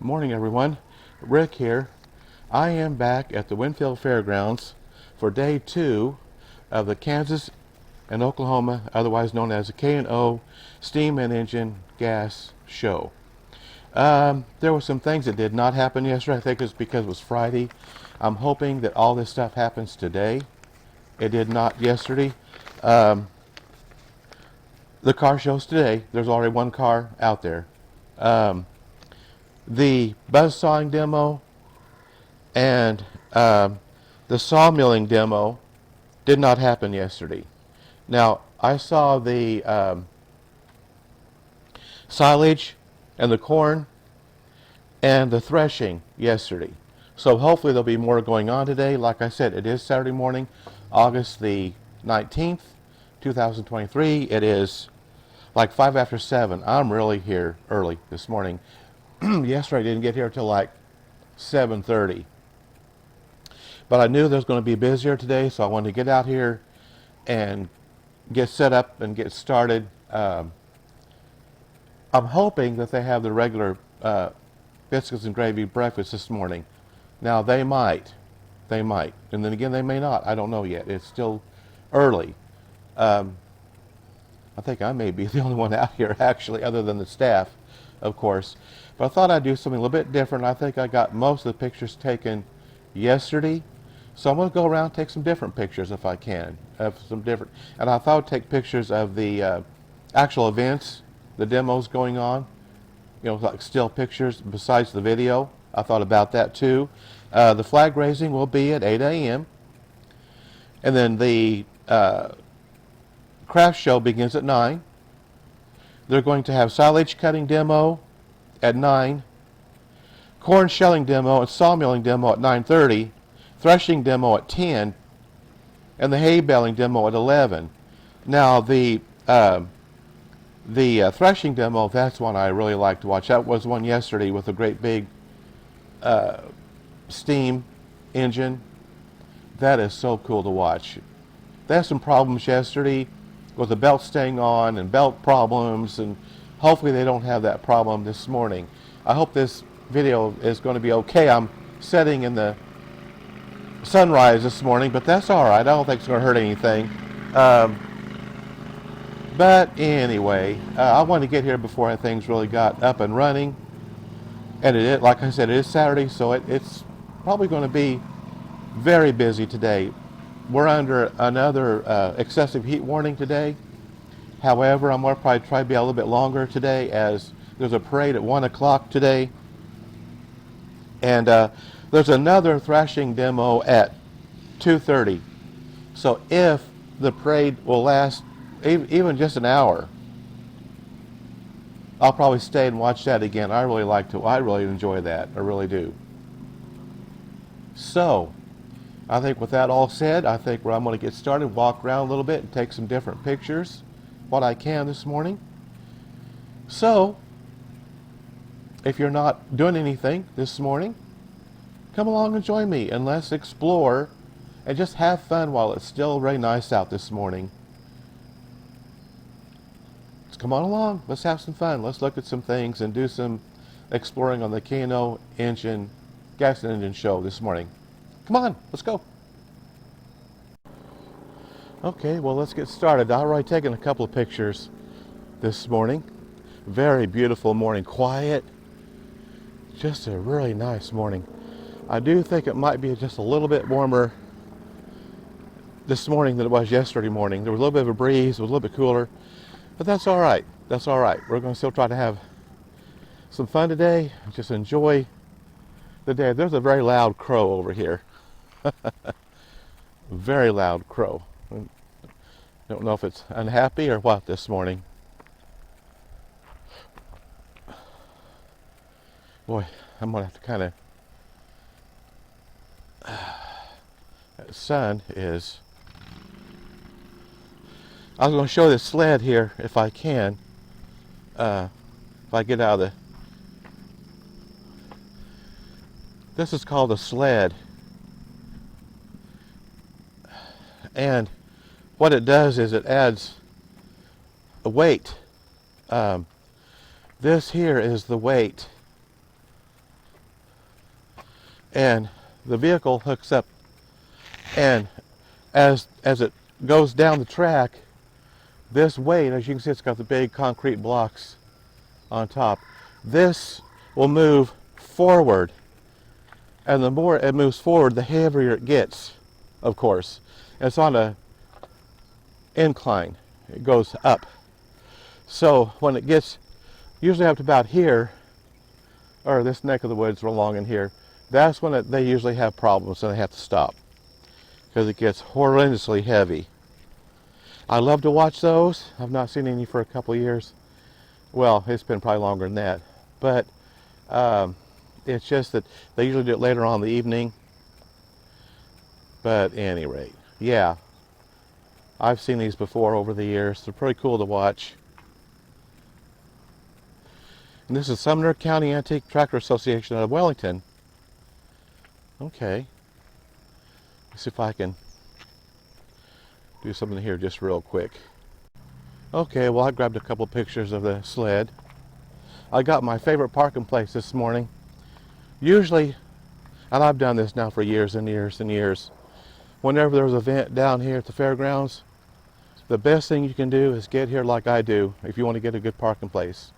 Morning, everyone. Rick here. I am back at the Winfield Fairgrounds for day 2 of the Kansas and Oklahoma, otherwise known as the K&O Steam and Engine Gas Show. There were some things that did not happen yesterday. I think it's because it was Friday. I'm hoping that all this stuff happens today. It did not yesterday. Um, the car shows today. There's already one car out there. Um, the buzz sawing demo and the sawmilling demo did not happen yesterday. Now, I saw the silage and the corn and the threshing yesterday. So hopefully there'll be more going on today. Like I said, it is Saturday morning, August the 19th, 2023. It is like 5 after 7. I'm really here early this morning. Yesterday I didn't get here till like 7:30. But I knew there was going to be busier today, so I wanted to get out here and get set up and get started. I'm hoping that they have the regular biscuits and gravy breakfast this morning. Now they might, and then again they may not. I don't know yet. It's still early. I think I may be the only one out here actually, other than the staff, of course. But I thought I'd do something a little bit different. I think I got most of the pictures taken yesterday. So I'm going to go around and take some different pictures if I can, of some different. And I thought I'd take pictures of the actual events, the demos going on, like still pictures besides the video. I thought about that too. The flag raising will be at 8 a.m. And then the craft show begins at 9. They're going to have silage cutting demo at 9, corn shelling demo and sawmilling demo at 9:30, threshing demo at 10, and the hay baling demo at 11. Now the threshing demo, that's one I really like to watch. That was one yesterday with a great big steam engine. That is so cool to watch. They had some problems yesterday with the belt staying on and belt problems, and hopefully they don't have that problem this morning. I hope this video is going to be okay. I'm sitting in the sunrise this morning, but that's all right. I don't think it's going to hurt anything. But anyway, I wanted to get here before things really got up and running. And like I said, it is Saturday, so it's probably going to be very busy today. We're under another excessive heat warning today. However, I'm going to probably try to be a little bit longer today, as there's a parade at 1 o'clock today. And there's another threshing demo at 2:30. So if the parade will last even just an hour, I'll probably stay and watch that again. I really enjoy that. I really do. So I think with that all said, I think I'm going to get started, walk around a little bit and take some different pictures, what I can this morning. So if you're not doing anything this morning, come along and join me, and let's explore and just have fun while it's still very nice out this morning. Let's come on along. Let's have some fun. Let's look at some things and do some exploring on the K&O gas and engine show this morning. Come on, let's go. Okay, well, let's get started. I've already taken a couple of pictures this morning. Very beautiful morning, quiet. Just a really nice morning. I do think it might be just a little bit warmer this morning than it was yesterday morning. There was a little bit of a breeze, it was a little bit cooler, but that's all right. That's all right. We're going to still try to have some fun today, just enjoy the day. There's a very loud crow over here. Very loud crow. I don't know if it's unhappy or what this morning. Boy, I'm going to have to kind of... That sun is... I was going to show this sled here if I can. If I get out of the... This is called a sled. And what it does is it adds a weight. This here is the weight and the vehicle hooks up, and as it goes down the track, this weight, as you can see, it's got the big concrete blocks on top. This will move forward, and the more it moves forward, the heavier it gets, of course. And it's on a incline. It goes up. So when it gets usually up to about here, or this neck of the woods along in here, that's when they usually have problems and they have to stop because it gets horrendously heavy. I love to watch those. I've not seen any for a couple of years. Well, it's been probably longer than that. But it's just that they usually do it later on in the evening. But at any rate, yeah, I've seen these before over the years. They're pretty cool to watch. And this is Sumner County Antique Tractor Association out of Wellington. Okay. Let's see if I can do something here just real quick. Okay, well, I grabbed a couple pictures of the sled. I got my favorite parking place this morning. Usually, and I've done this now for years and years and years, whenever there's an event down here at the fairgrounds, the best thing you can do is get here like I do if you want to get a good parking place.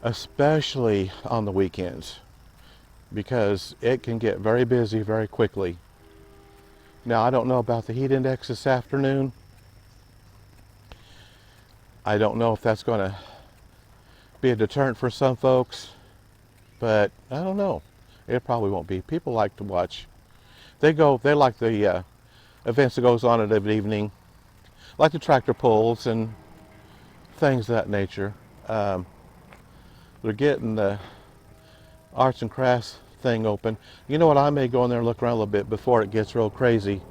Especially on the weekends, because it can get very busy very quickly. Now, I don't know about the heat index this afternoon. I don't know if that's going to be a deterrent for some folks, but I don't know. It probably won't be. People like to watch. They like the events that goes on at the evening, like the tractor pulls and things of that nature. They're getting the arts and crafts thing open. You know what? I may go in there and look around a little bit before it gets real crazy.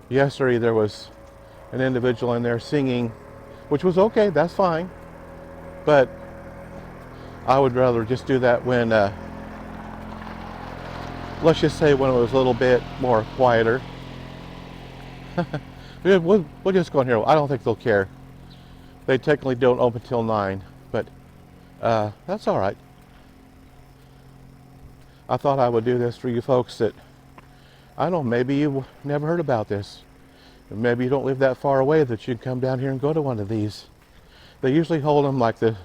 Yesterday there was an individual in there singing, which was okay, that's fine. But I would rather just do that when, let's just say when it was a little bit more quieter. We'll just go in here. I don't think they'll care. They technically don't open till 9, but that's all right. I thought I would do this for you folks that, I don't know, maybe you've never heard about this. Maybe you don't live that far away that you can come down here and go to one of these. They usually hold them like the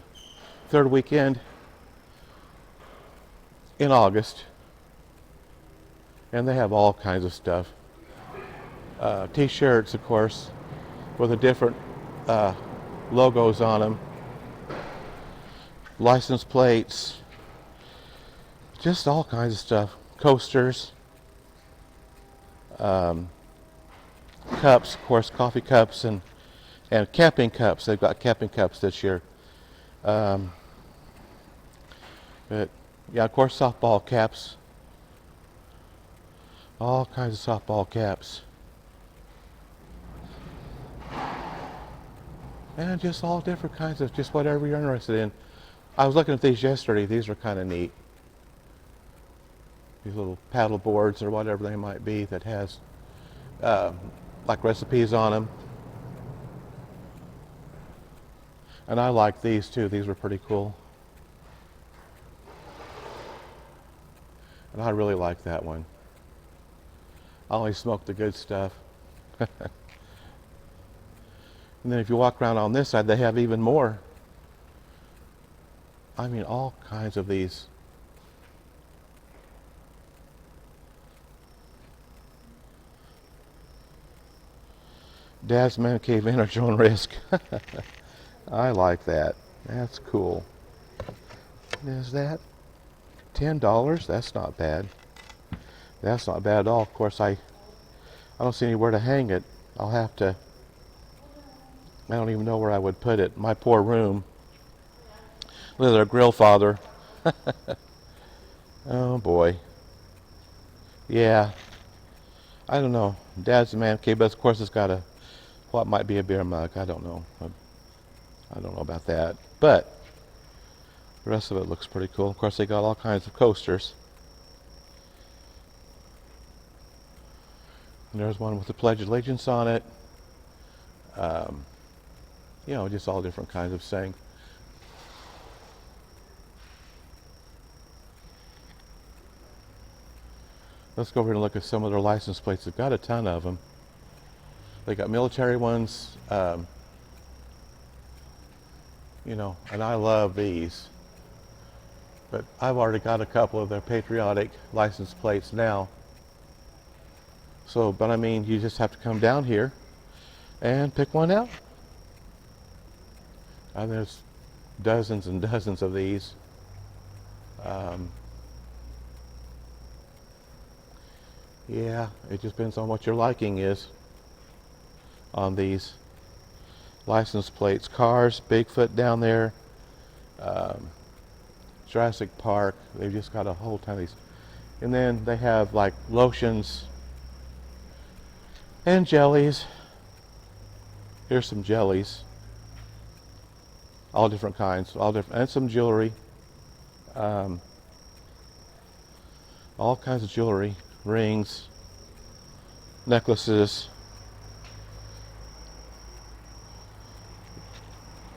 third weekend in August. And they have all kinds of stuff. T-shirts, of course, with the different logos on them. License plates. Just all kinds of stuff. Coasters. Cups, of course, coffee cups and camping cups. They've got camping cups this year. But yeah, of course, softball caps. All kinds of softball caps. And just all different kinds of, just whatever you're interested in. I was looking at these yesterday. These are kind of neat. These little paddle boards or whatever they might be that has like recipes on them. And I like these too. These were pretty cool. And I really like that one. I only smoke the good stuff. And then if you walk around on this side, they have even more. I mean, all kinds of these. Dad's Man Cave in at your own risk. I like that. That's cool. Is that $10? That's not bad. That's not bad at all. Of course, I don't see anywhere to hang it. I'll have to. I don't even know where I would put it. My poor room. Look at their grill father. Oh boy. Yeah. I don't know. Dad's Man Cave, but of course it's got what might be a beer mug. I don't know. I don't know about that. But the rest of it looks pretty cool. Of course, they got all kinds of coasters. And there's one with the Pledge of Allegiance on it. You know, just all different kinds of saying. Let's go over and look at some of their license plates. They've got a ton of them. They got military ones, you know, and I love these. But I've already got a couple of their patriotic license plates now. So, but I mean, you just have to come down here and pick one out. And there's dozens and dozens of these. Yeah, it just depends on what your liking is on these license plates. Cars, Bigfoot down there, Jurassic Park. They've just got a whole ton of these. And then they have like lotions and jellies. Here's some jellies. All different kinds, all different, and some jewelry. All kinds of jewelry, rings, necklaces.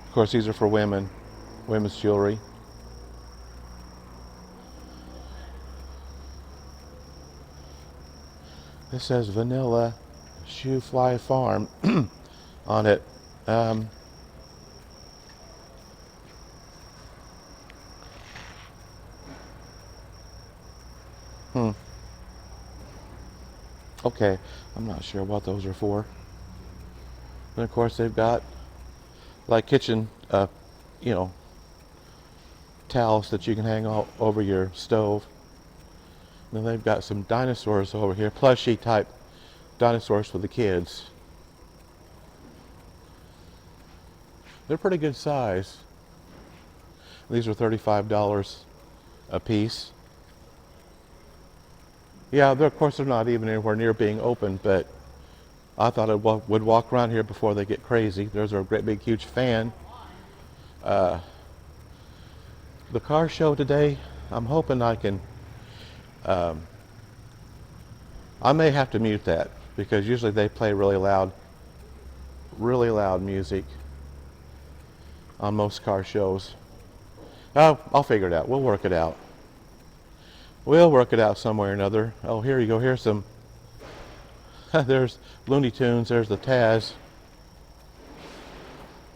Of course, these are for women, women's jewelry. This says Vanilla Shoe Fly Farm on it. Okay, I'm not sure what those are for. And of course they've got like kitchen, you know, towels that you can hang all over your stove. And then they've got some dinosaurs over here, plushie type dinosaurs for the kids. They're pretty good size. These are $35 a piece. Yeah, of course they're not even anywhere near being open, but I thought I would walk around here before they get crazy. There's a great big huge fan. The car show today, I'm hoping I can, I may have to mute that because usually they play really loud music on most car shows. Oh, I'll figure it out. We'll work it out. We'll work it out some way or another. Oh, here you go. Here's some. There's Looney Tunes. There's the Taz.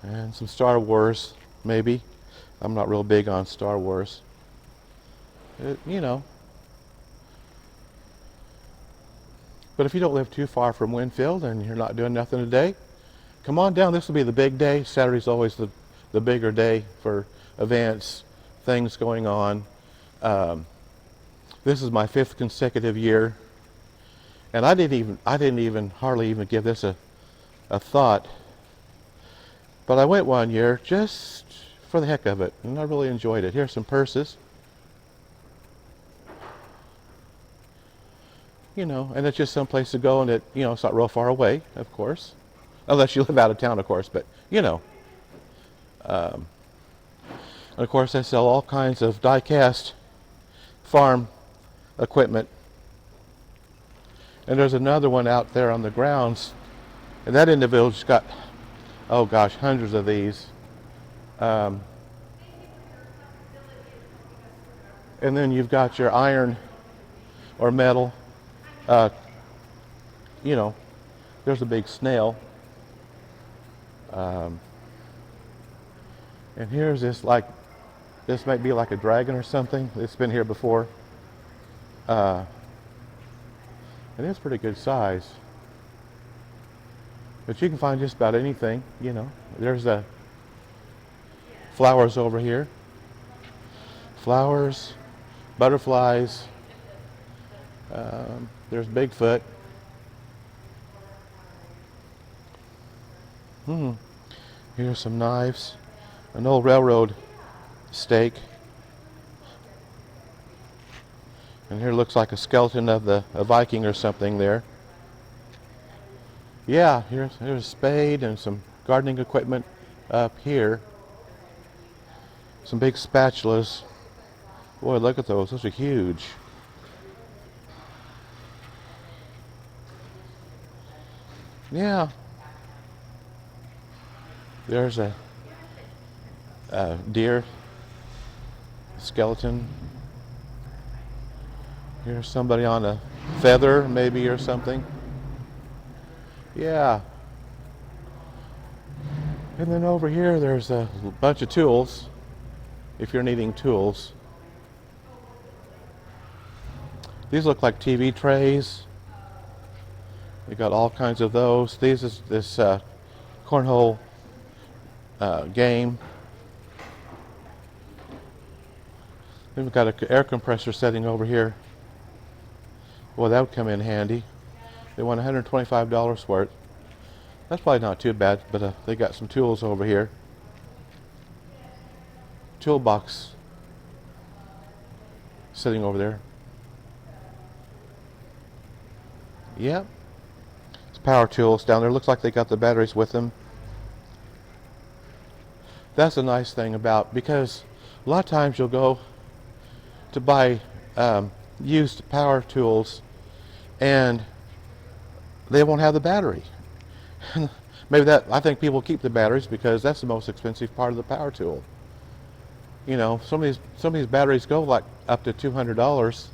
And some Star Wars, maybe. I'm not real big on Star Wars. You know. But if you don't live too far from Winfield and you're not doing nothing today, come on down. This will be the big day. Saturday's always the bigger day for events, things going on. This is my 5th consecutive year, and I didn't even hardly even give this a thought. But I went one year just for the heck of it, and I really enjoyed it. Here's some purses. You know, and it's just some place to go, and it, you know, it's not real far away, of course, unless you live out of town, of course. But you know, and of course, they sell all kinds of die-cast farm equipment. And there's another one out there on the grounds, and that individual's got, oh gosh, hundreds of these. And then you've got your iron or metal. You know, there's a big snail. And here's this, like, this might be like a dragon or something. It's been here before. And it's pretty good size. But you can find just about anything, you know. There's the flowers over here. Flowers, butterflies. There's Bigfoot. Here's some knives. An old railroad stake. And here looks like a skeleton of a Viking or something there. Yeah, here's a spade and some gardening equipment up here. Some big spatulas. Boy, look at those. Those are huge. Yeah. There's a deer skeleton. Here's somebody on a feather, maybe, or something. Yeah. And then over here, there's a bunch of tools, if you're needing tools. These look like TV trays. They got all kinds of those. These is this cornhole game. We've got an air compressor setting over here. Well, that would come in handy. They want $125 for it. That's probably not too bad, but they got some tools over here. Toolbox sitting over there. Yep. It's power tools down there. Looks like they got the batteries with them. That's a nice thing about, because a lot of times you'll go to buy used power tools and they won't have the battery. Maybe that, I think people keep the batteries because that's the most expensive part of the power tool. You know, some of these batteries go like up to $200,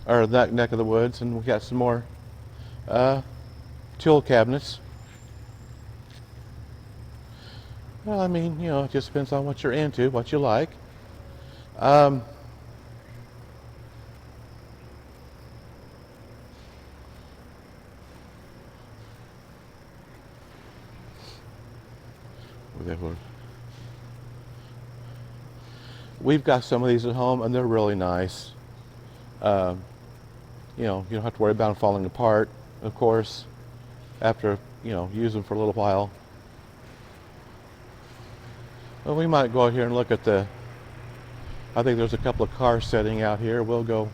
or that neck of the woods, and we got some more tool cabinets. Well, I mean, you know, it just depends on what you're into, what you like. We've got some of these at home, and they're really nice. You know, you don't have to worry about them falling apart, of course, after, you know, use them for a little while. Well, we might go out here and look at I think there's a couple of cars sitting out here. We'll go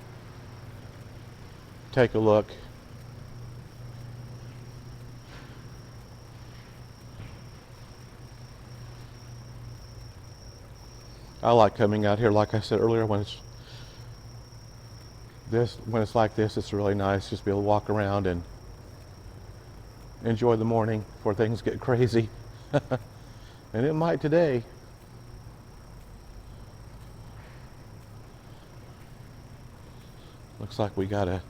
take a look. I like coming out here, like I said earlier, when it's like this, it's really nice just to be able to walk around and enjoy the morning before things get crazy. And it might today. Looks like we got a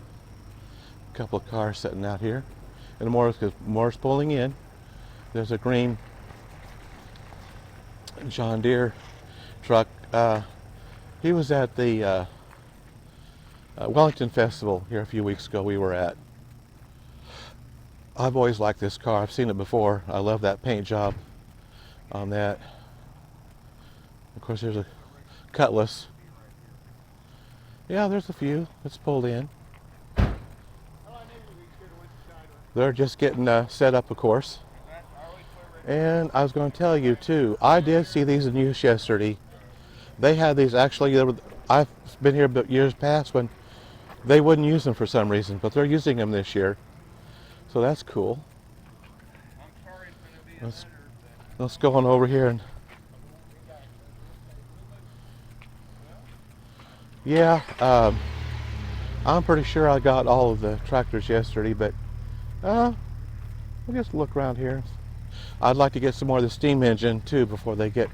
couple of cars sitting out here, and more's pulling in. There's a green John Deere truck. He was at the Wellington Festival here a few weeks ago. We were at. I've always liked this car. I've seen it before. I love that paint job on that. Of course, there's a Cutlass. Yeah, there's a few that's pulled in. They're just getting set up, of course. And I was going to tell you too, I did see these in use yesterday. They had these actually. I've been here years past when they wouldn't use them for some reason, but they're using them this year, so that's cool. Let's go on over here and yeah, I'm pretty sure I got all of the tractors yesterday, but we'll just look around here. I'd like to get some more of the steam engine too before they get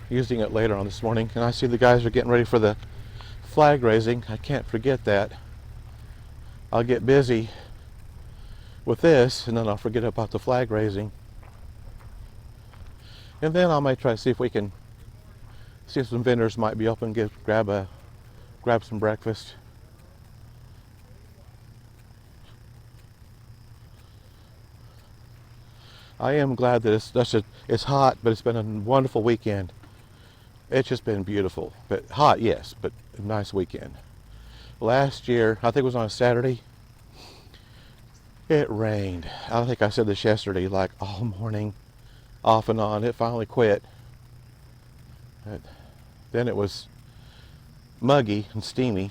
using it later on this morning. And I see the guys are getting ready for the flag raising. I can't forget that. I'll get busy with this and then I'll forget about the flag raising. And then I might try to see if we can see if some vendors might be open, grab some breakfast. I am glad that it's hot, but it's been a wonderful weekend. It's just been beautiful, but hot, yes, but a nice weekend. Last year, I think it was on a Saturday, it rained. I think I said this yesterday, like all morning, off and on. It finally quit. But then it was muggy and steamy.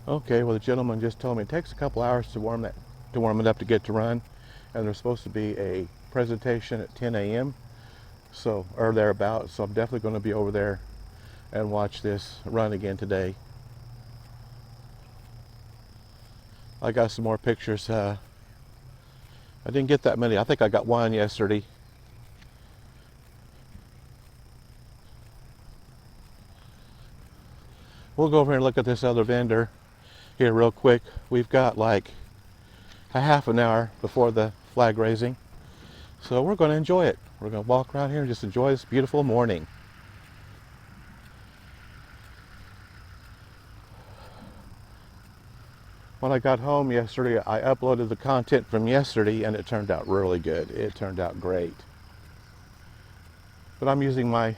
Okay, well the gentleman just told me it takes a couple hours to warm it up to get to run, and there's supposed to be a presentation at 10 a.m. so or thereabouts. So I'm definitely going to be over there and watch this run again today. I got some more pictures. I didn't get that many. I think I got one yesterday. we'll go over and look at this other vendor here real quick. We've got like a half an hour before the flag raising, so we're going to enjoy it. We're going to walk around here and just enjoy this beautiful morning. When I got home yesterday, I uploaded the content from yesterday and it turned out really good. It turned out great. But I'm using my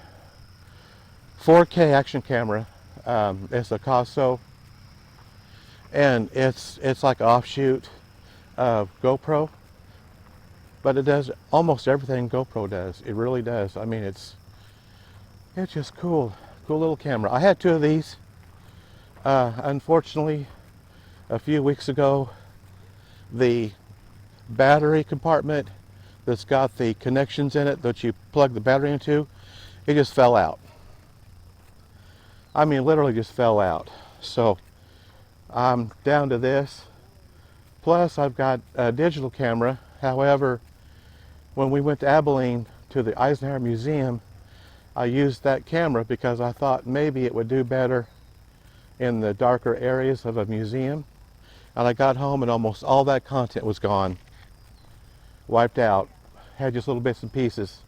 4K action camera. It's a Kaso, and it's like an offshoot of GoPro, but it does almost everything GoPro does. It really does. I mean, it's just cool little camera. I had two of these. Unfortunately, a few weeks ago, the battery compartment that's got the connections in it that you plug the battery into, it just fell out. I mean, literally just fell out. So I'm down to this. Plus, I've got a digital camera. However, when we went to Abilene to the Eisenhower Museum, I used that camera because I thought maybe it would do better in the darker areas of a museum. And I got home and almost all that content was gone, wiped out. Had just little bits and pieces.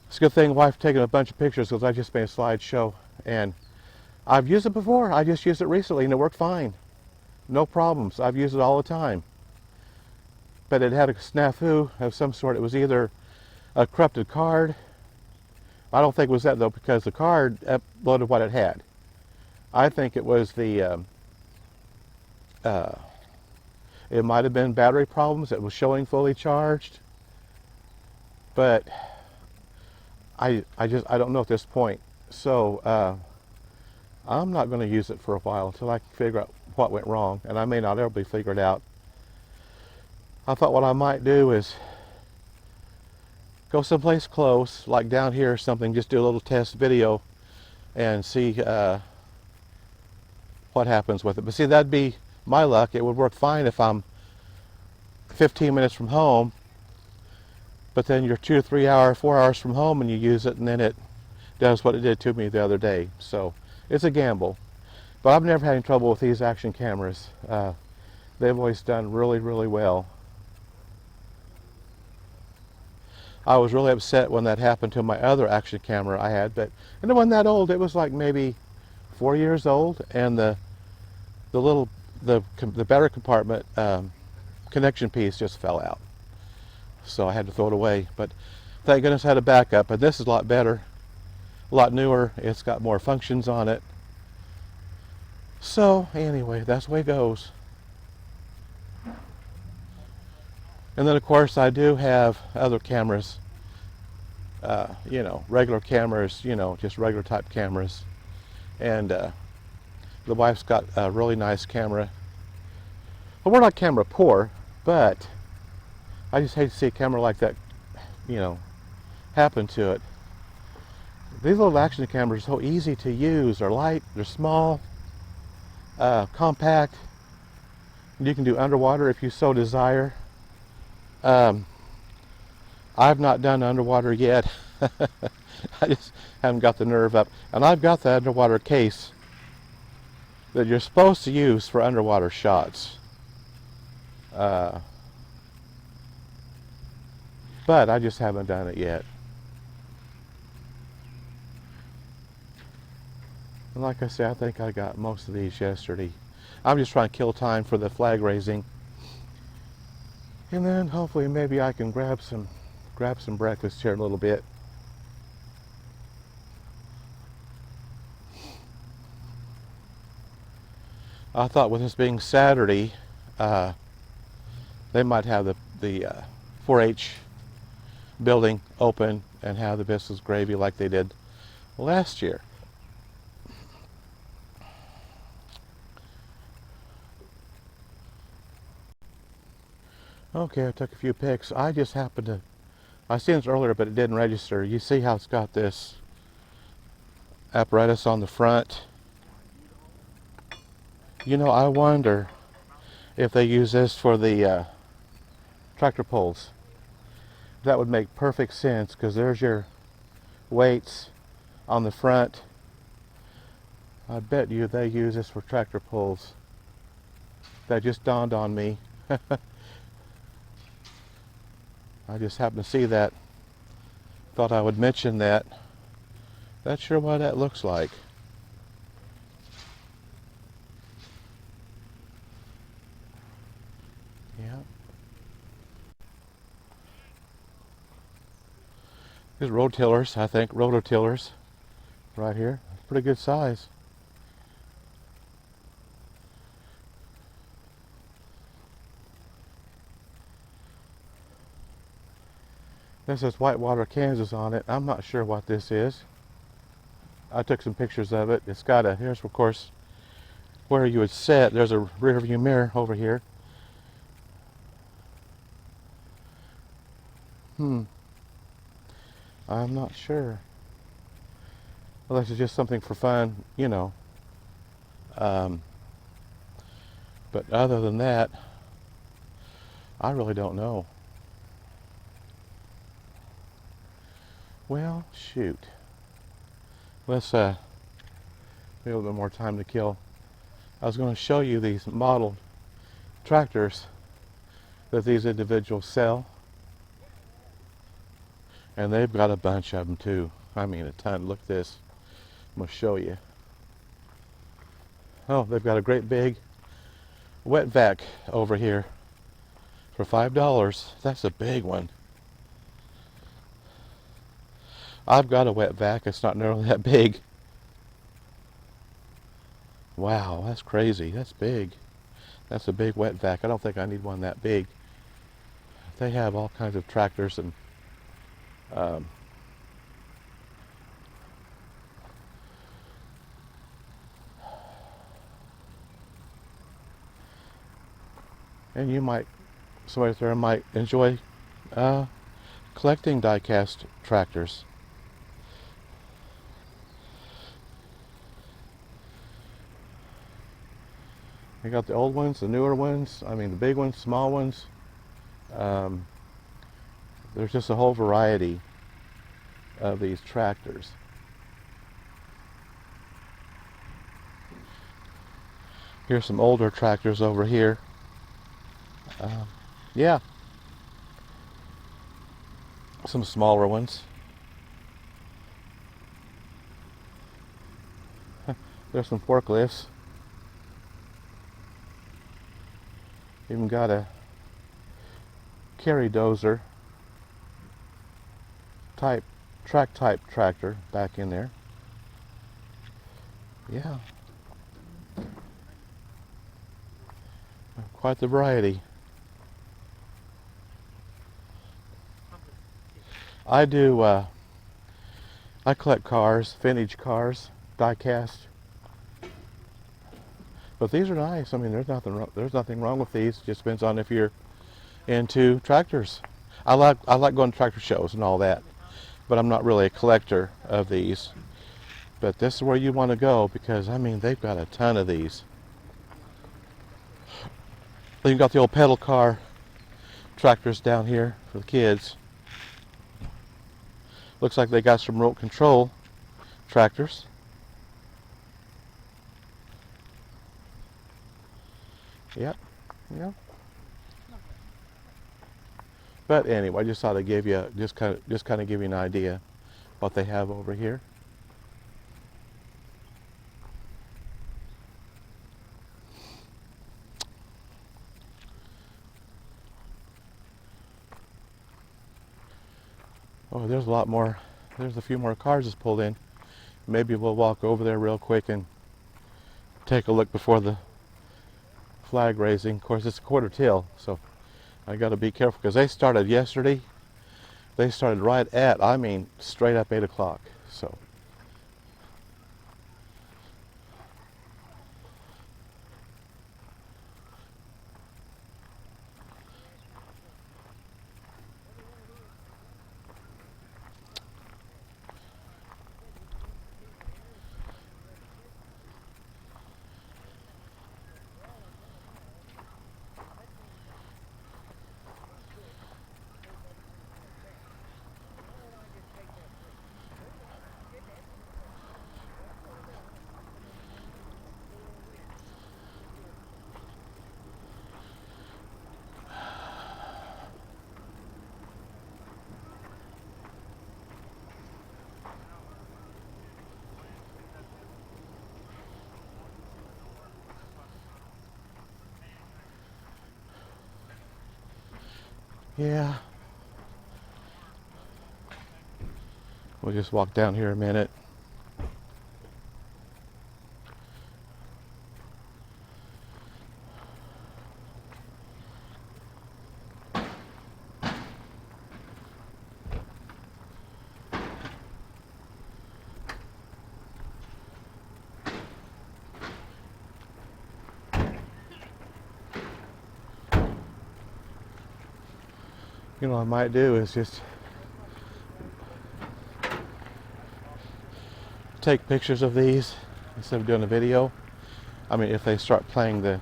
It's a good thing wife taking a bunch of pictures because I just made a slideshow, and I've used it before. I just used it recently and it worked fine. No problems. I've used it all the time. But it had a snafu of some sort. It was either a corrupted card. I don't think it was that though, because the card uploaded what it had. I think it was the it might have been battery problems. It was showing fully charged, but I don't know at this point. So I'm not going to use it for a while until I can figure out what went wrong, and I may not ever be figured out. I thought what I might do is go someplace close, like down here or something, just do a little test video and see what happens with it. But see, that'd be my luck. It would work fine if I'm 15 minutes from home, but then you're 2 or 3 hours, 4 hours from home and you use it, and then it does what it did to me the other day. So it's a gamble. But I've never had any trouble with these action cameras. They've always done really, really well. I was really upset when that happened to my other action camera I had, and it wasn't that old. It was like maybe 4 years old, and the battery compartment connection piece just fell out. So I had to throw it away. But thank goodness I had a backup, and this is a lot better, a lot newer. It's got more functions on it. So anyway, that's the way it goes. And then of course I do have other cameras, you know, regular cameras, you know, just regular type cameras. And the wife's got a really nice camera. Well, we're not camera poor, but I just hate to see a camera like that, you know, happen to it. These little action cameras are so easy to use. They're light, they're small, compact. You can do underwater if you so desire. I've not done underwater yet. I just haven't got the nerve up. And I've got the underwater case that you're supposed to use for underwater shots. But I just haven't done it yet. And like I said, I think I got most of these yesterday. I'm just trying to kill time for the flag raising. And then hopefully maybe I can grab some breakfast here in a little bit. I thought with this being Saturday, they might have the 4-H building open and have the biscuits gravy like they did last year. Okay, I took a few pics. I just happened to, I seen this earlier, but it didn't register. You see how it's got this apparatus on the front? You know, I wonder if they use this for the tractor pulls. That would make perfect sense, because there's your weights on the front. I bet you they use this for tractor pulls. That just dawned on me. I just happened to see that. Thought I would mention that. That's sure what that looks like. Yeah. These rototillers, I think, rototillers right here. Pretty good size. This says Whitewater, Kansas on it. I'm not sure what this is. I took some pictures of it. It's got a, here's of course where you would set. There's a rear view mirror over here. I'm not sure. Well, this is just something for fun, you know. Um, but other than that, I really don't know. Well, shoot. Let's be a little bit more time to kill. I was going to show you these model tractors that these individuals sell. And they've got a bunch of them too. I mean a ton. Look at this. I'm going to show you. Oh, they've got a great big wet vac over here for $5. That's a big one. I've got a wet vac. It's not nearly that big. Wow, that's crazy. That's big. That's a big wet vac. I don't think I need one that big. They have all kinds of tractors and um, you might, somebody out there might enjoy collecting die-cast tractors. You got the old ones, the newer ones, I mean the big ones, small ones. Um, there's just a whole variety of these tractors. Here's some older tractors over here. Yeah, some smaller ones. There's some forklifts. Even got a carry dozer type, track type tractor back in there. Yeah, quite the variety. I do. I collect cars, vintage cars, die-cast. But these are nice. I mean, there's nothing wrong with these. It just depends on if you're into tractors. I like going to tractor shows and all that, but I'm not really a collector of these. But this is where you want to go because I mean they've got a ton of these. Then you've got the old pedal car tractors down here for the kids. Looks like they got some remote control tractors. Yep, yep. But anyway, I just thought I'd give you just kind of give you an idea what they have over here. Oh, there's a lot more. There's a few more cars just pulled in. Maybe we'll walk over there real quick and take a look before the flag raising. Of course, it's a quarter till, so I got to be careful because they started yesterday. They started right at, I mean, straight up 8 o'clock. So. Yeah. We'll just walk down here a minute. You know what I might do is just take pictures of these instead of doing a video. I mean, if they start playing the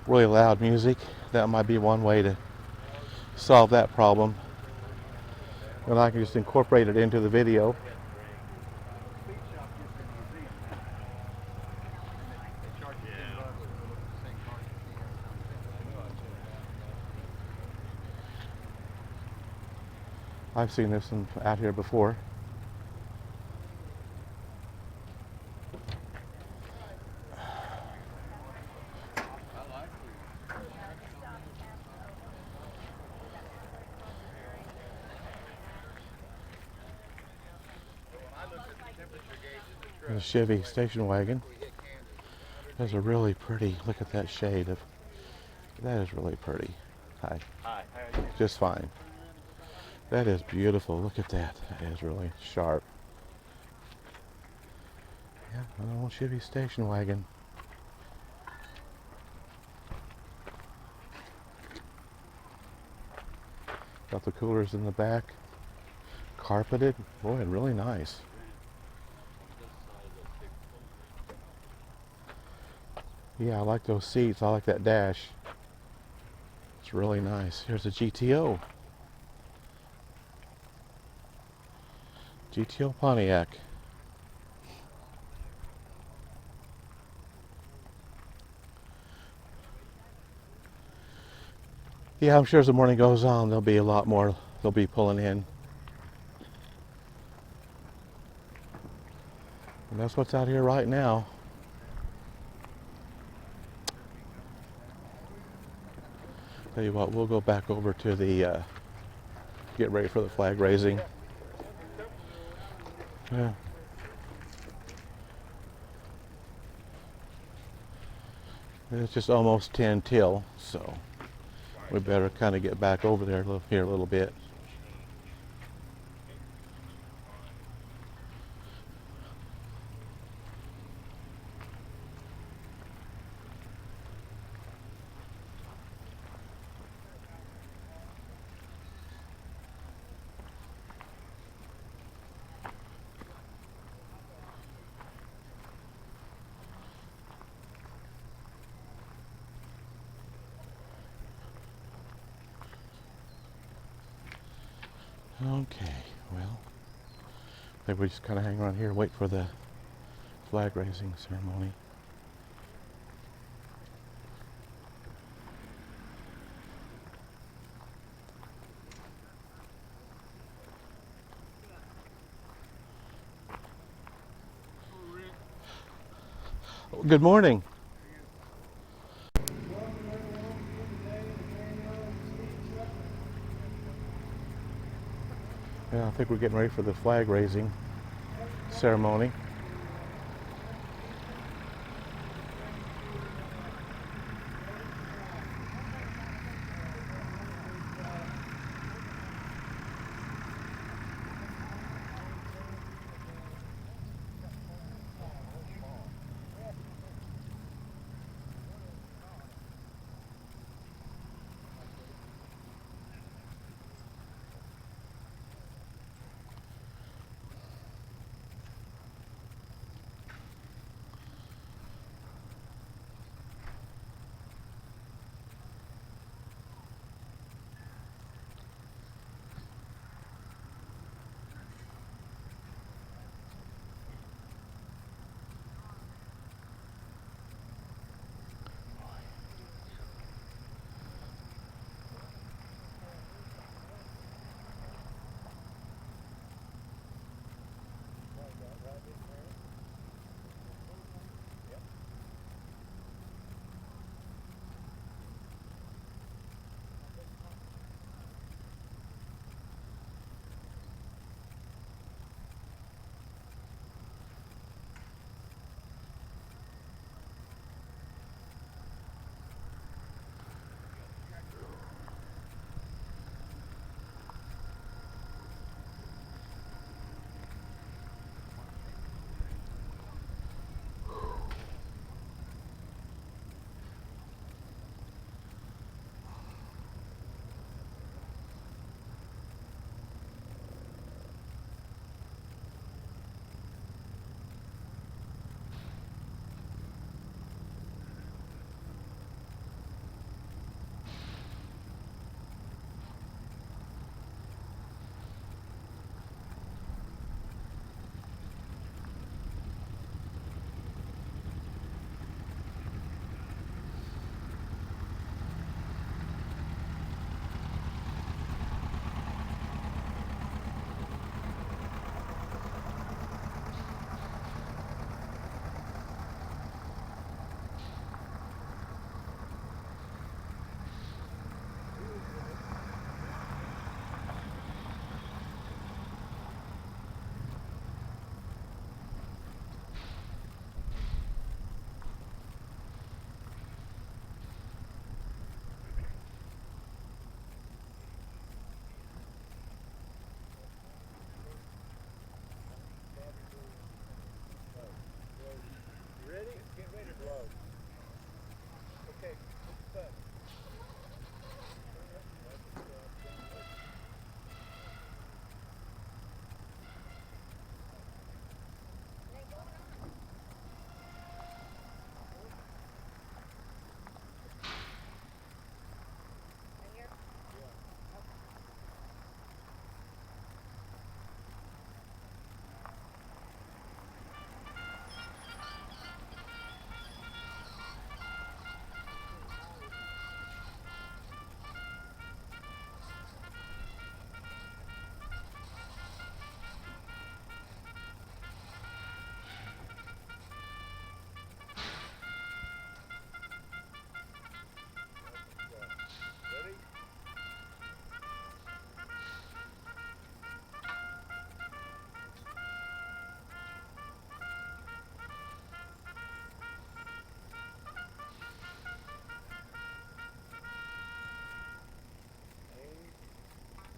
really loud music, that might be one way to solve that problem. And I can just incorporate it into the video. I've seen this one out here before. The Chevy station wagon. That's a really pretty, look at that shade of, that is really pretty. Hi. Hi. Just fine. That is beautiful. Look at that. That is really sharp. Yeah, an old Chevy station wagon. Got the coolers in the back. Carpeted. Boy, really nice. Yeah, I like those seats. I like that dash. It's really nice. Here's a GTO. GTO Pontiac. Yeah, I'm sure as the morning goes on, there'll be a lot more. They'll be pulling in. And that's what's out here right now. Tell you what, we'll go back over to the, get ready for the flag raising. Yeah. It's just almost 10 till, so we better kind of get back over there here a little bit. Okay, well, maybe we just kind of hang around here and wait for the flag raising ceremony. Good morning. Yeah, I think we're getting ready for the flag raising ceremony.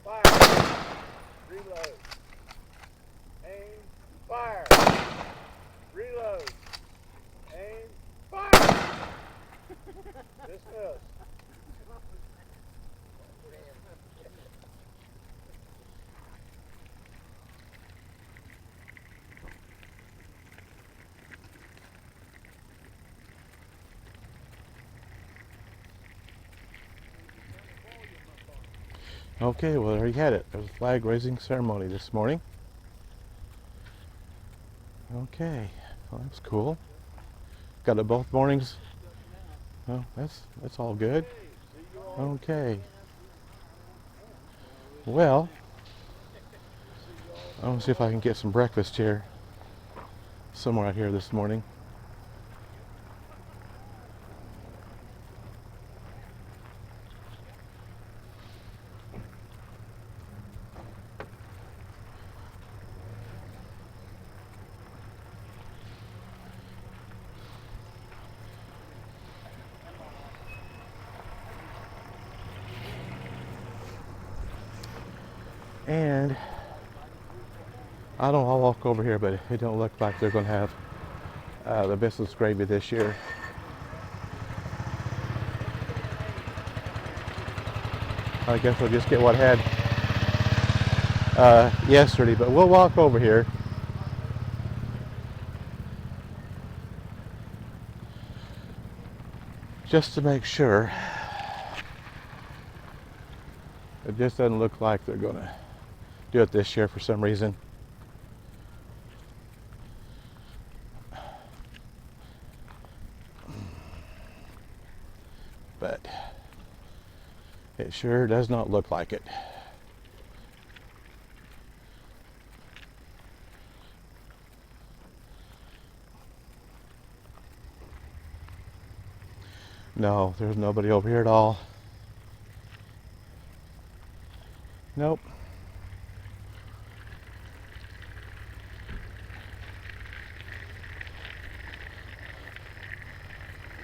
Fire. Reload. Aim. Fire. Reload. Aim. Fire. Dismiss. Okay, well, there you had it. There was a flag raising ceremony this morning. Okay, well, that's cool. Got it both mornings. Well, that's all good. Okay. Well, I'm gonna see if I can get some breakfast here somewhere out here this morning. And I don't know, I'll walk over here, but it don't look like they're gonna have the biscuits gravy this year. I guess we'll just get what I had yesterday, but we'll walk over here. Just to make sure. It just doesn't look like they're gonna do it this year for some reason. But it sure does not look like it. No, there's nobody over here at all. Nope.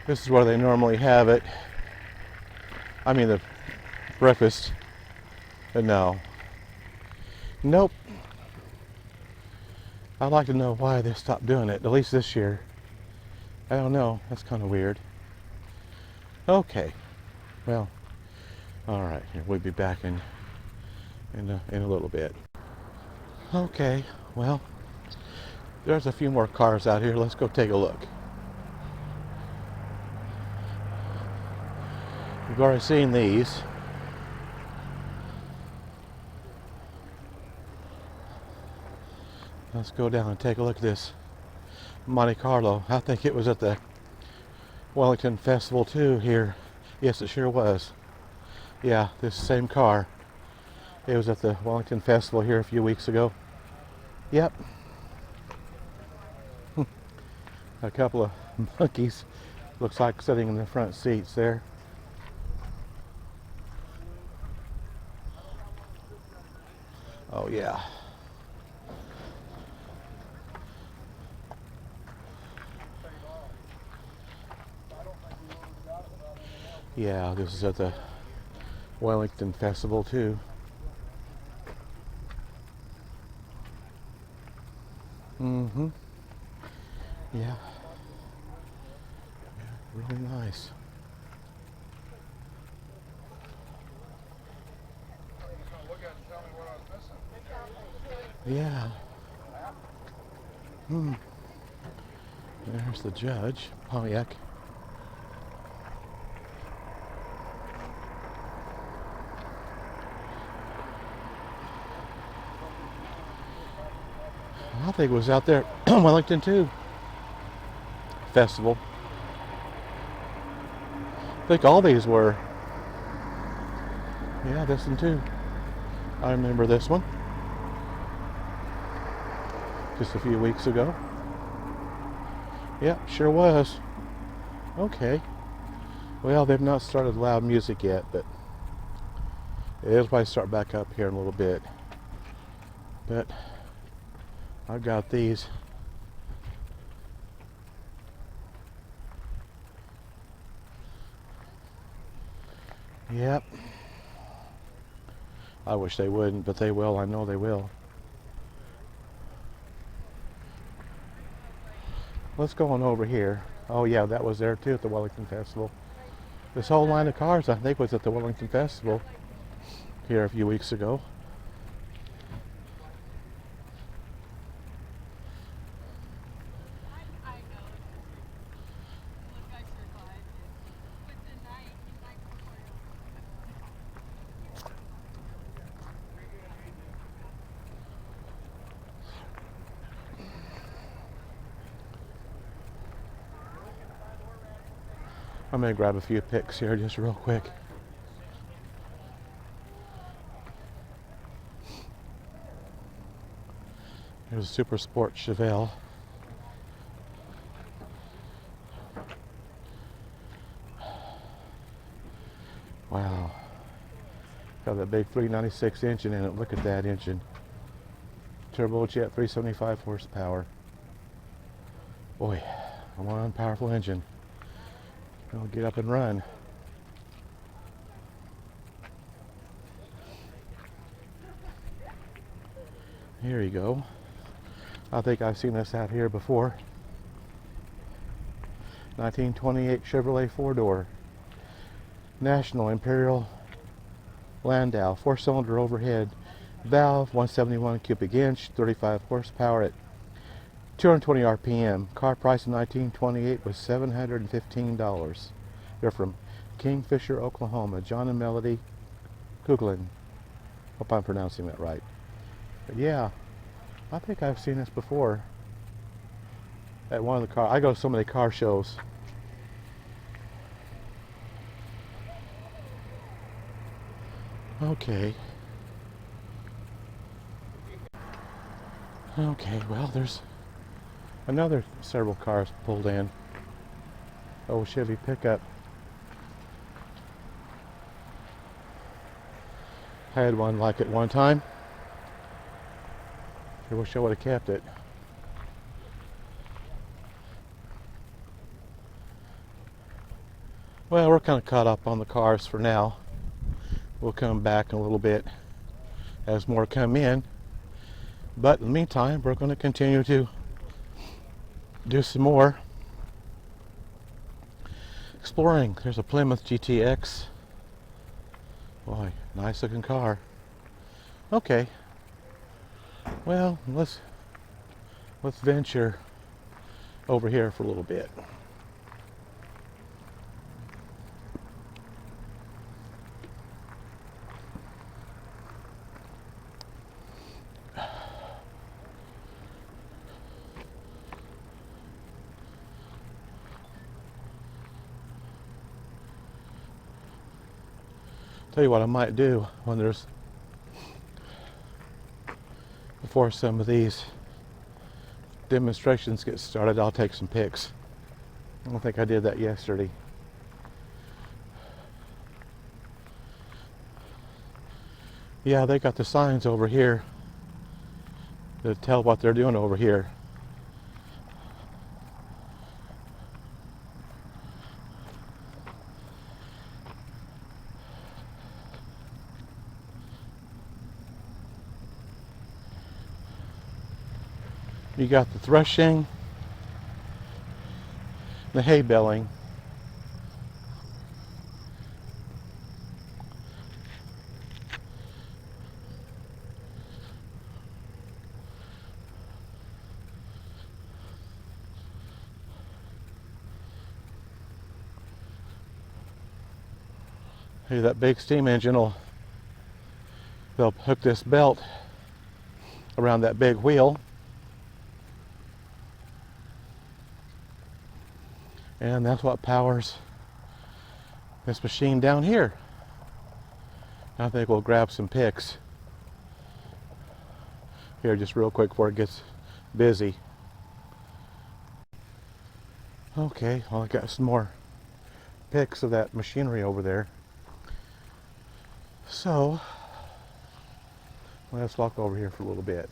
This is where they normally have it. I mean the breakfast. But no. Nope. I'd like to know why they stopped doing it, at least this year. I don't know. That's kind of weird. Okay. Well, all right. We'll be back in a little bit. Okay. Well, there's a few more cars out here. Let's go take a look. We've already seen these. Let's go down and take a look at this Monte Carlo. I think it was at the Wellington Festival too here. Yes, it sure was. Yeah, this same car. It was at the Wellington Festival here a few weeks ago. Yep. A couple of monkeys. Looks like sitting in the front seats there. Oh yeah. Yeah, this is at the Wellington Festival too. Mm-hmm. Yeah. Really nice. Yeah. There's the judge, Pontiac. I think it was out there, Wellington too. Festival. I think all these were. Yeah, this one too. I remember this one. Just a few weeks ago. Yep, sure was. Okay. Well, they've not started loud music yet, but it'll probably start back up here in a little bit. But I've got these. Yep. I wish they wouldn't, but they will. I know they will. Let's go on over here. Oh yeah, that was there too at the Wellington Festival. This whole line of cars, I think, was at the Wellington Festival here a few weeks ago. I'm going to grab a few pics here just real quick. Here's a Super Sport Chevelle. Wow. Got that big 396 engine in it. Look at that engine. Turbojet, 375 horsepower. Boy, one powerful engine. It'll get up and run. Here you go. I think I've seen this out here before. 1928 Chevrolet 4-door. National Imperial Landau, 4-cylinder overhead valve, 171 cubic inch, 35 horsepower at 220 RPM. Car price in 1928 was $715. They're from Kingfisher, Oklahoma. John and Melody Kuglin. Hope I'm pronouncing that right. But yeah, I think I've seen this before at one of the car. I go to so many car shows. Okay. Okay, well, there's another several cars pulled in. Oh, Chevy pickup. I had one like it one time. I wish I would have kept it. Well, we're kind of caught up on the cars for now. We'll come back in a little bit as more come in. But in the meantime, we're going to continue to do some more exploring. There's a Plymouth GTX. Boy, nice looking car. Okay. Well, let's venture over here for a little bit. Tell you what I might do when there's, before some of these demonstrations get started, I'll take some pics. I don't think I did that yesterday. Yeah, they got the signs over here that tell what they're doing over here. You got the threshing, the hay baling, Hey, that big steam engine will, they'll hook this belt around that big wheel, and that's what powers this machine down here. I think we'll grab some pics here just real quick before it gets busy. Okay, well, I got some more pics of that machinery over there. So let's walk over here for a little bit.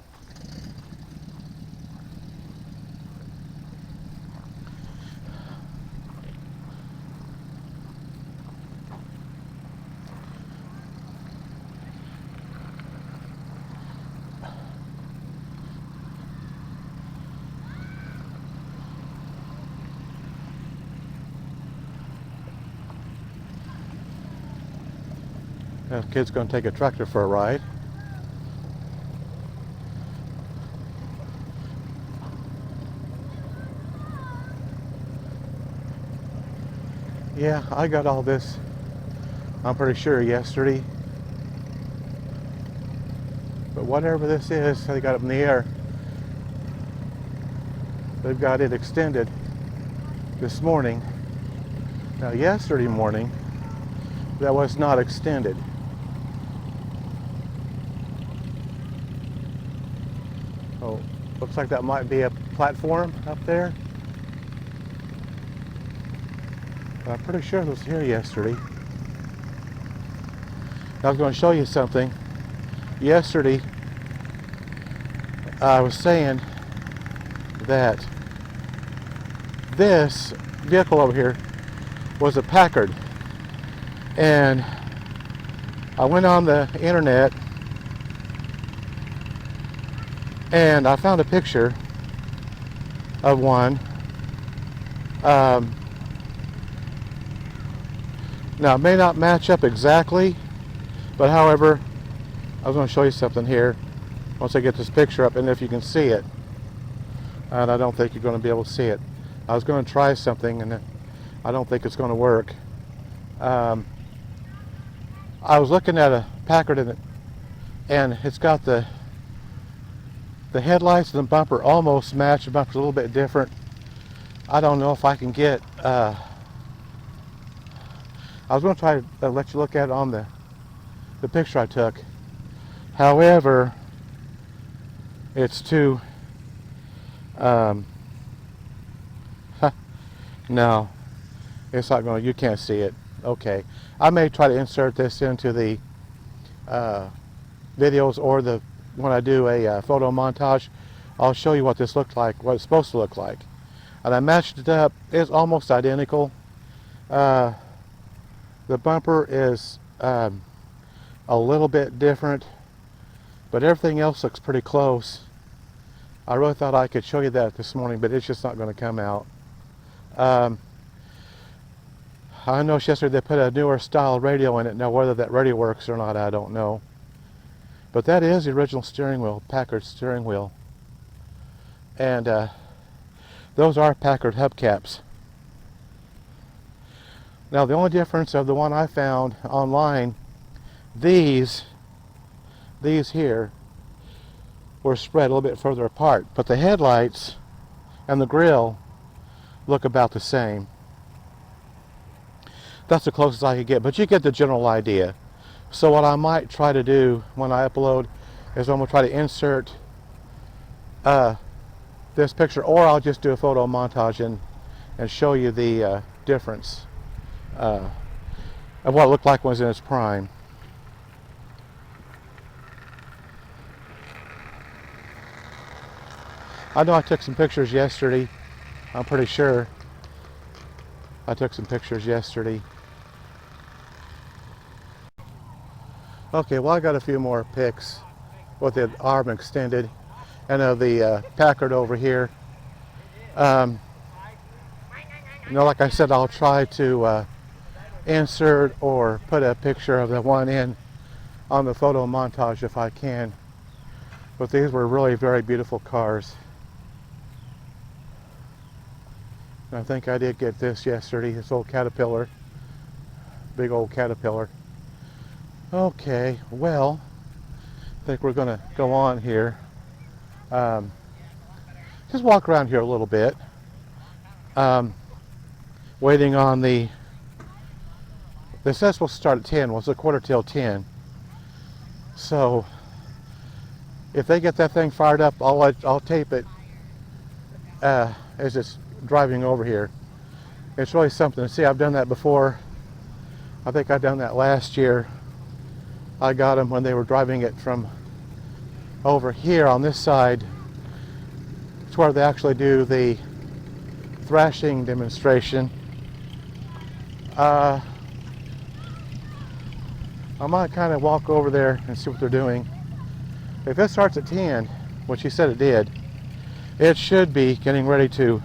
That kid's going to take a tractor for a ride. Yeah, I got all this, I'm pretty sure, yesterday. But whatever this is, they got it in the air. They've got it extended this morning. Now, yesterday morning, that was not extended. Oh, looks like that might be a platform up there. I'm pretty sure it was here yesterday. I was going to show you something. Yesterday, I was saying that this vehicle over here was a Packard. And I went on the internet and I found a picture of one. Now, it may not match up exactly, but however, I was going to show you something here once I get this picture up, and if you can see it. And I don't think you're going to be able to see it. I was going to try something, and I don't think it's going to work. I was looking at a Packard in it, and it's got the headlights and the bumper almost match. The bumper's a little bit different. I don't know if I can get. I was going to try to let you look at it on the picture I took. However, it's too. No, it's not going. You can't see it. Okay, I may try to insert this into the videos, or when I do a photo montage, I'll show you what this looked like, what it's supposed to look like. And I matched it up. It's almost identical. The bumper is a little bit different, but everything else looks pretty close. I really thought I could show you that this morning, but it's just not going to come out. I noticed yesterday they put a newer style radio in it. Now, whether that radio works or not, I don't know. But that is the original steering wheel, Packard steering wheel. And those are Packard hubcaps. Now, the only difference of the one I found online, these here were spread a little bit further apart, but the headlights and the grille look about the same. That's the closest I could get, but you get the general idea. So what I might try to do when I upload is I'm going to try to insert this picture, or I'll just do a photo montage and show you the difference of what it looked like when it was in its prime. I know I took some pictures yesterday. I'm pretty sure I took some pictures yesterday. Okay, well, I got a few more pics with the arm extended and of the Packard over here. You know, like I said, I'll try to insert or put a picture of the one in on the photo montage if I can. But these were really very beautiful cars. And I think I did get this yesterday, this old Caterpillar, big old Caterpillar. Okay, well, I think we're going to go on here. Um, just walk around here a little bit. Waiting on the says supposed to start at 10. Well, it's a quarter till 10. So if they get that thing fired up, I'll tape it as it's driving over here. It's really something to see. I've done that before. I think I've done that last year. I got them when they were driving it from over here on this side. It's where they actually do the thrashing demonstration. I might kind of walk over there and see what they're doing. If it starts at 10, which he said it did, it should be getting ready to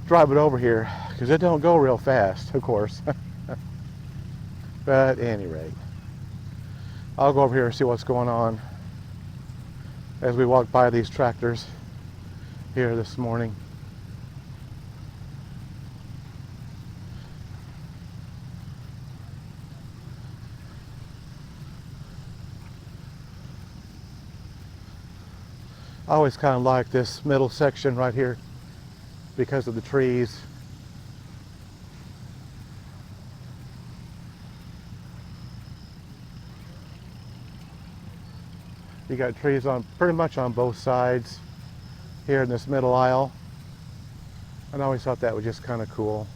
drive it over here, because it don't go real fast, of course. But at any rate, I'll go over here and see what's going on as we walk by these tractors here this morning. I always kind of like this middle section right here because of the trees. You got trees on pretty much on both sides here in this middle aisle. And I always thought that was just kind of cool.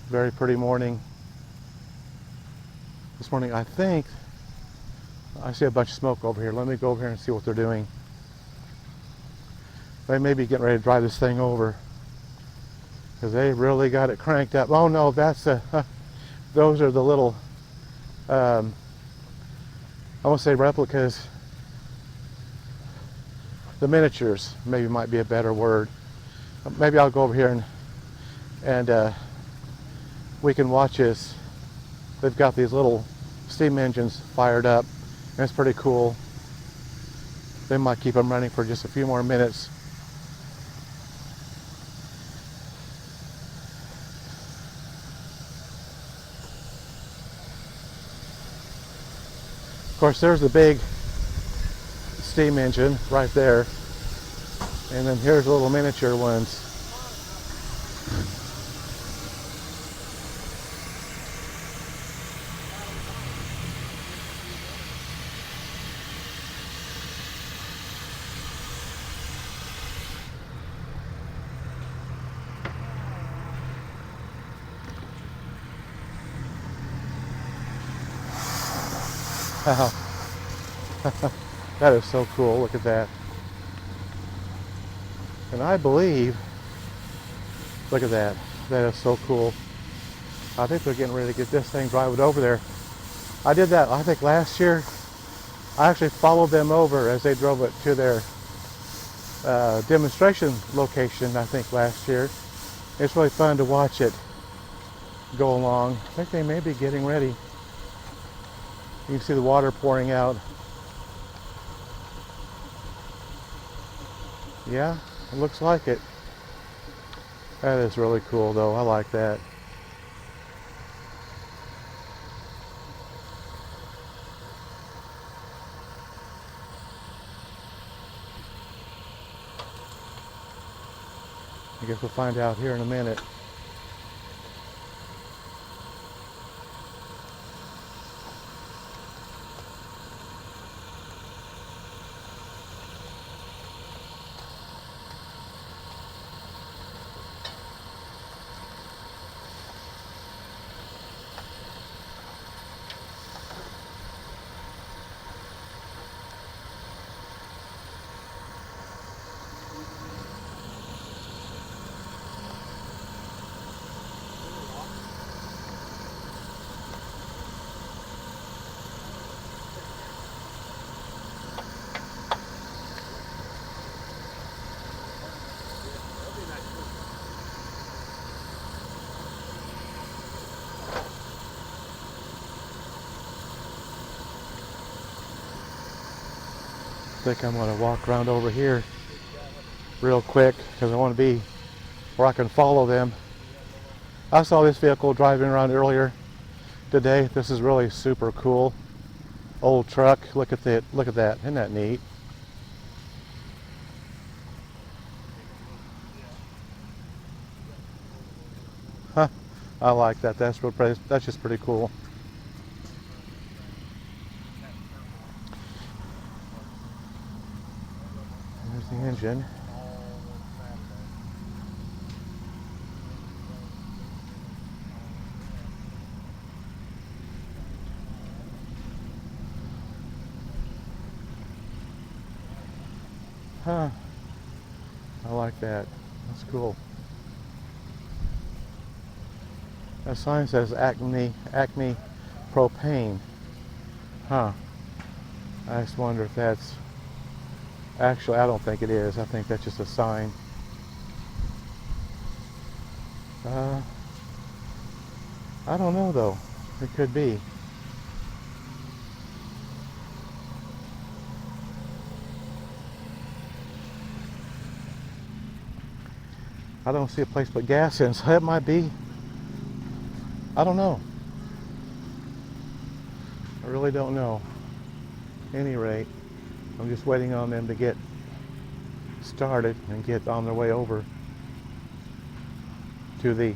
Very pretty morning. This morning, I think I see a bunch of smoke over here. Let me go over here and see what they're doing. They may be getting ready to drive this thing over, because they really got it cranked up. Oh no, that's those are the little, I won't say replicas, the miniatures, maybe might be a better word. Maybe I'll go over here and we can watch this. They've got these little steam engines fired up, and it's pretty cool. They might keep them running for just a few more minutes. Of course, there's the big steam engine right there, and then here's the little miniature ones. Wow. That is so cool. Look at that. And I believe, look at that. That is so cool. I think they're getting ready to get this thing, drive it over there. I did that, I think last year. I actually followed them over as they drove it to their demonstration location, I think last year. It's really fun to watch it go along. I think they may be getting ready. You can see the water pouring out. Yeah, it looks like it. That is really cool though. I like that. I guess we'll find out here in a minute. think I'm going to walk around over here real quick because I want to be where I can follow them. I saw this vehicle driving around earlier today. This is really super cool. Old truck. Look at that. Look at that. Isn't that neat? Huh. I like that. That's real pretty. That's just pretty cool. There's the engine. Huh. I like that. That's cool. That sign says Acme Propane. Huh. I just wonder if that's... Actually, I don't think it is. I think that's just a sign. I don't know though. It could be. I don't see a place to put gas in, so that might be. I don't know. I really don't know. At any rate, I'm just waiting on them to get started and get on their way over to the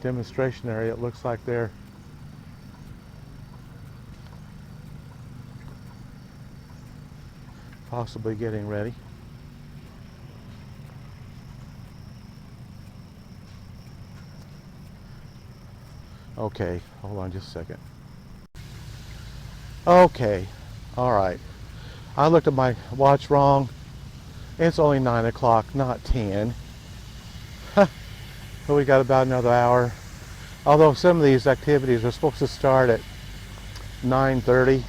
demonstration area. It looks like they're possibly getting ready. Okay, hold on just a second. Okay, all right. I looked at my watch wrong. It's only 9 o'clock, not 10. But we got about another hour. Although some of these activities are supposed to start at 9:30.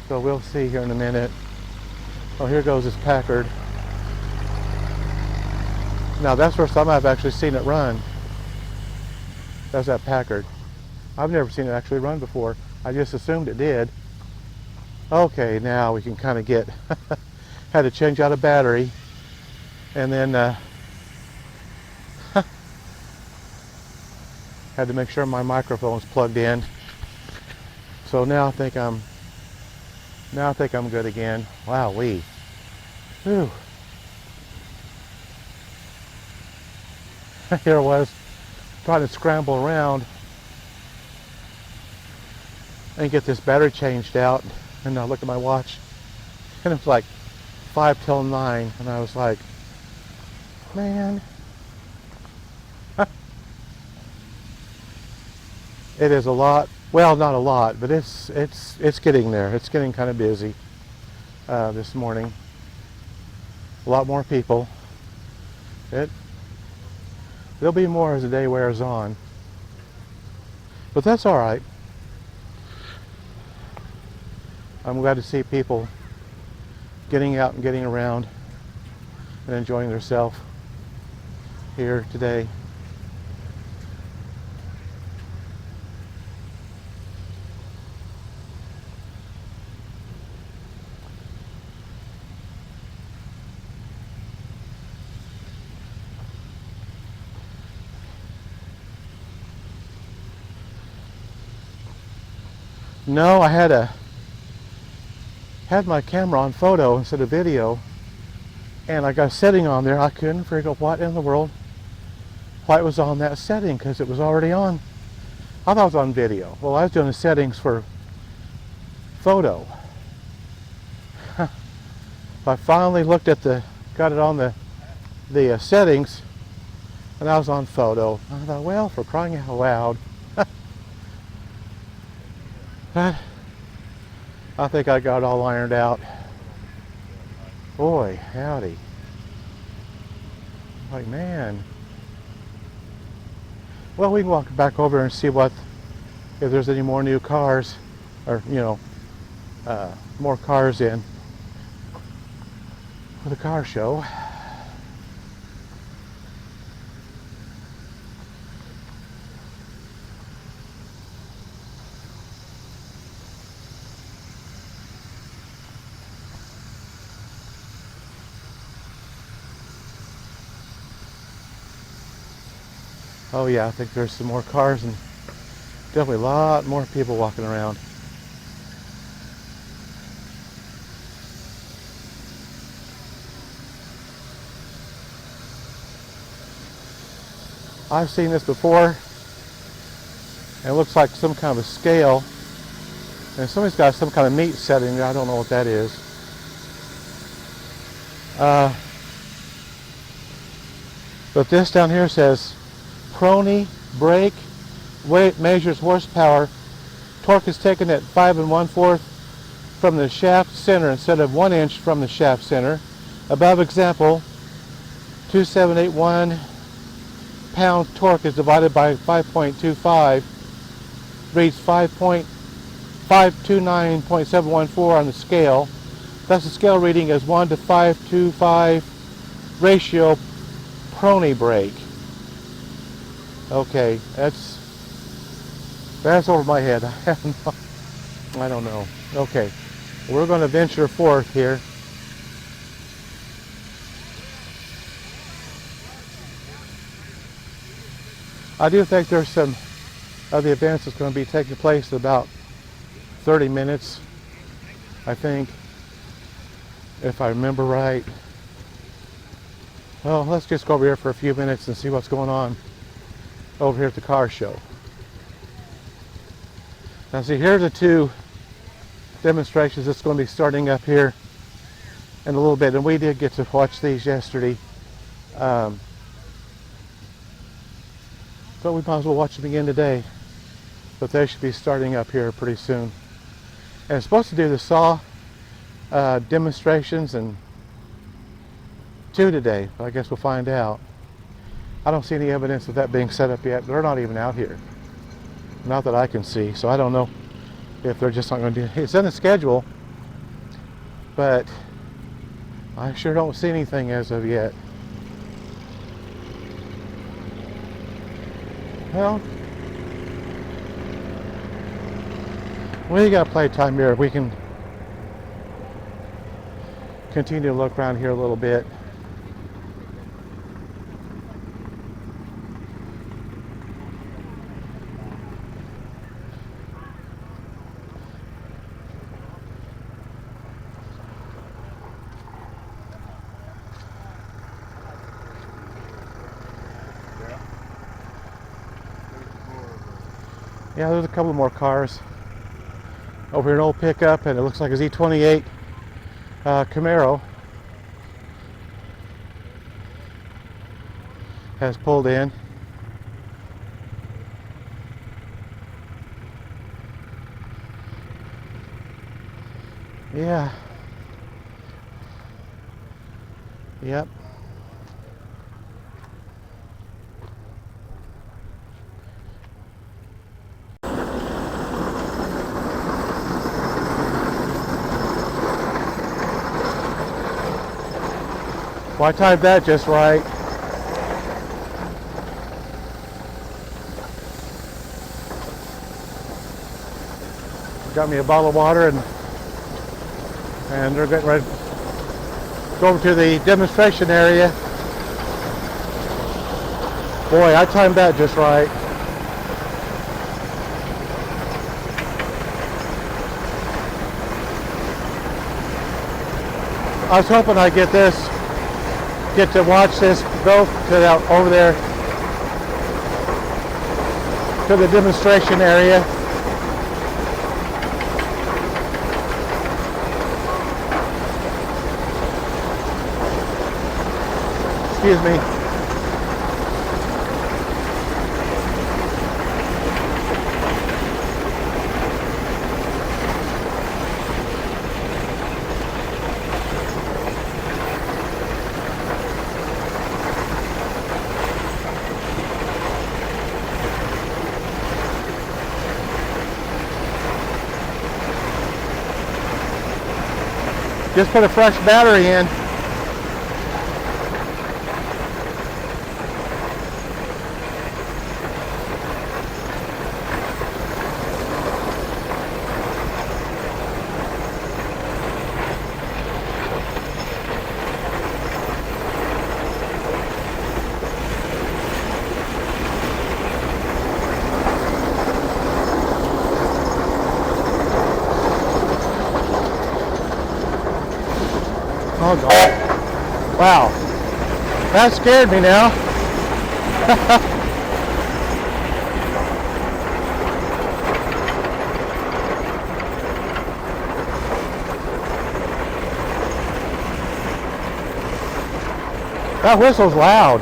So we'll see here in a minute. Oh, here goes this Packard. Now that's the first time I've actually seen it run. That's that Packard. I've never seen it actually run before. I just assumed it did. Okay, now we can kind of get, had to change out a battery, and then had to make sure my microphone's plugged in. So now I think I'm good again. Wowee. Whew. Here I was trying to scramble around and get this battery changed out, and I looked at my watch and it was like 5 till 9, and I was like, man. It is a lot. Well, not a lot, but it's getting there. It's getting kind of busy this morning. A lot more people. There'll be more as the day wears on, but that's all right. I'm glad to see people getting out and getting around and enjoying themselves here today. No, I had my camera on photo instead of video, and I got a setting on there. I couldn't figure out what in the world, why it was on that setting, because it was already on. I thought it was on video. Well, I was doing the settings for photo. I finally looked at got it on the settings, and I was on photo. I thought, well, for crying out loud. I think I got it all ironed out. Boy, howdy. Like, man. Well, we can walk back over and see if there's any more new cars, or, more cars in for the car show. Oh yeah, I think there's some more cars and definitely a lot more people walking around. I've seen this before, and it looks like some kind of a scale, and somebody's got some kind of meat setting there. I don't know what that is. But this down here says Prony brake, weight measures horsepower, torque is taken at 5 1/4 from the shaft center instead of 1 inch from the shaft center. Above example, 2781 pound torque is divided by 5.25, reads 529.714 on the scale. Thus the scale reading is 1 to 525 ratio Prony brake. Okay, that's over my head. I don't know. Okay, we're going to venture forth here. I do think there's some of the events that's going to be taking place in about 30 minutes, I think, if I remember right. Well, let's just go over here for a few minutes and see what's going on over here at the car show. Now see, here are the two demonstrations that's going to be starting up here in a little bit, and we did get to watch these yesterday. But we might as well watch them again today. But they should be starting up here pretty soon. And it's supposed to do the saw demonstrations and 2 today, but I guess we'll find out. I don't see any evidence of that being set up yet. They're not even out here. Not that I can see, so I don't know if they're just not going to do it. It's in the schedule, but I sure don't see anything as of yet. Well, we got playtime here. We can continue to look around here a little bit. Yeah, there's a couple more cars. Over here, an old pickup, and it looks like a Z28 Camaro has pulled in. Yeah. Yep. Well, I timed that just right. Got me a bottle of water, and they're getting ready to go over to the demonstration area. Boy, I timed that just right. I was hoping I'd get to watch this go to over there to the demonstration area. Excuse me. Just put a fresh battery in. Doggone. Wow. That scared me now. That whistle's loud.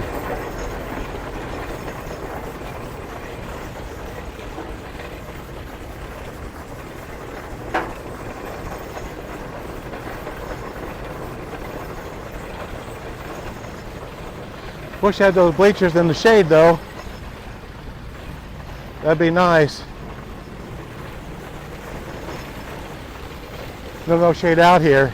Wish I had those bleachers in the shade though. That'd be nice. There's no shade out here.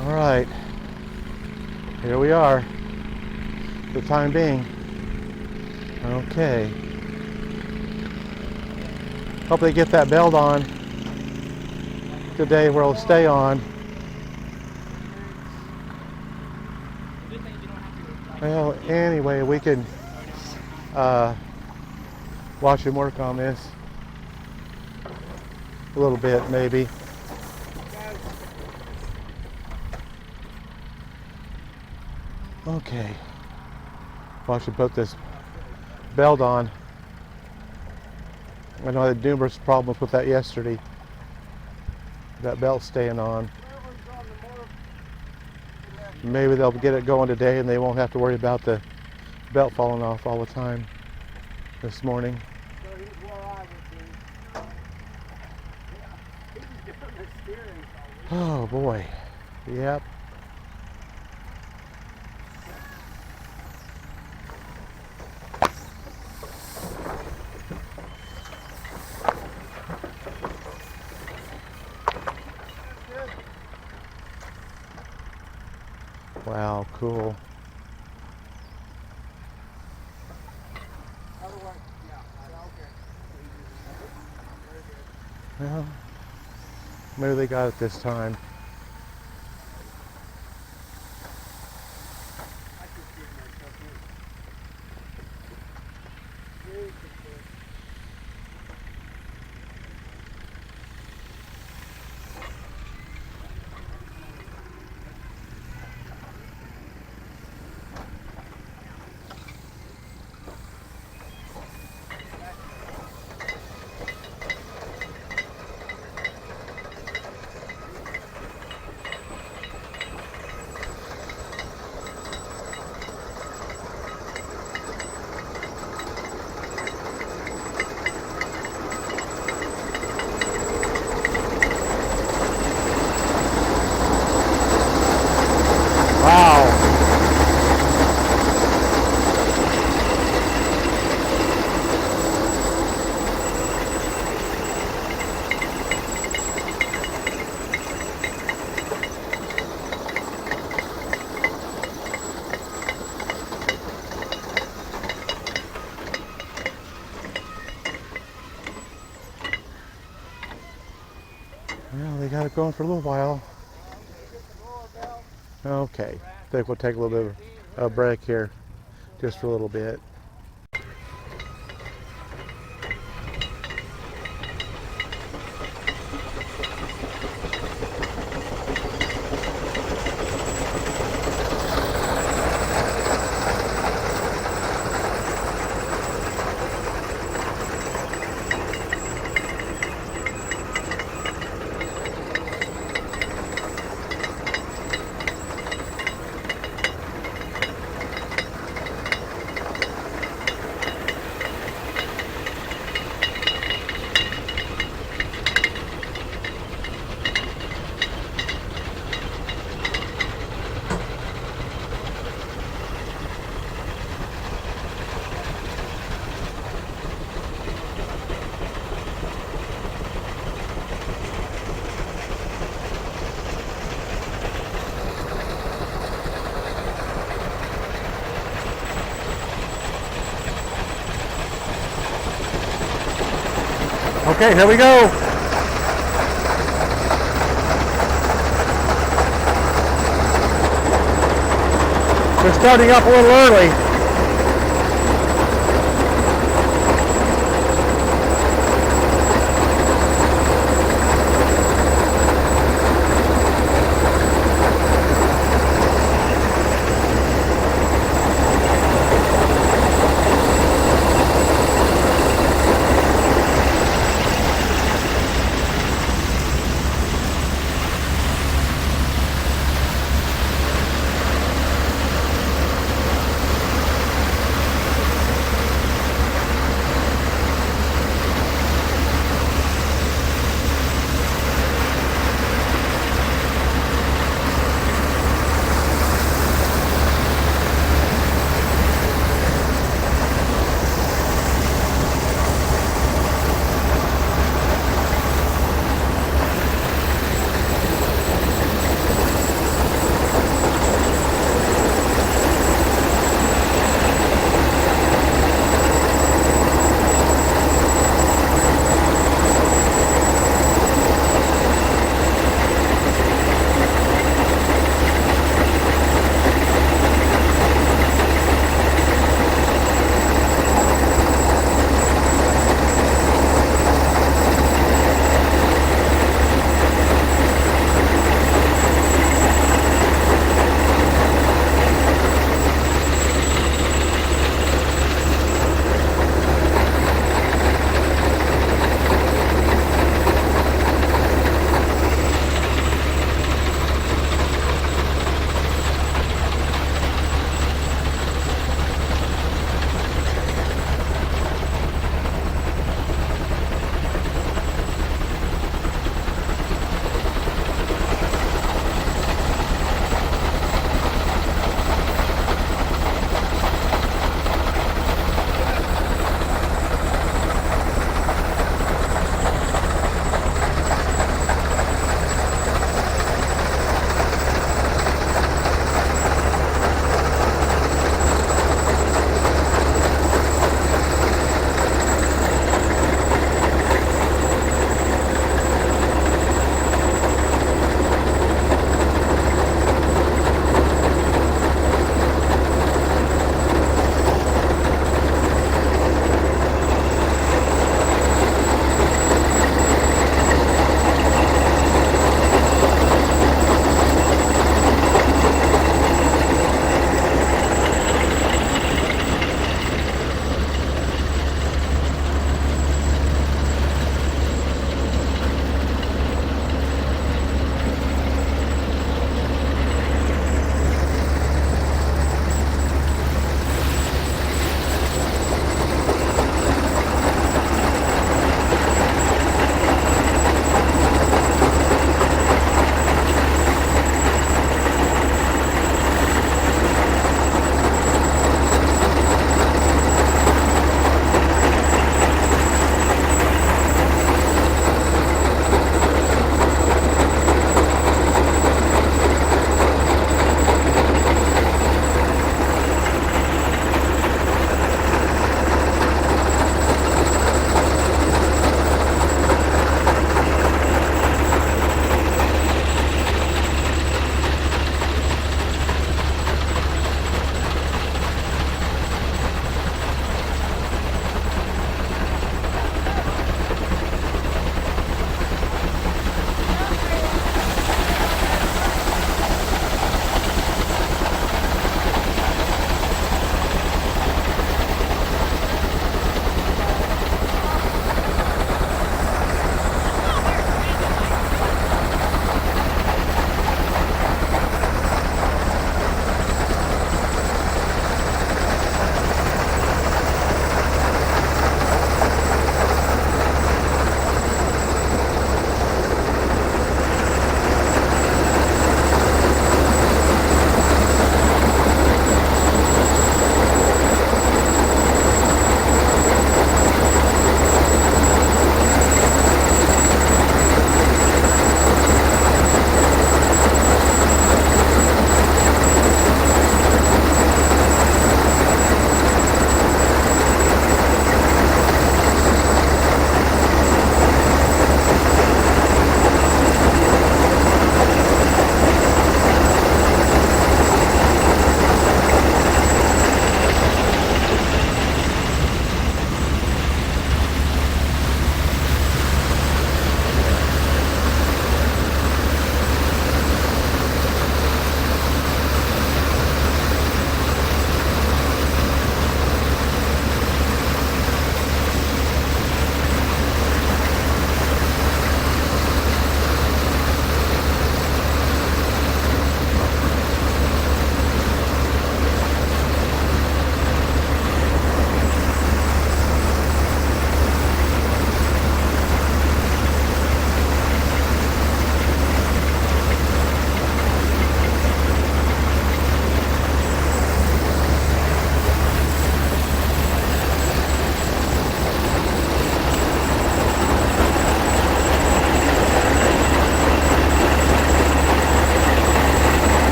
All right, here we are, for the time being. Okay. Hope they get that belt on today where it'll stay on. Well, anyway, we can watch him work on this a little bit, maybe. Okay. Watch him put this belt on. I know I had numerous problems with that yesterday. That belt staying on. Maybe they'll get it going today and they won't have to worry about the belt falling off all the time this morning. So he's where I would be. He's doing the steering. Oh boy. Yep. Wow, cool. Otherwise, yeah, okay. Very good. Well, maybe they got it this time. I could see myself in. Very good. Wow. Well, they got it going for a little while. Okay, I think we'll take a little bit of a break here, just for a little bit. Okay, here we go. We're starting up a little early.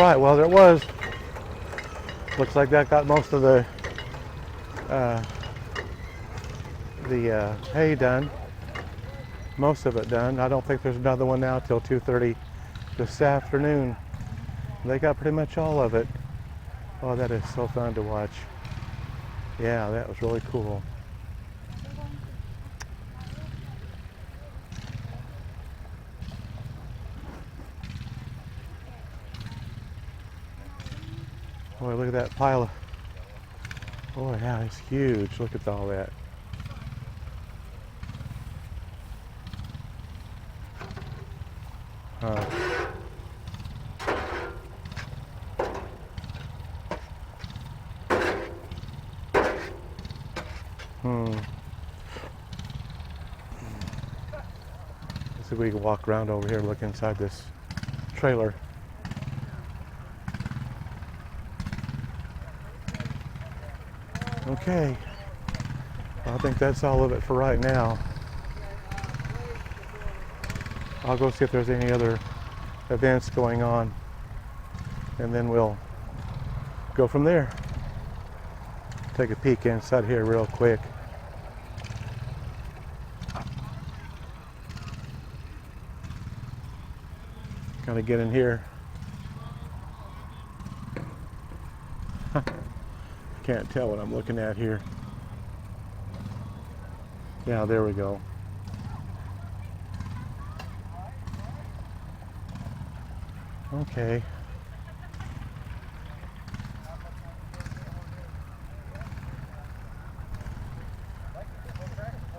right, well there it was. Looks like that got most of the hay done. Most of it done. I don't think there's another one now till 2:30 this afternoon. They got pretty much all of it. Oh, that is so fun to watch. Yeah, that was really cool. Boy, look at that pile of... Boy, yeah, it's huge. Look at all that. Let's see if we can walk around over here and look inside this trailer. Okay, well, I think that's all of it for right now. I'll go see if there's any other events going on, and then we'll go from there. Take a peek inside here real quick. Kind of get in here. Can't tell what I'm looking at here. Yeah, there we go. Okay.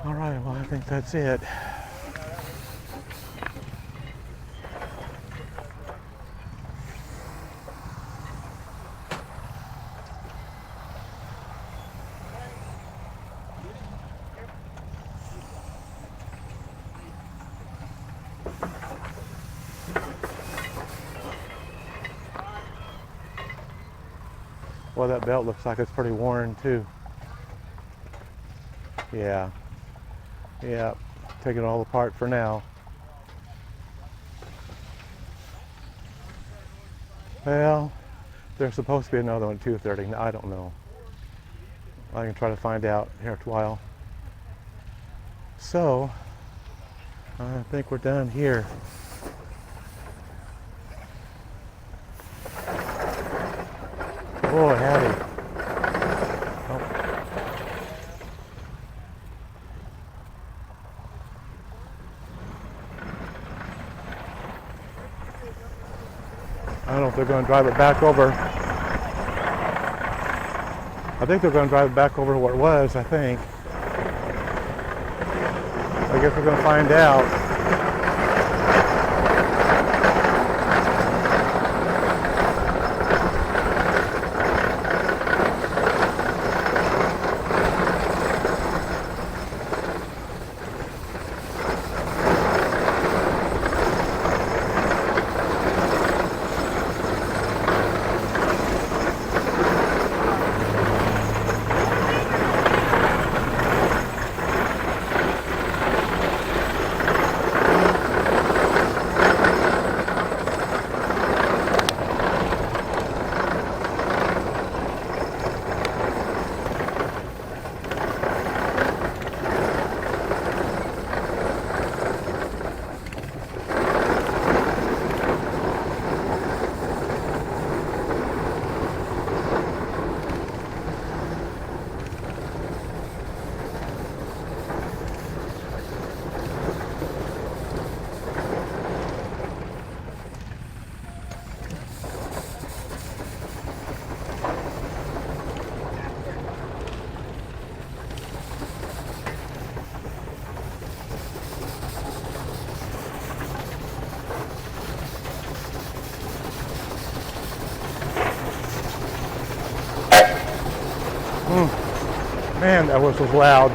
All right, well, I think that's it. Well, that belt looks like it's pretty worn too. Yeah. Yeah. Taking it all apart for now. Well, there's supposed to be another one at 2:30. I don't know. I can try to find out here in a while. So, I think we're done here. Boy, howdy. Oh. I don't know if they're going to drive it back over. I think they're going to drive it back over to where it was, I think. I guess we're going to find out. Man, that whistle's loud.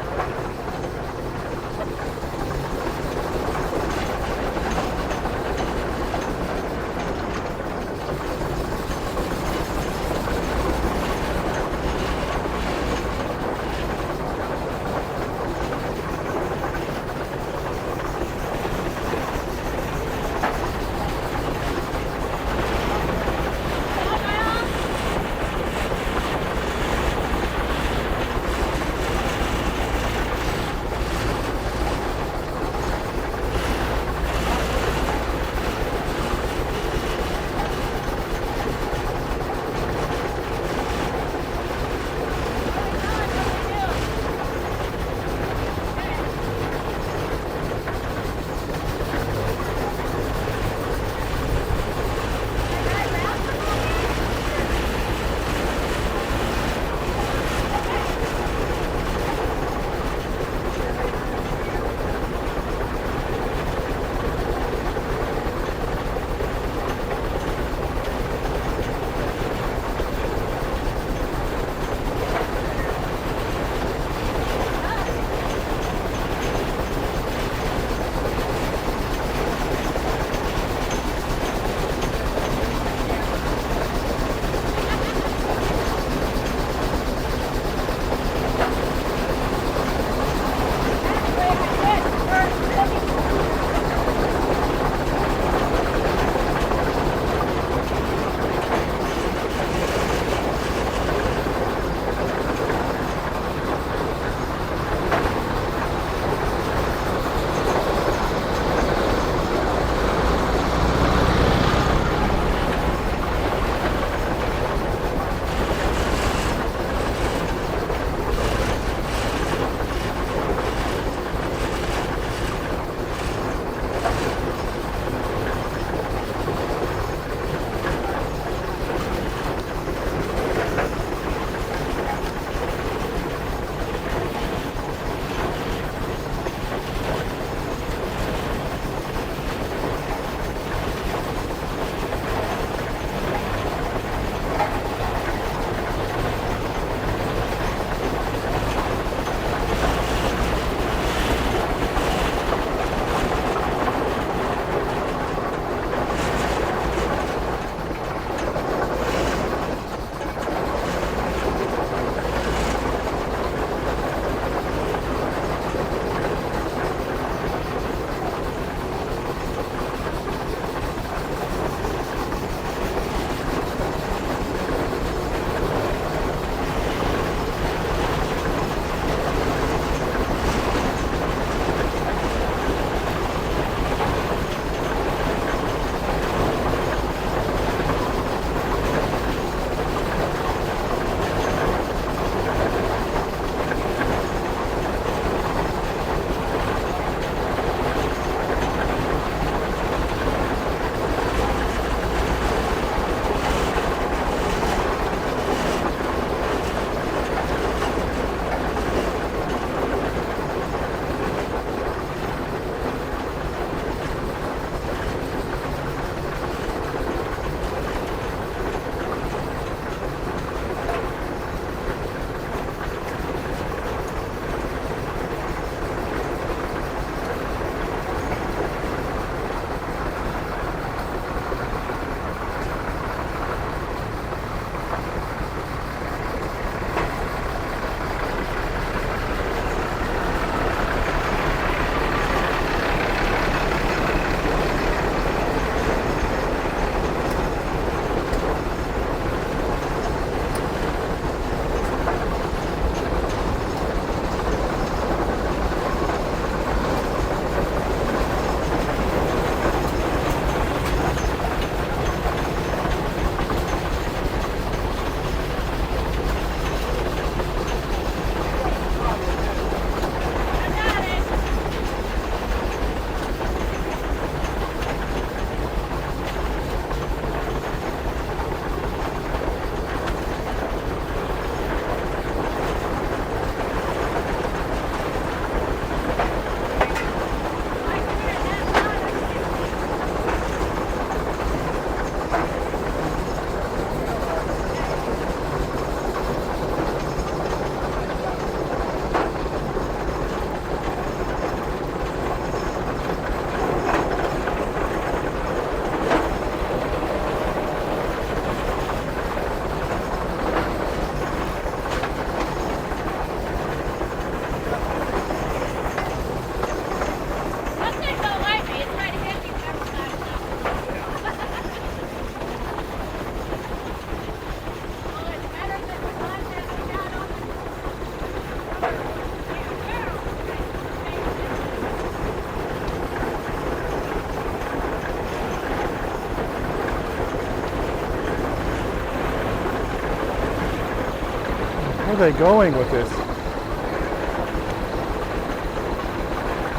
Where are they going with this?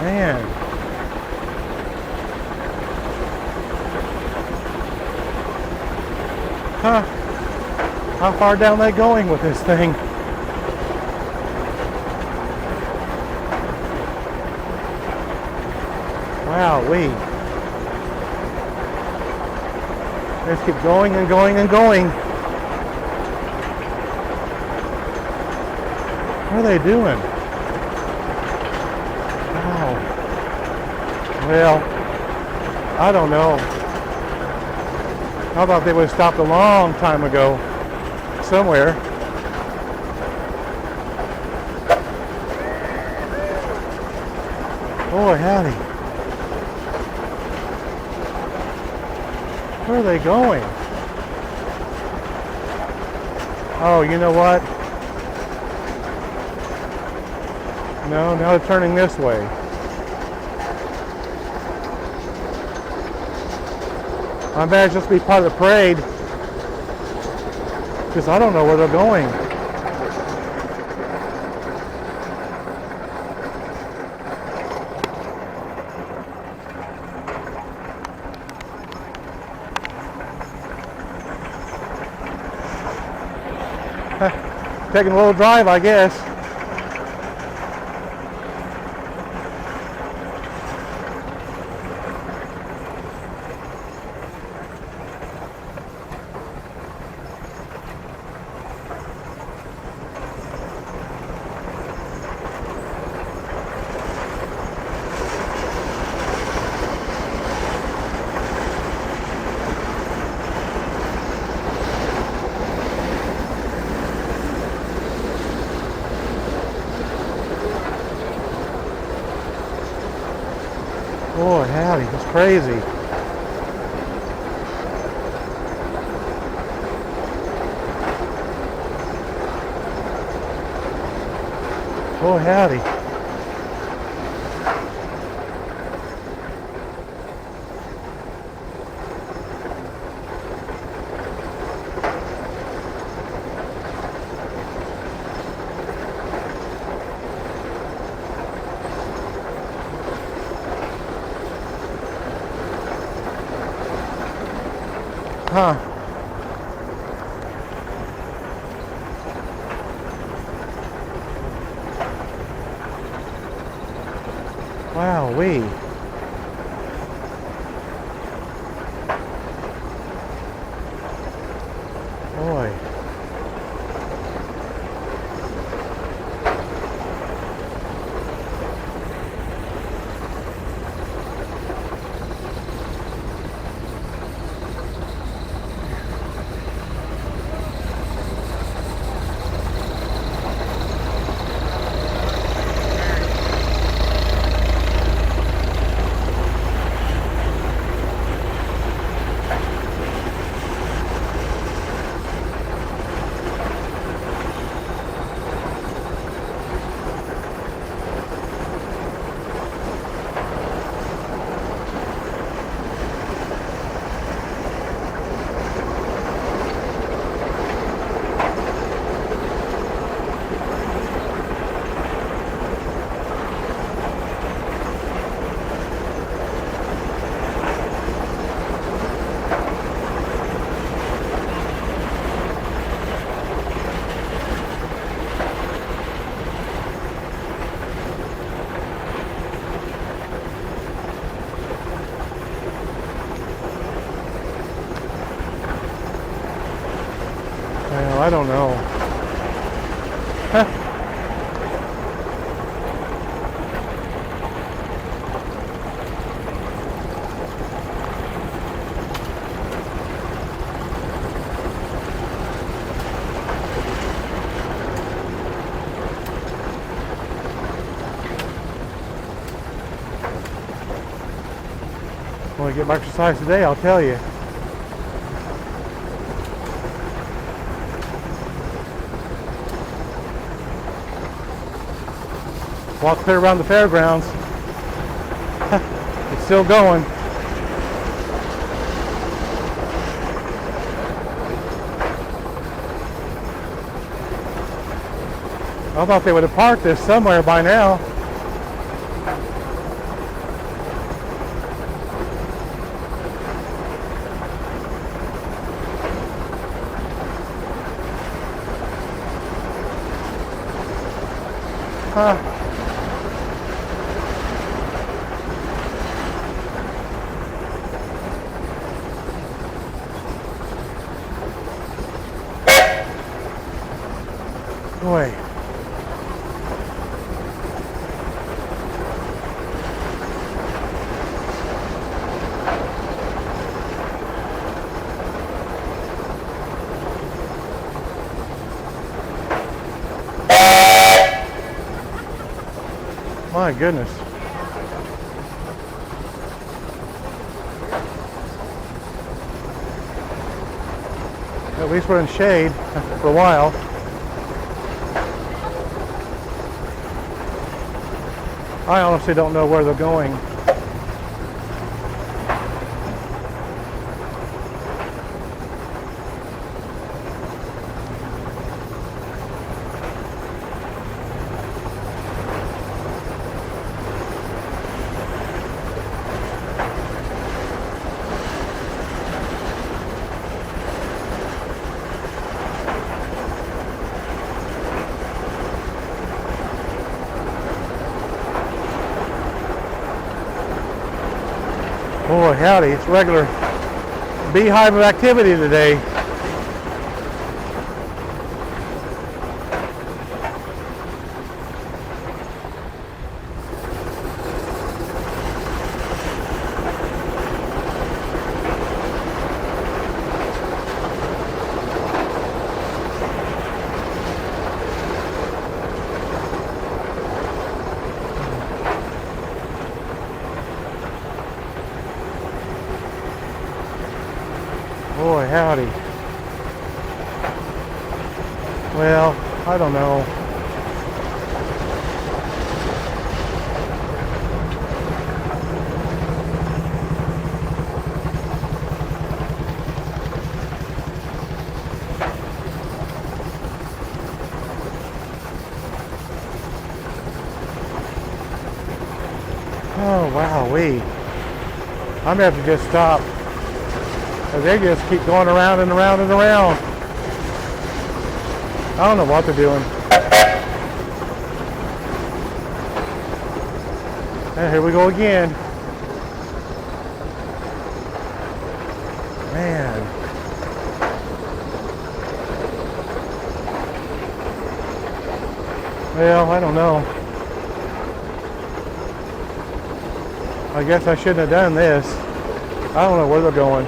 Man. Huh. How far down are they going with this thing? Wowee. They just keep going and going and going. What are they doing? Wow. Well, I don't know. How about they would have stopped a long time ago somewhere? Boy, howdy. Where are they going? Oh, you know what? No, now they're turning this way. I imagine this will be part of the parade, because I don't know where they're going. Taking a little drive, I guess. Boy, howdy, it's crazy. Boy, howdy. Huh. Wowee. Boy. Well, I don't know. Huh. When I get my exercise today, I'll tell you. Walk clear around the fairgrounds. It's still going. I thought they would have parked this somewhere by now. Huh. Boy. My goodness. At least we're in shade for a while. I honestly don't know where they're going. Boy, howdy, it's a regular beehive of activity today. Boy, howdy. Well, I don't know. Oh, wow-wee. I'm gonna have to just stop. They just keep going around and around and around. I don't know what they're doing. And here we go again. Man. Well, I don't know. I guess I shouldn't have done this. I don't know where they're going.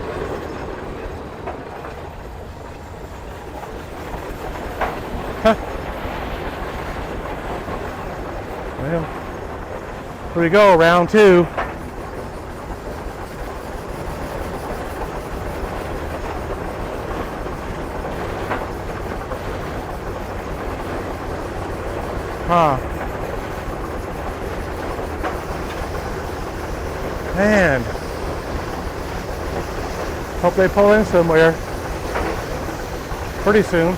Well, here we go, round two. Huh. Man. Hope they pull in somewhere pretty soon.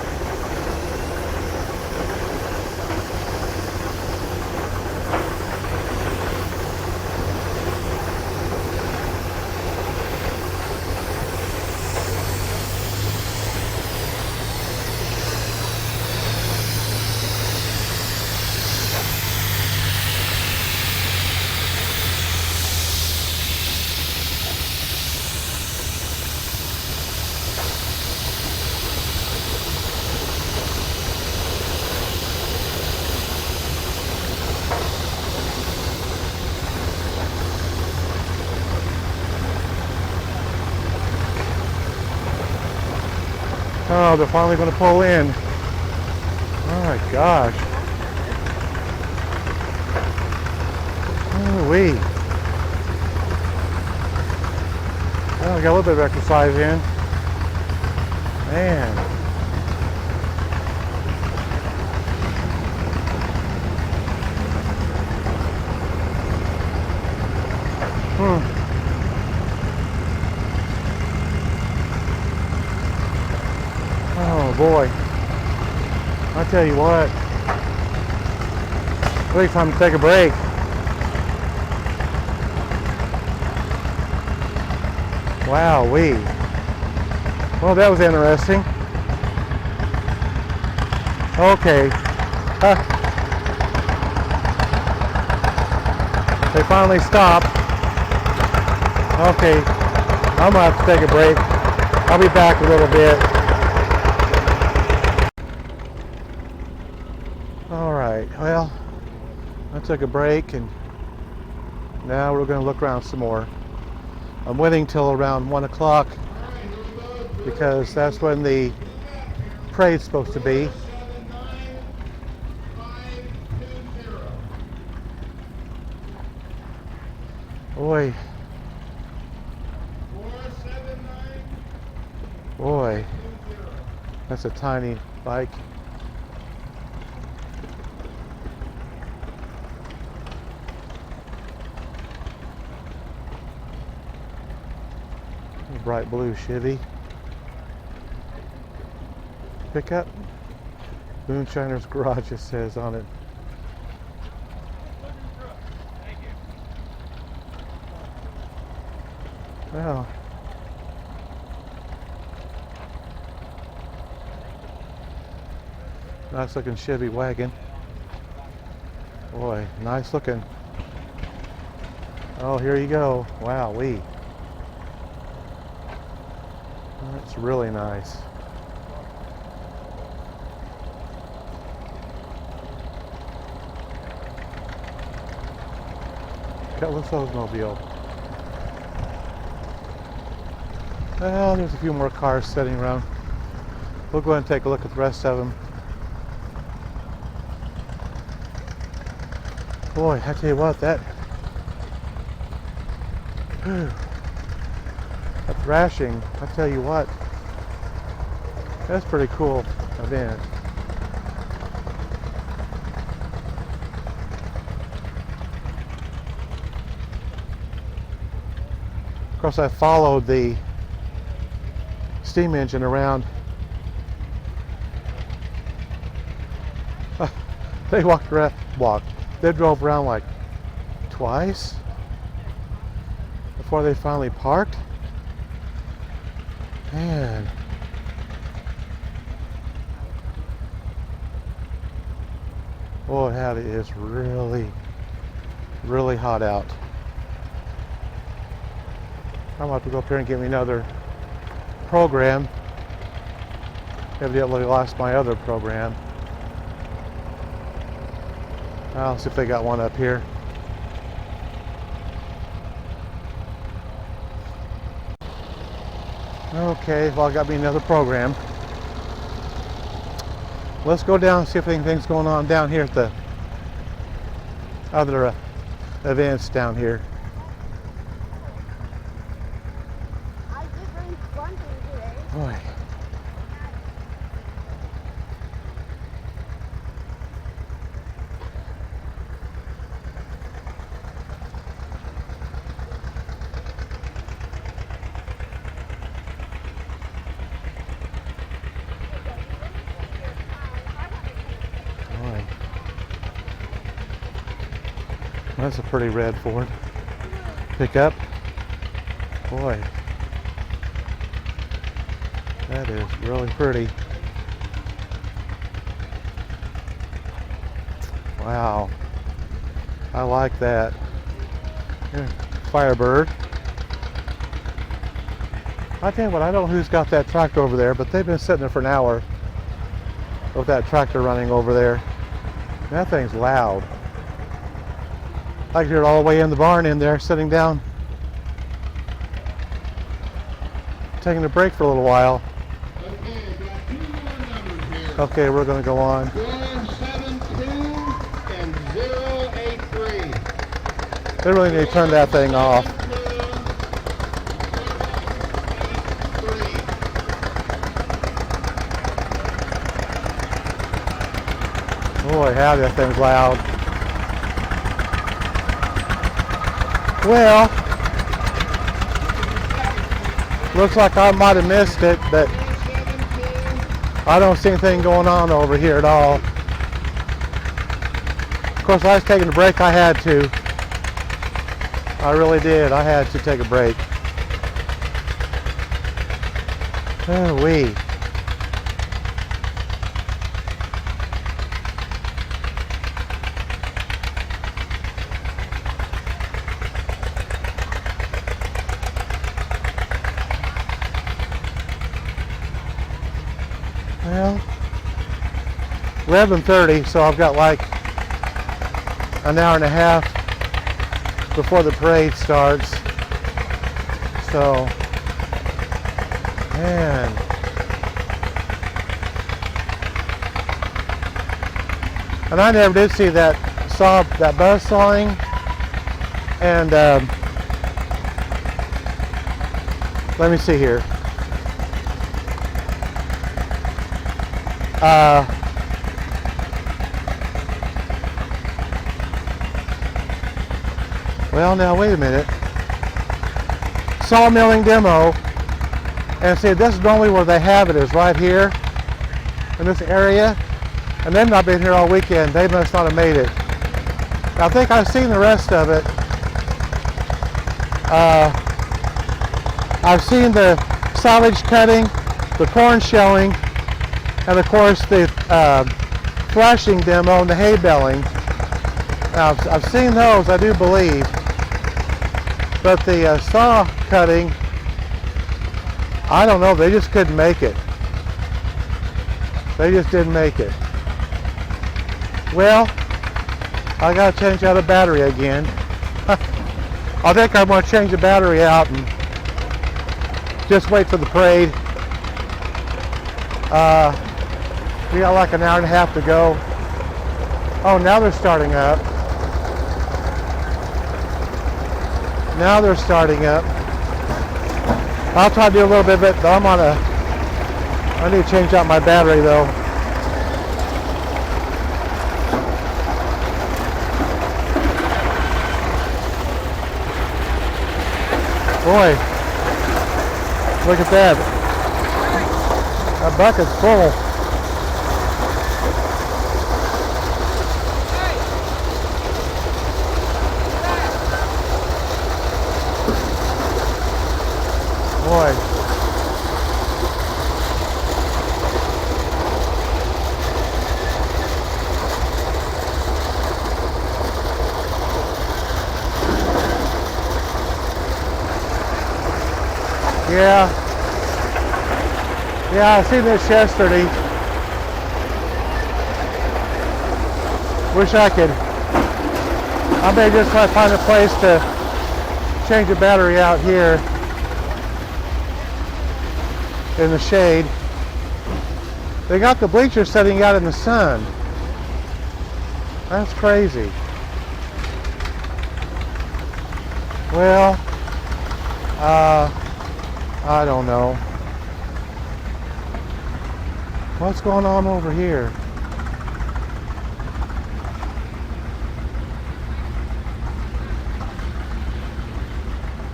Oh, they're finally going to pull in. Oh my gosh. Ooh-wee. Well, I got a little bit of exercise in. Man. Oh boy. I tell you what. think time to take a break. Wow-wee. Well, that was interesting. Okay. They finally stopped. Okay. I'm gonna have to take a break. I'll be back a little bit. All right. Well, I took a break and now we're going to look around some more. I'm waiting till around 1 o'clock because that's when the parade's supposed to be. Boy. Boy. That's a tiny bike. Bright blue Chevy pickup. Moonshiner's Garage, it says on it. Well, nice looking Chevy wagon. Boy, nice looking. Oh, here you go. Wow-wee. That's really nice. Cutlass Oldsmobile. Well, there's a few more cars sitting around. We'll go ahead and take a look at the rest of them. Boy, I tell you what, that thrashing, I tell you what, that's pretty cool event. Of course, I followed the steam engine around. They they drove around like twice before they finally parked. Man. Boy, howdy, it's really, really hot out. I'm about to go up here and get me another program. Evidently lost my other program. I'll see if they got one up here. Okay, well, I got me another program. Let's go down and see if anything's going on down here at the other events down here. I did bring one thing today. Boy. Boy. That's a pretty red Ford pickup. Boy. That is really pretty. Wow. I like that. Yeah, Firebird. I tell you what, I don't know who's got that tractor over there, but they've been sitting there for an hour with that tractor running over there. That thing's loud. I can hear it all the way in the barn in there, sitting down, taking a break for a little while. Okay, got 2 more numbers here. Okay, we're going to go on. 172 and 083. They really need to turn that thing off. 083. Boy, howdy, that thing's loud. Well, looks like I might have missed it, but 172. I don't see anything going on over here at all. Of course, I was taking a break. I had to. I really did. I had to take a break. Oh, wee. Well, 11:30, so I've got like an hour and a half before the parade starts. So, man. And I never did see saw that buzz sawing, and let me see here. Well, now wait a minute. Sawmilling demo, and see, this is normally where they have it, is right here in this area, and they've not been here all weekend. They must not have made it. I think I've seen the rest of it. I've seen the silage cutting, the corn shelling, and of course the threshing demo and the hay baling. Now, I've seen those, I do believe, but the saw cutting, I don't know, they just couldn't make it. They just didn't make it. Well, I gotta change out a battery again. I think I'm gonna change the battery out and just wait for the parade. We got like an hour and a half to go. Oh, now they're starting up. Now they're starting up. I'll try to do a little bit of it, but I need to change out my battery though. Boy, look at that. That bucket's full. Boy. Yeah, I seen this yesterday. Wish I could. I may just try to find a place to change the battery out here in the shade. They got the bleachers setting out in the sun. That's crazy. Well, I don't know. What's going on over here?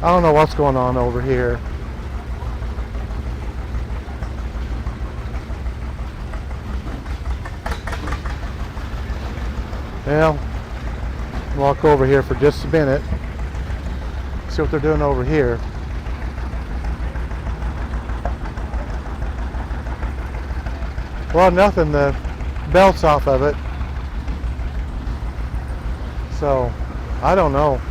I don't know what's going on over here. Well, walk over here for just a minute. See what they're doing over here. Well, nothing, the belt's off of it. So, I don't know.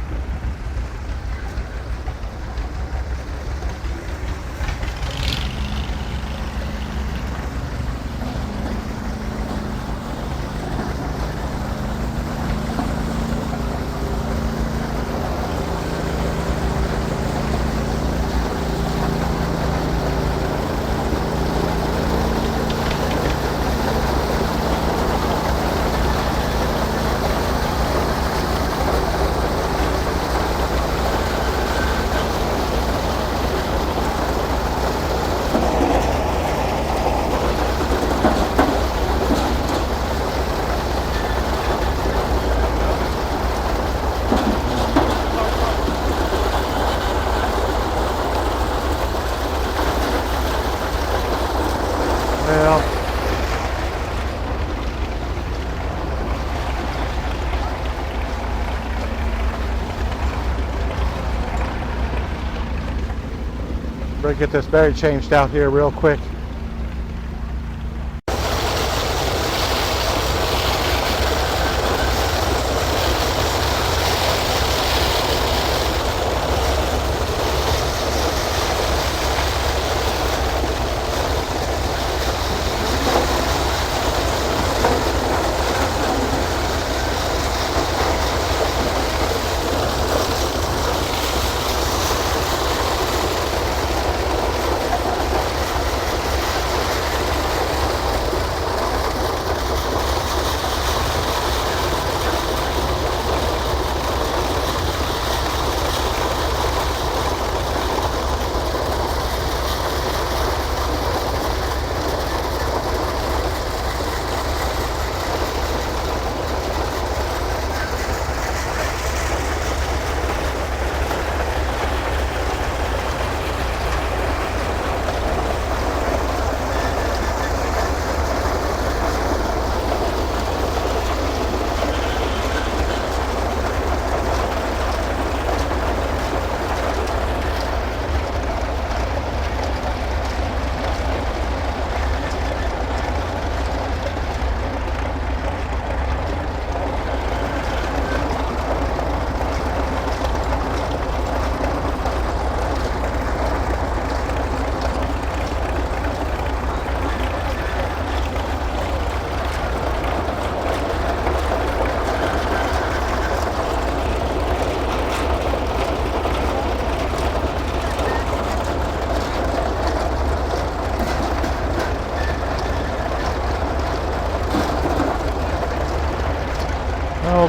Better get this battery changed out here real quick.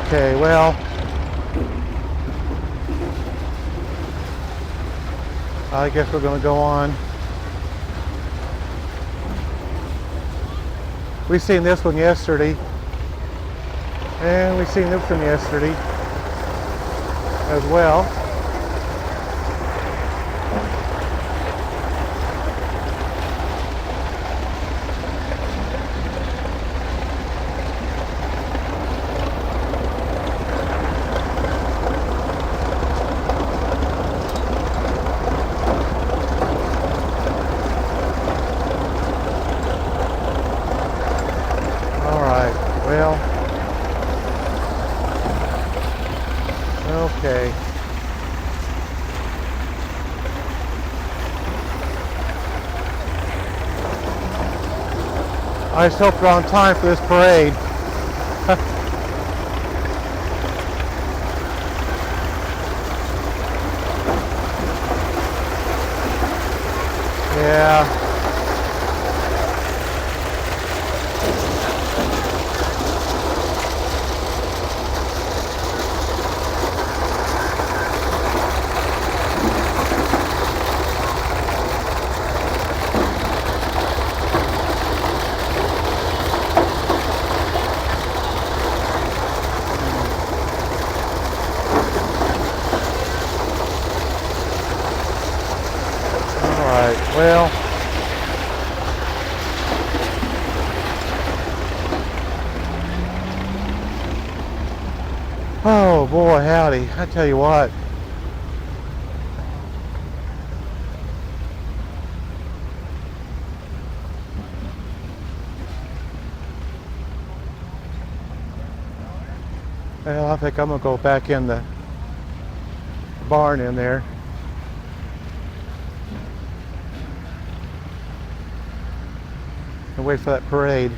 Okay, well, I guess we're going to go on. We seen this one yesterday, and we seen this one yesterday as well. Well, okay. I just hope we're on time for this parade. Yeah. Well, oh boy, howdy. I tell you what. Well, I think I'm going to go back in the barn in there. And wait for that parade.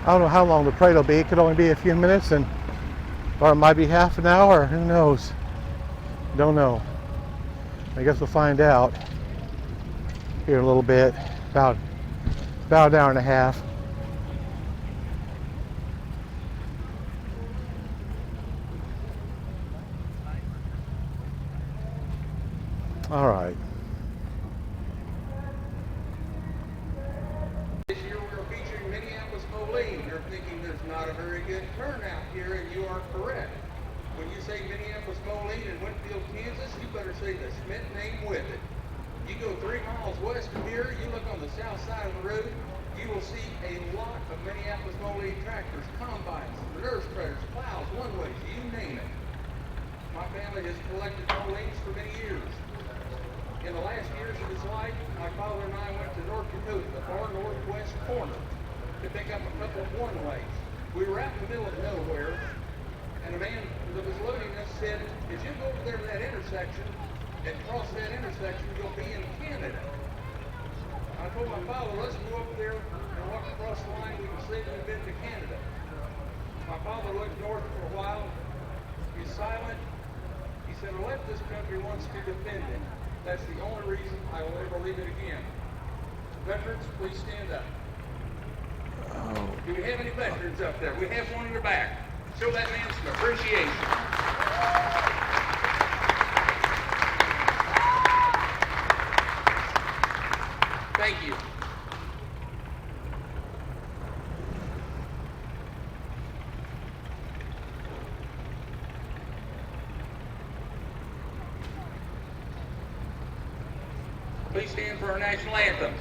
I don't know how long the parade will be. It could only be a few minutes, and Or it might be half an hour. Who knows? Don't know. I guess we'll find out here in a little bit. About an hour and a half. All right. This year we are featuring Minneapolis Moline. You're thinking there's not a very good turnout here, and you are correct. When you say Minneapolis Moline in Winfield, Kansas, you better say the Smith name with it. You go 3 miles west of here, you look on the south side of the road, you will see a lot of Minneapolis Moline tractors, combines, manure spreaders, plows, one-ways, you name it. My family has collected Molines for many years. In the last years of his life, my father and I went to North Dakota, the far northwest corner, to pick up a couple of one-ways. We were out in the middle of nowhere, and a man that was loading us said, as you go over there to that intersection, and cross that intersection, you'll be in Canada. I told my father, let's go up there and walk across the line, we can see that we've been to Canada. My father looked north for a while, he's silent. He said, well, if this country wants to defend it, that's the only reason I will ever leave it again. Veterans, please stand up. Oh. Do we have any veterans up there? We have one in the back. Show that man some appreciation. Thank you. Please stand for our national anthem.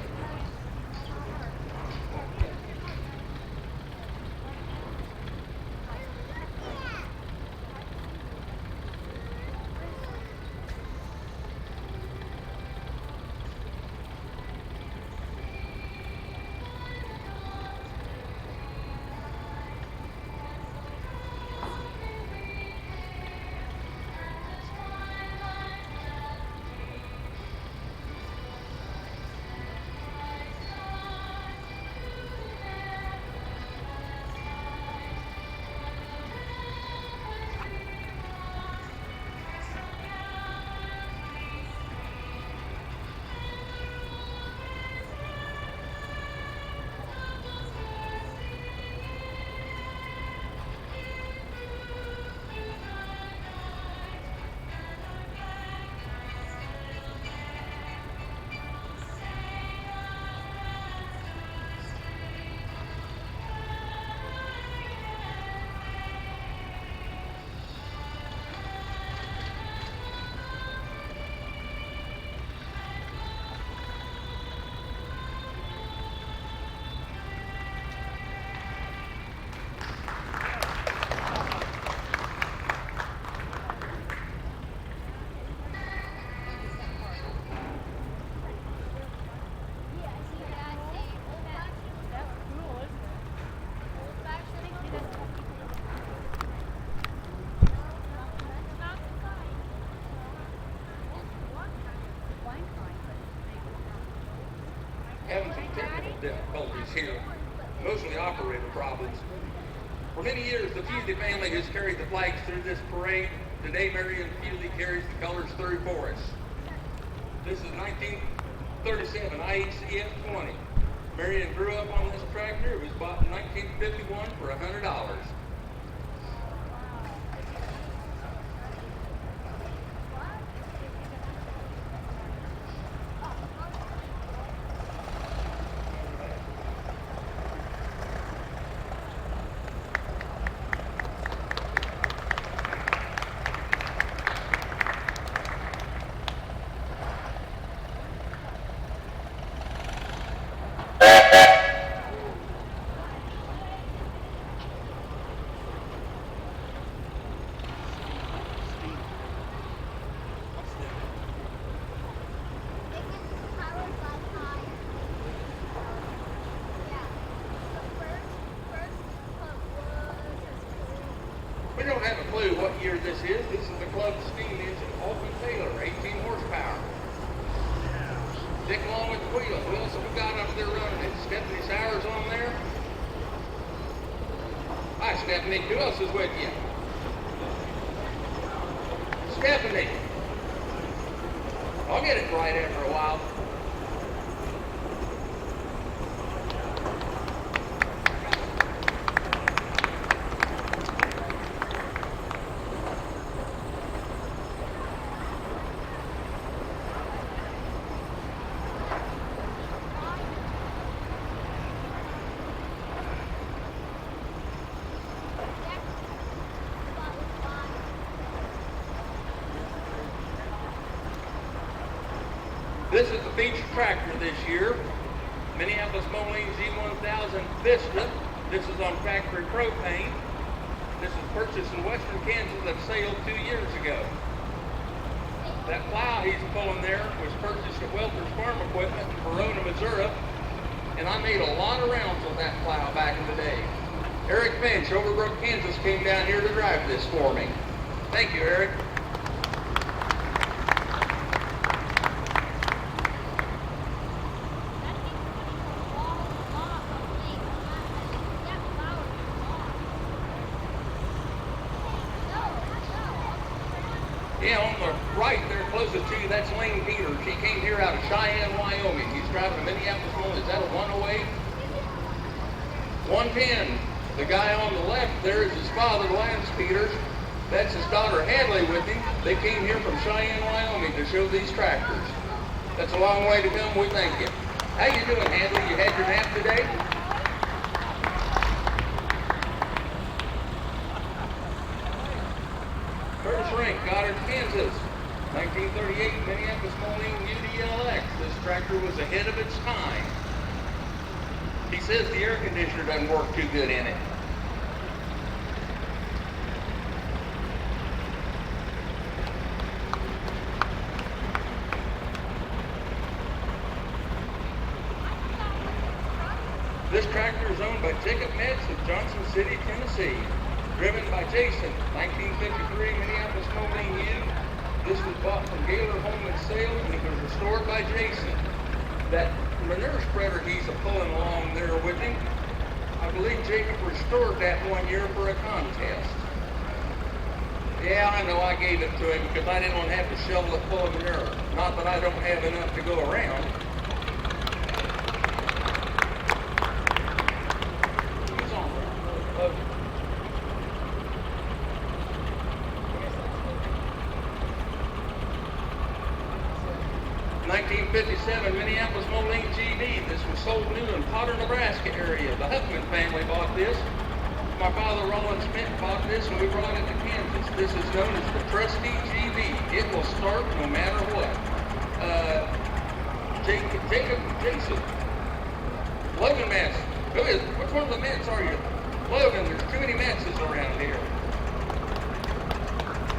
Having some technical difficulties here, mostly operator problems. For many years, the Fusey family has carried the flags through this parade. Today, Marion Fusey carries the colors through for us. This is 1937 IHCF 20. Marion grew up on this tractor. It was bought in 1951 for $100. We don't have a clue what year this is. This is the club steam engine, Holton Taylor, 18 horsepower. Dick Long with the wheel. Who else have we got up there running it? Stephanie Sowers on there. Hi, Stephanie. Who else is with you? Stephanie. I'll get it right after a while. This is the feature tractor this year. Minneapolis Moline Z1000 Vista. This is on factory propane. This is purchased in western Kansas at sale 2 years ago. That plow he's pulling there was purchased at Welter's Farm Equipment in Verona, Missouri. And I made a lot of rounds with that plow back in the day. Eric Finch, Overbrook, Kansas, came down here to drive this for me. Thank you, Eric. Yeah, on the right there closest to you, that's Lane Peters. He came here out of Cheyenne, Wyoming. He's driving a Minneapolis Moline. Is that a 108? 110. The guy on the left there is his father, Lance Peters. That's his daughter, Hadley, with him. They came here from Cheyenne, Wyoming to show these tractors. That's a long way to come. We thank you. How you doing, Hadley? You had your nap today? Curtis Rink, Goddard, Kansas. 1938 Minneapolis Moline UDLX. This tractor was ahead of its time. He says the air conditioner doesn't work too good in it. This tractor is owned by Jacob Metz of Johnson City, Tennessee. Driven by Jason, 1953 Minneapolis Moline U. This was bought from Gaylor Home and Sale, and it was restored by Jason. That manure spreader he's pulling along there with him, I believe Jacob restored that 1 year for a contest. Yeah, I know, I gave it to him because I didn't want to have to shovel it full of manure. Not that I don't have enough to go around. Who's on there? 1957 Minneapolis Moline GD. This was sold new in Potter, Nebraska area. The Huffman family bought this. My father, Roland Smith, bought this and we brought it to Kansas. This is known as the Trusty GB. It will start no matter what. Jason. Logan Metz. Who is? Which one of the Metz are you? Logan, there's too many Metzes around here.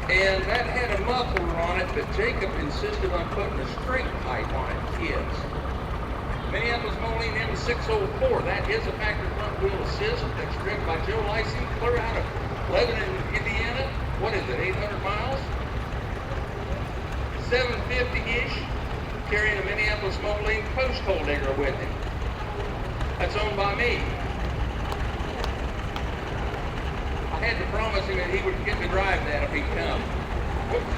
And that had a muffler on it, but Jacob insisted on putting a string pipe on it, kids. Minneapolis Moline M604, that is a factory front wheel assist that's driven by Joe Lysing, clear out of Lebanon, Indiana. What is it, 800 miles? 750-ish, carrying a Minneapolis Moline post hole digger with him. That's owned by me. I had to promise him that he would get to drive that if he'd come. Whoops.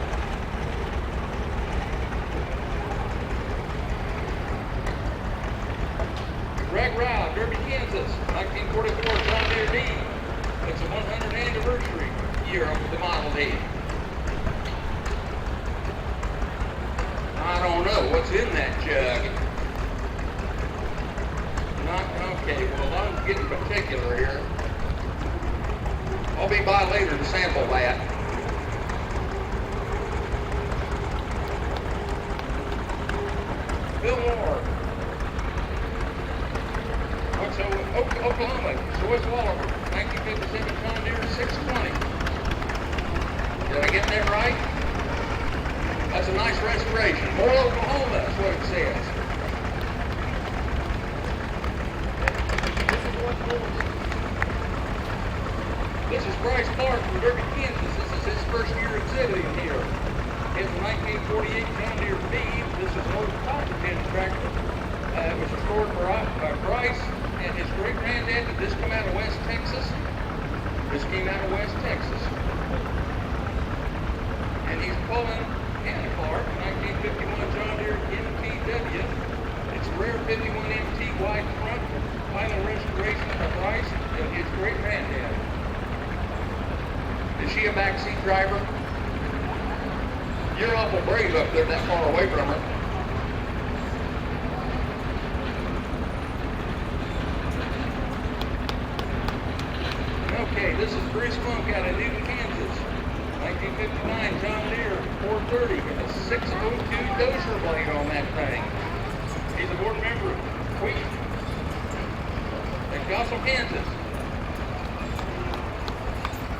Greg Rao, Derby, Kansas, 1944 John Deere D. It's a 100th anniversary year of the Model D. I don't know what's in that jug. Not okay. Well, I'm getting particular here. I'll be by later to sample that. Bill Moore. What's Oklahoma? Joyce Waller, 1957 John Deere 620. Did I get that right? That's a nice restoration. More Oklahoma, that's what it says. This is Bryce Clark from Derby, Kansas. This is his first year exhibiting here. It's a 1948 John Deere B. This is an old cotton gin tractor. It was restored by Bryce and his great-granddad. Did this come out of West Texas? This came out of West Texas. and he's pulling Hannah Clark, 1951 John Deere MTW. It's a rare 51 MT wide front, final restoration of Rice and his great granddad. Is she a backseat driver? You're awful brave up there that far away from her. Okay, this is Bruce Funk out of Newton, Kansas. 1959 John Deere 430 with a 602 dozer blade on that thing. He's a board member of Wheat at Gossel, Kansas.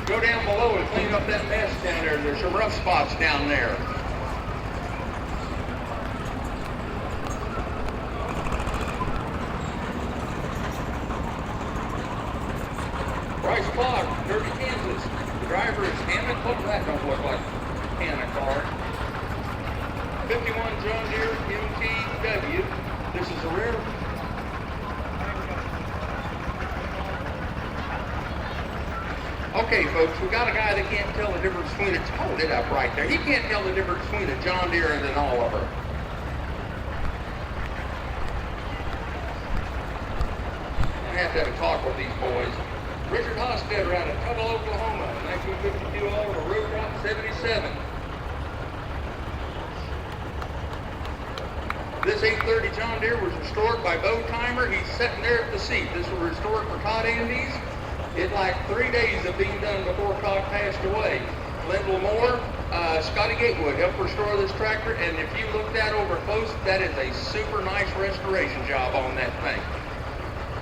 Go down below and clean up that mess down there. There's some rough spots down there. Bryce Clark, Derby, Kansas. The driver is Hannah Clark. That don't look like Hannah Clark. 51 John Deere MTW. This is a rare. Okay, folks, we got a guy that can't tell the difference between a, hold it up right there. He can't tell the difference between a John Deere and an Oliver. I have to have a talk with these boys. Richard Hostetler out of Tuttle, Oklahoma, 1952 Oliver Road Crop 77. This 830 John Deere was restored by Bo Timer. He's sitting there at the seat. This was restored for Todd Andes. It like 3 days of being done before Todd passed away. Lyndall Moore, Scotty Gatewood helped restore this tractor, and if you look that over close, that is a super nice restoration job on that thing.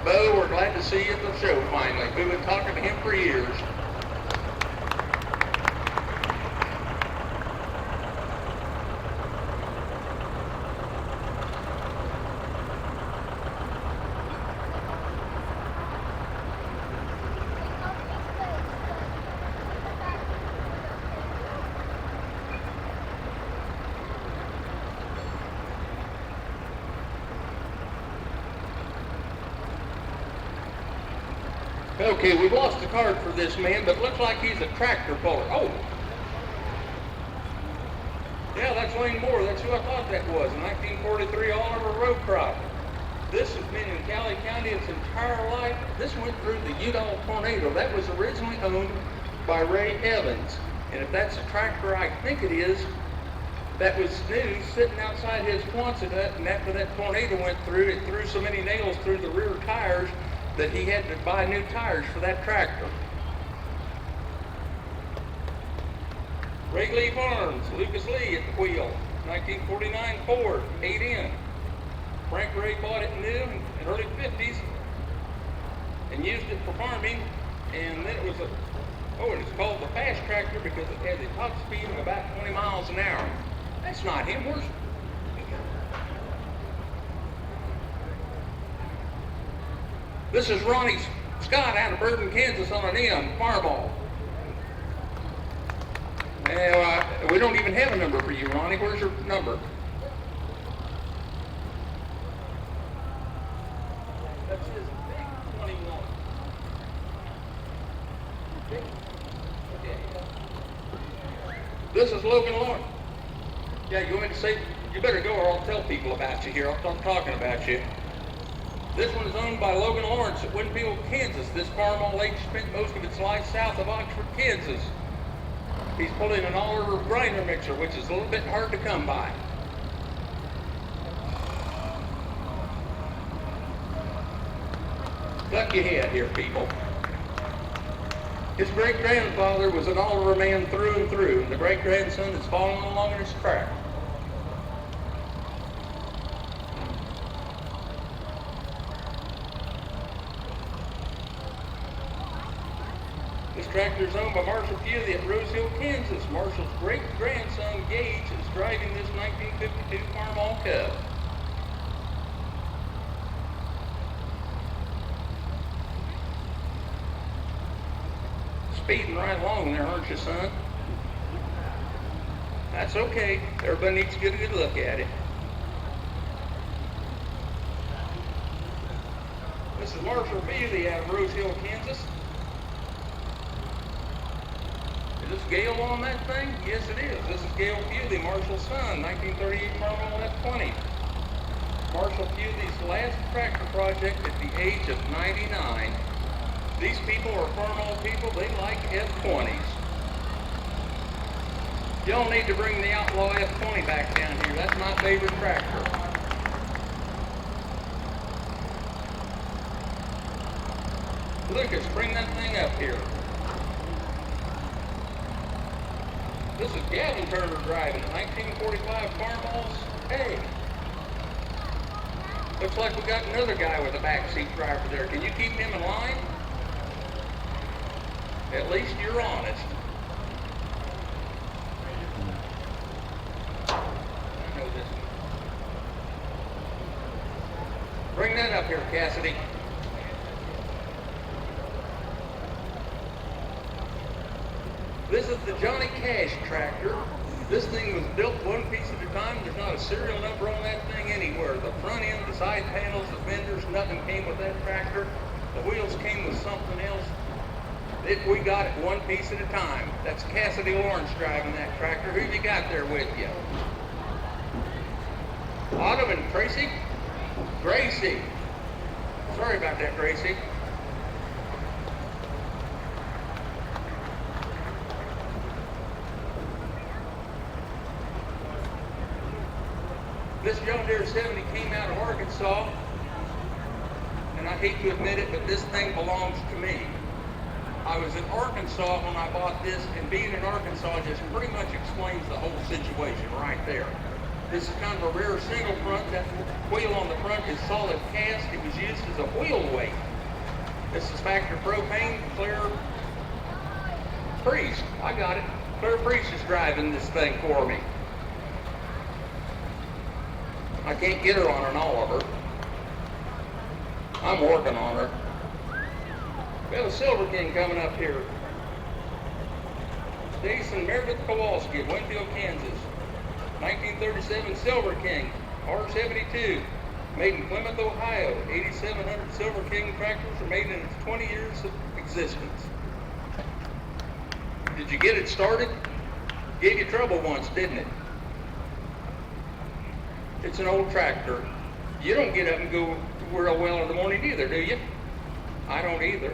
Bo, we're glad to see you at the show finally. We've been talking to him for years. Okay, we've lost the card for this man, but looks like he's a tractor puller. Oh! Yeah, that's Lane Moore. That's who I thought that was. 1943 Oliver Road Crop. This has been in Cali County its entire life. This went through the Udall Tornado. That was originally owned by Ray Evans. And if that's a tractor I think it is, that was new, sitting outside his Quonset, and after that tornado went through, it threw so many nails through the rear tires that he had to buy new tires for that tractor. Wrigley Farms, Lucas Lee at the wheel, 1949 Ford, 8N. Frank Ray bought it new in the early 50s and used it for farming, and then it was and it's called the fast tractor because it had a top speed of about 20 miles an hour. That's not him. Where's This is Ronnie Scott out of Bourbon, Kansas on an M, Fireball. We don't even have a number for you, Ronnie. Where's your number? That's his big 21. Okay. This is Logan Lawrence. Yeah, you want me to say, you better go or I'll tell people about you here. I'll start talking about you. This one is owned by Logan Lawrence at Winfield, Kansas. This farm on Lake spent most of its life south of Oxford, Kansas. He's pulling an Oliver grinder mixer, which is a little bit hard to come by. Duck your head here, people. His great-grandfather was an Oliver man through and through, and the great-grandson is following along in his track. This tractor is owned by Marshall Fuley at Rose Hill, Kansas. Marshall's great-grandson, Gage, is driving this 1952 Farmall Cub. Speeding right along there, aren't you, son? That's okay. Everybody needs to get a good look at it. This is Marshall Fuley out of Rose Hill, Kansas. Is this Gale on that thing? Yes, it is. This is Gale Pewley, Marshall's son, 1938 Carmel F-20. Marshall Pewley's last tractor project at the age of 99. These people are farm old people. They like F-20s. You don't need to bring the Outlaw F-20 back down here. That's my favorite tractor. Lucas, bring that thing up here. This is Gavin Turner driving a 1945 Farmall's A. Looks like we got another guy with a backseat driver there. Can you keep him in line? At least you're honest. I know this one. Bring that up here, Cassidy. This is the Johnny Cash tractor. This thing was built one piece at a time. There's not a serial number on that thing anywhere. The front end, the side panels, the fenders, nothing came with that tractor. The wheels came with something else. We got it one piece at a time. That's Cassidy Lawrence driving that tractor. Who you got there with you? Autumn and Tracy? Gracie. Sorry about that, Gracie. This John Deere 70 came out of Arkansas, and I hate to admit it, but this thing belongs to me. I was in Arkansas when I bought this, and being in Arkansas just pretty much explains the whole situation right there. This is kind of a rare single front. That wheel on the front is solid cast. It was used as a wheel weight. This is factory propane. Claire Priest. I got it. Claire Priest is driving this thing for me. I can't get her on an Oliver. I'm working on her. We have a Silver King coming up here. Jason Meredith Kowalski of Winfield, Kansas. 1937 Silver King, R72, made in Plymouth, Ohio. 8,700 Silver King tractors are made in its 20 years of existence. Did you get it started? Gave you trouble once, didn't it? It's an old tractor. You don't get up and go real well in the morning either, do you? I don't either.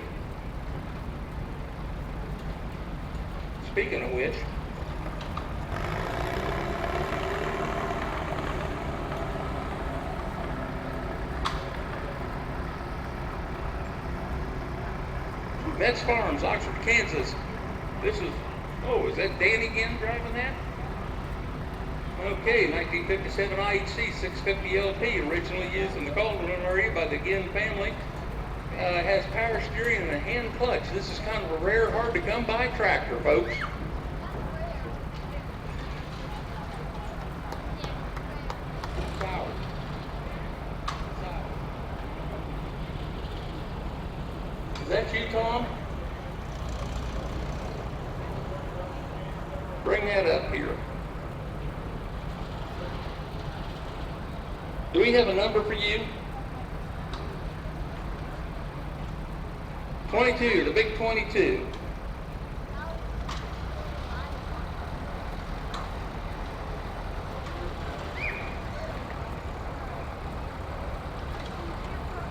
Speaking of which, Metz Farms, Oxford, Kansas. This is, is that Danny again driving that? Okay, 1957 IHC 650 LP, originally used in the Calderon area by the Ginn family. Has power steering and a hand clutch. This is kind of a rare, hard to come by tractor, folks. Sour. Is that you, Tom? Bring that up here. Do we have a number for you? 22, the big 22.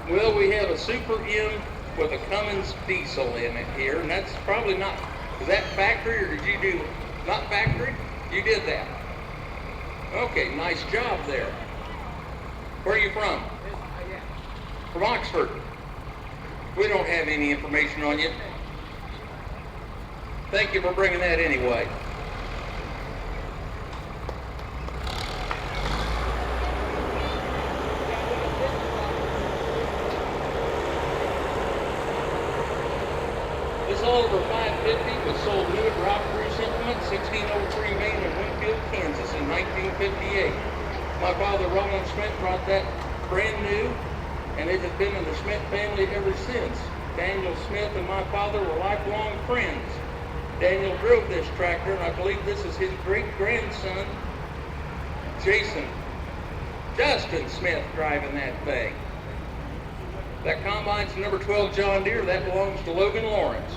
Well, we have a Super M with a Cummins diesel in it here, and that's probably not, is that factory or did you do, not factory? You did that. Okay, nice job there. Where are you from? From Oxford. We don't have any information on you. Thank you for bringing that anyway. This Oliver 550 was sold new at Rock Bruce Implement, 1603 Main in Winfield, Kansas in 1958. My father, Roland Smith, brought that brand new, and it has been in the Smith family ever since. Daniel Smith and my father were lifelong friends. Daniel drove this tractor, and I believe this is his great-grandson, Justin Smith, driving that thing. That combine's number 12 John Deere. That belongs to Logan Lawrence.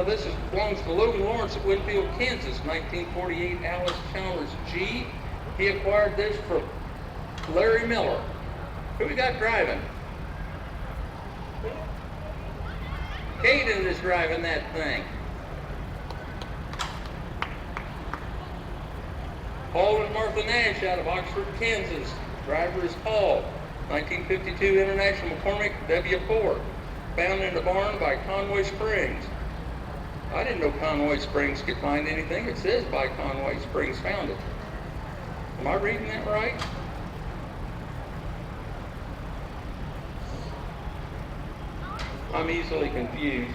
This belongs to Logan Lawrence at Winfield, Kansas, 1948 Alice Chalmers G. He acquired this from Larry Miller. Who we got driving? Caden is driving that thing. Paul and Martha Nash out of Oxford, Kansas. Driver is Paul. 1952 International McCormick W4. Found in the barn by Conway Springs. I didn't know Conway Springs could find anything. It says by Conway Springs found it. Am I reading that right? I'm easily confused.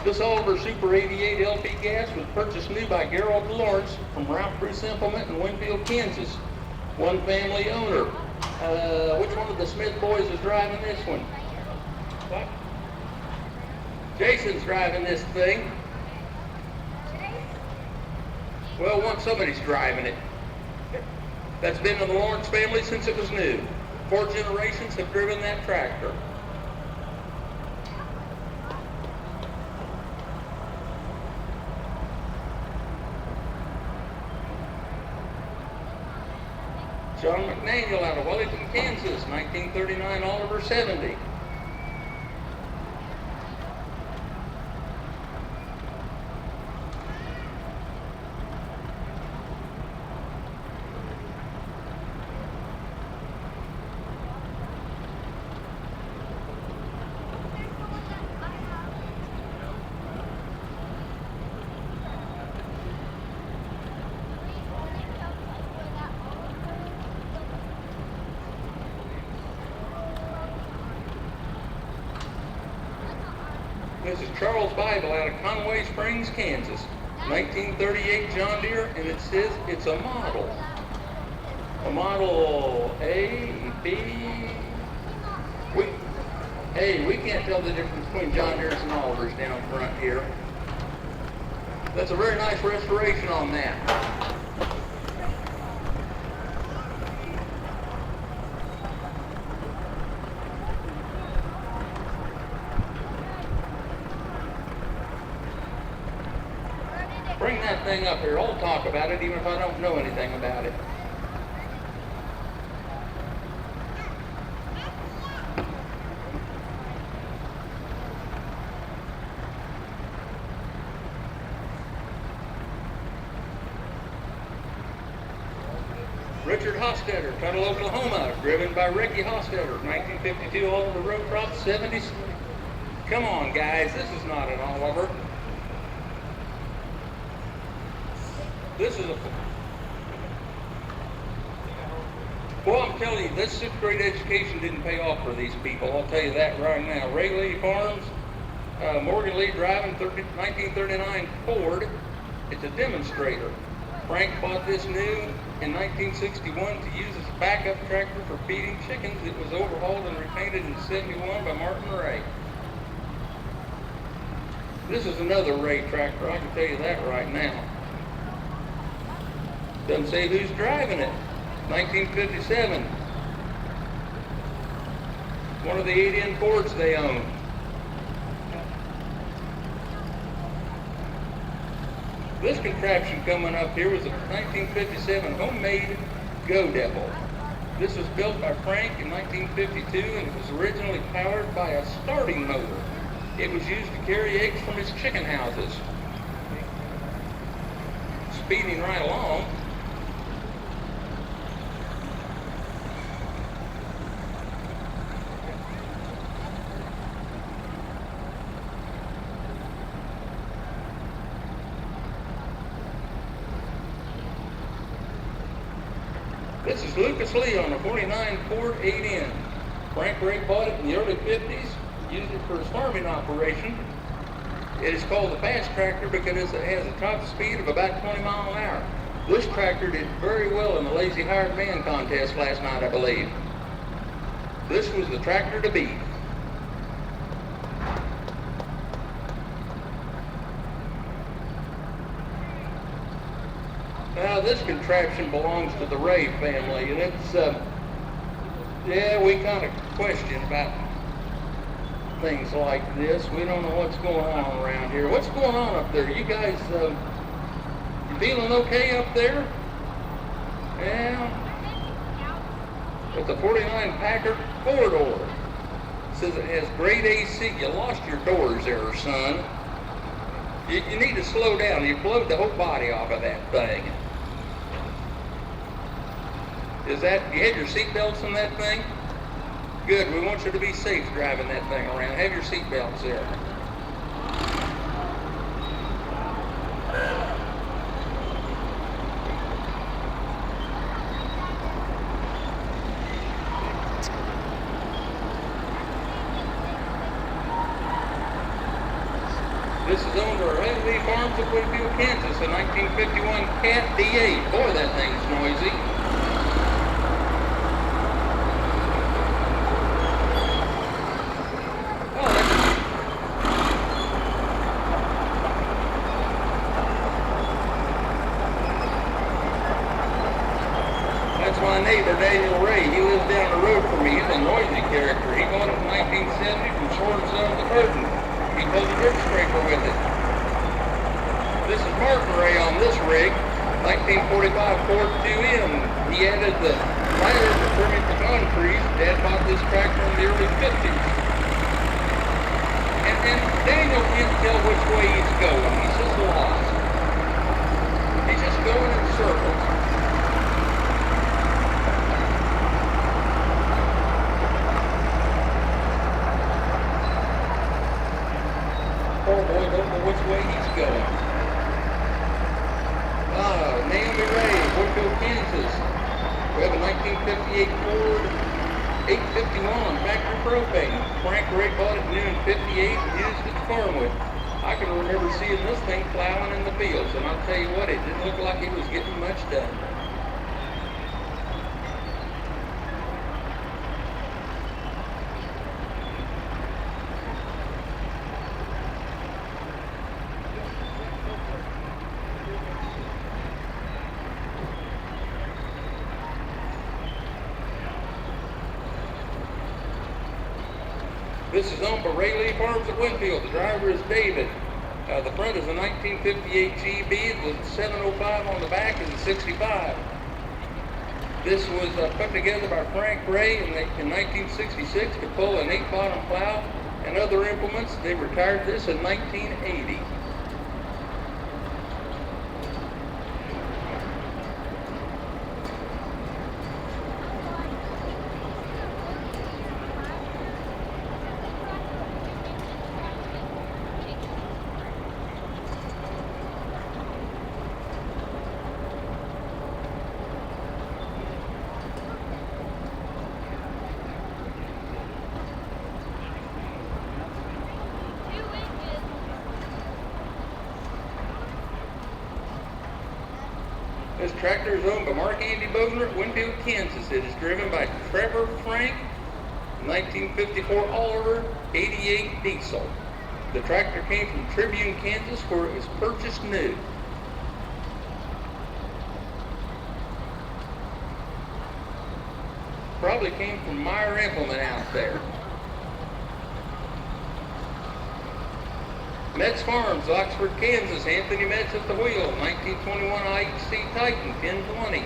This Oliver Super 88 LP gas was purchased new by Gerald Lawrence from Route Bruce Implement in Winfield, Kansas. One family owner. Which one of the Smith boys is driving this one? What? Jason's driving this thing. Well, somebody's driving it. That's been in the Lawrence family since it was new. 4 generations have driven that tractor. John McDaniel out of Wellington, Kansas, 1939 Oliver 70. This is Charles Bible out of Conway Springs, Kansas. 1938 John Deere, and it says it's a model. A model A, B. We can't tell the difference between John Deere's and Oliver's down front here. That's a very nice restoration on that. Bring that thing up here. I'll talk about it even if I don't know anything about it. Richard Hostetter, Tuttle, Oklahoma, driven by Ricky Hostetter, 1952 Oliver road crop 70s. Come on, guys, this is not an Oliver. This is a... Well, I'm telling you, this 6th grade education didn't pay off for these people. I'll tell you that right now. Ray Lee Farms, Morgan Lee driving 1939 Ford. It's a demonstrator. Frank bought this new in 1961 to use as a backup tractor for feeding chickens. It was overhauled and repainted in 71 by Martin Ray. This is another Ray tractor, I can tell you that right now. Doesn't say who's driving it. 1957. One of the 8N Fords they own. This contraption coming up here was a 1957 homemade Go Devil. This was built by Frank in 1952 and it was originally powered by a starting motor. It was used to carry eggs from his chicken houses. Speeding right along. This is Lucas Lee on a 49 Ford 8N. Frank Ray bought it in the early 50s, used it for his farming operation. It is called the fast tractor because it has a top speed of about 20 miles an hour. This tractor did very well in the Lazy Hired Man contest last night, I believe. This was the tractor to beat. Now this contraption belongs to the Ray family, and it's, yeah, we kind of question about things like this. We don't know what's going on around here. What's going on up there? You guys, you feeling okay up there? Yeah. It's a 49 Packard 4-door. Says it has great AC. You lost your doors there, son. You need to slow down. You blowed the whole body off of that thing. Is that, you had your seatbelts in that thing? Good, we want you to be safe driving that thing around. Have your seatbelts there. This is owned by Riley Farms of Winfield, Kansas, a 1951 Cat D8. Boy, that thing's noisy. Oh, that's my neighbor, Daniel Ray. He lives down the road from me. He's a noisy character. He bought it in 1970 from Swords of the Curtain. He pulled a dirt scraper with it. This is Martin Ray on this rig, 1945 Ford 2M. He added the ladder to permit the concrete. Dad bought this tractor in the early 50s. And Daniel can't tell which way he's going. He's just lost. He's just going in circles. Poor boy don't know which way he's going. Naomi Ray, Woodville, Kansas. We have a 1958 Ford 851 factory propane. Frank Ray bought it new in 58 and used it to farm with. I can remember seeing this thing plowing in the fields, and I'll tell you what, it didn't look like it was getting much done. This is owned by Ray Lee Farms at Winfield. The driver is David. The front is a 1958 GB with 705 on the back and 65. This was put together by Frank Ray in 1966 to pull an 8-bottom plow and other implements. They retired this in 1980. This tractor is owned by Mark Andy Bogner at Winfield, Kansas. It is driven by Trevor Frank, 1954 Oliver 88 diesel. The tractor came from Tribune, Kansas, where it was purchased new. Probably came from Meyer Implement out there. Metz Farms, Oxford, Kansas. Anthony Metz at the wheel, 1921 IEC Titan 1020.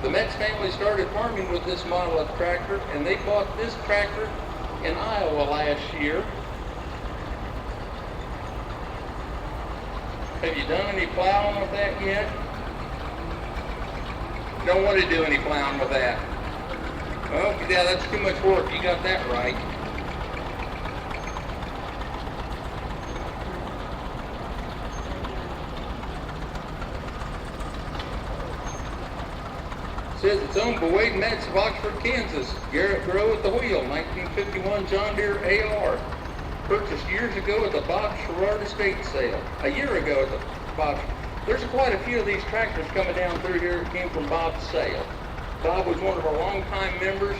The Metz family started farming with this model of tractor, and they bought this tractor in Iowa last year. Have you done any plowing with that yet? Don't want to do any plowing with that. Well, yeah, that's too much work. You got that right. Says it's owned by Wade Metz of Oxford, Kansas. Garrett Grow at the wheel, 1951 John Deere AR. Purchased years ago at the Bob Sherrard estate sale. A year ago at the Bob. There's quite a few of these tractors coming down through here that came from Bob's sale. Bob was one of our longtime members,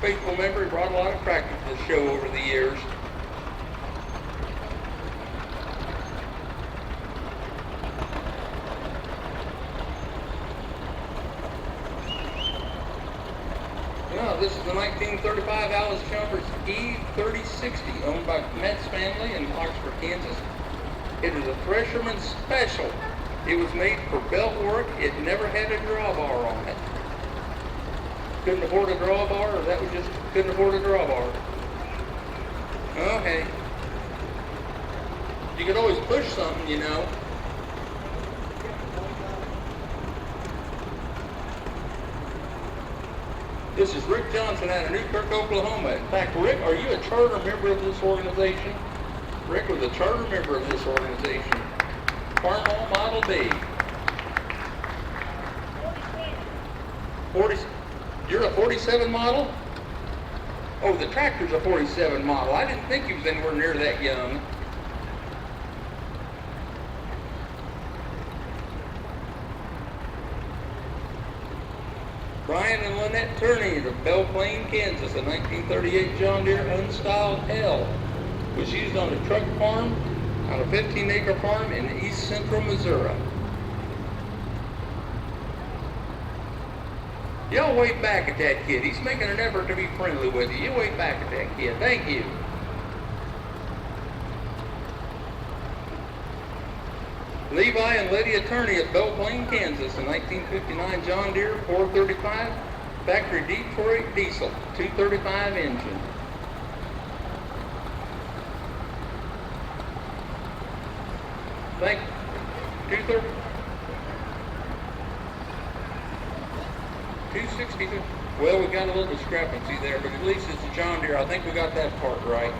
faithful member. He brought a lot of tractors to the show over the years. No, this is the 1935 Alice Chalmers E3060, owned by Metz family in Oxford, Kansas. It is a Thresherman Special. It was made for belt work. It never had a drawbar on it. Couldn't afford a drawbar, or that was just couldn't afford a drawbar? Okay. You could always push something, you know. This is Rick Johnson out of Newkirk, Oklahoma. In fact, Rick, are you a charter member of this organization? Rick was a charter member of this organization. Farmall Model B. 40, you're a 47 model? Oh, the tractor's a 47 model. I didn't think he was anywhere near that young. Brian and Lynette Turney of Belle Plaine, Kansas, a 1938 John Deere unstyled L. Was used on a truck farm, on a 15-acre farm in east central Missouri. Y'all wave back at that kid. He's making an effort to be friendly with you. You wave back at that kid. Thank you. Levi and Lydia Turney at Belle Plaine, Kansas, a 1959 John Deere 435 factory Detroit diesel, 235 engine. Thank you. 262. Well, we got a little discrepancy there, but at least it's a John Deere. I think we got that part right.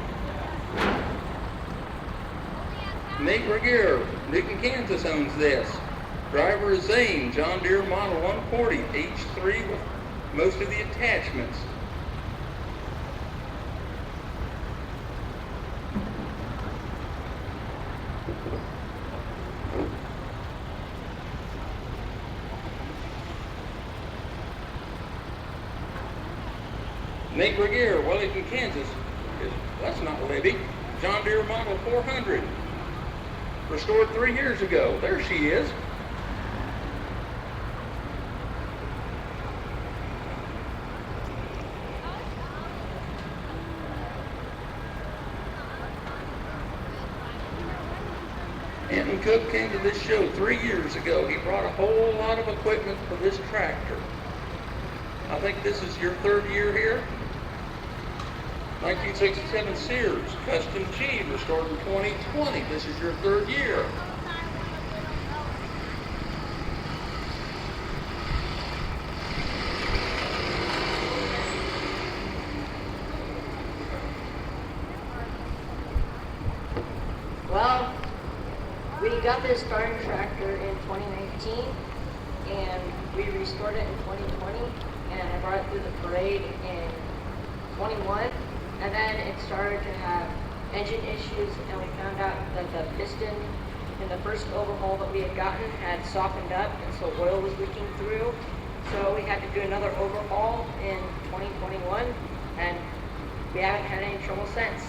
Nate Regier, Newton, Kansas owns this. Driver is Zane, John Deere Model 140, H3 with most of the attachments. Nate Regier, Wellington, Kansas. That's not Libby. John Deere Model 400. Restored 3 years ago. There she is. Anton Cook came to this show 3 years ago. He brought a whole lot of equipment for this tractor. I think this is your 3rd year here. 1967 Sears Custom G, restored in 2020. This is your 3rd year. Well, we got this starting tractor in 2019, and we restored it in 2020, and I brought it through the parade in 21. And then it started to have engine issues, and we found out that the piston in the first overhaul that we had gotten had softened up, and so oil was leaking through. So we had to do another overhaul in 2021, and we haven't had any trouble since.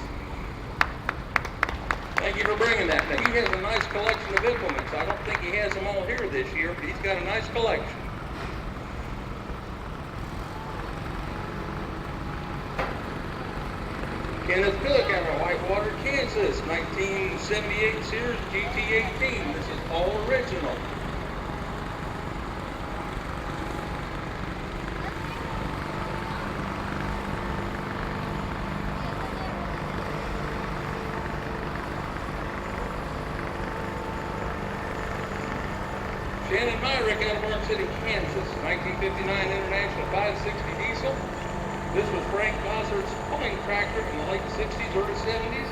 Thank you for bringing that. Now, he has a nice collection of implements. I don't think he has them all here this year, but he's got a nice collection. Kenneth Cook out of Whitewater, Kansas, 1978 Sears GT18. This is all original. Shannon Myrick out of Orange City, Kansas, 1959 International 560 diesel. This was Frank Gossard's pulling tractor in the late 60s, early 70s.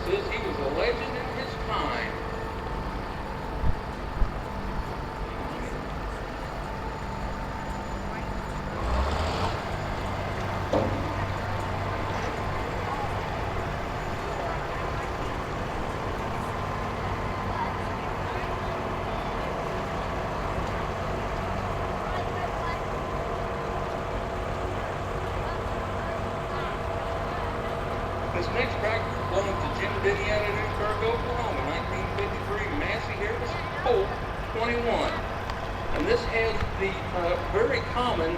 Says he was a legend in his time. This next tractor belongs to Jim Denny out of Newkirk, Oklahoma, 1953 Massey Harris Colt 21. And this has the very common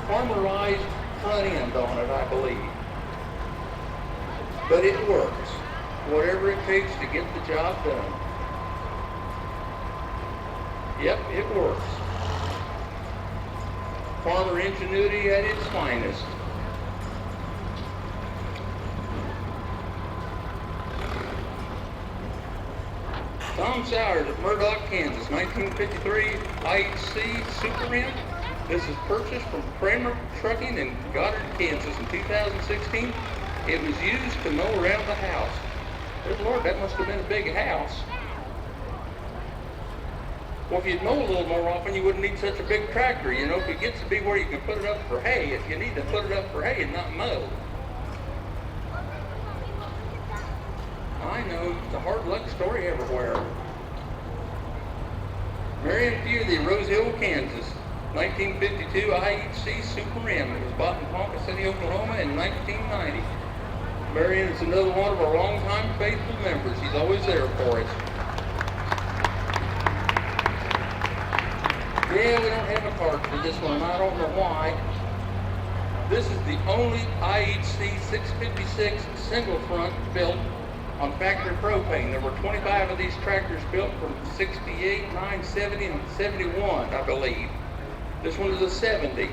farmerized front end on it, I believe. But it works. Whatever it takes to get the job done. Yep, it works. Farmer ingenuity at its finest. Tom Sowers of Murdock, Kansas, 1953 IHC Super Rim. This is purchased from Kramer Trucking in Goddard, Kansas in 2016. It was used to mow around the house. Good Lord, that must have been a big house. Well, if you'd mow a little more often, you wouldn't need such a big tractor. You know, if it gets to be where you can put it up for hay, if you need to put it up for hay and not mow. I know, it's a hard luck story everywhere. Marion Fewley, Rose Hill, Kansas, 1952 IHC Super Rim. It was bought in Ponca City, Oklahoma in 1990. Marion is another one of our longtime faithful members. He's always there for us. Yeah, we don't have a card for this one. I don't know why. This is the only IHC 656 single front built on factory propane. There were 25 of these tractors built from 68, 9, 70, and 71, I believe. This one is a 70.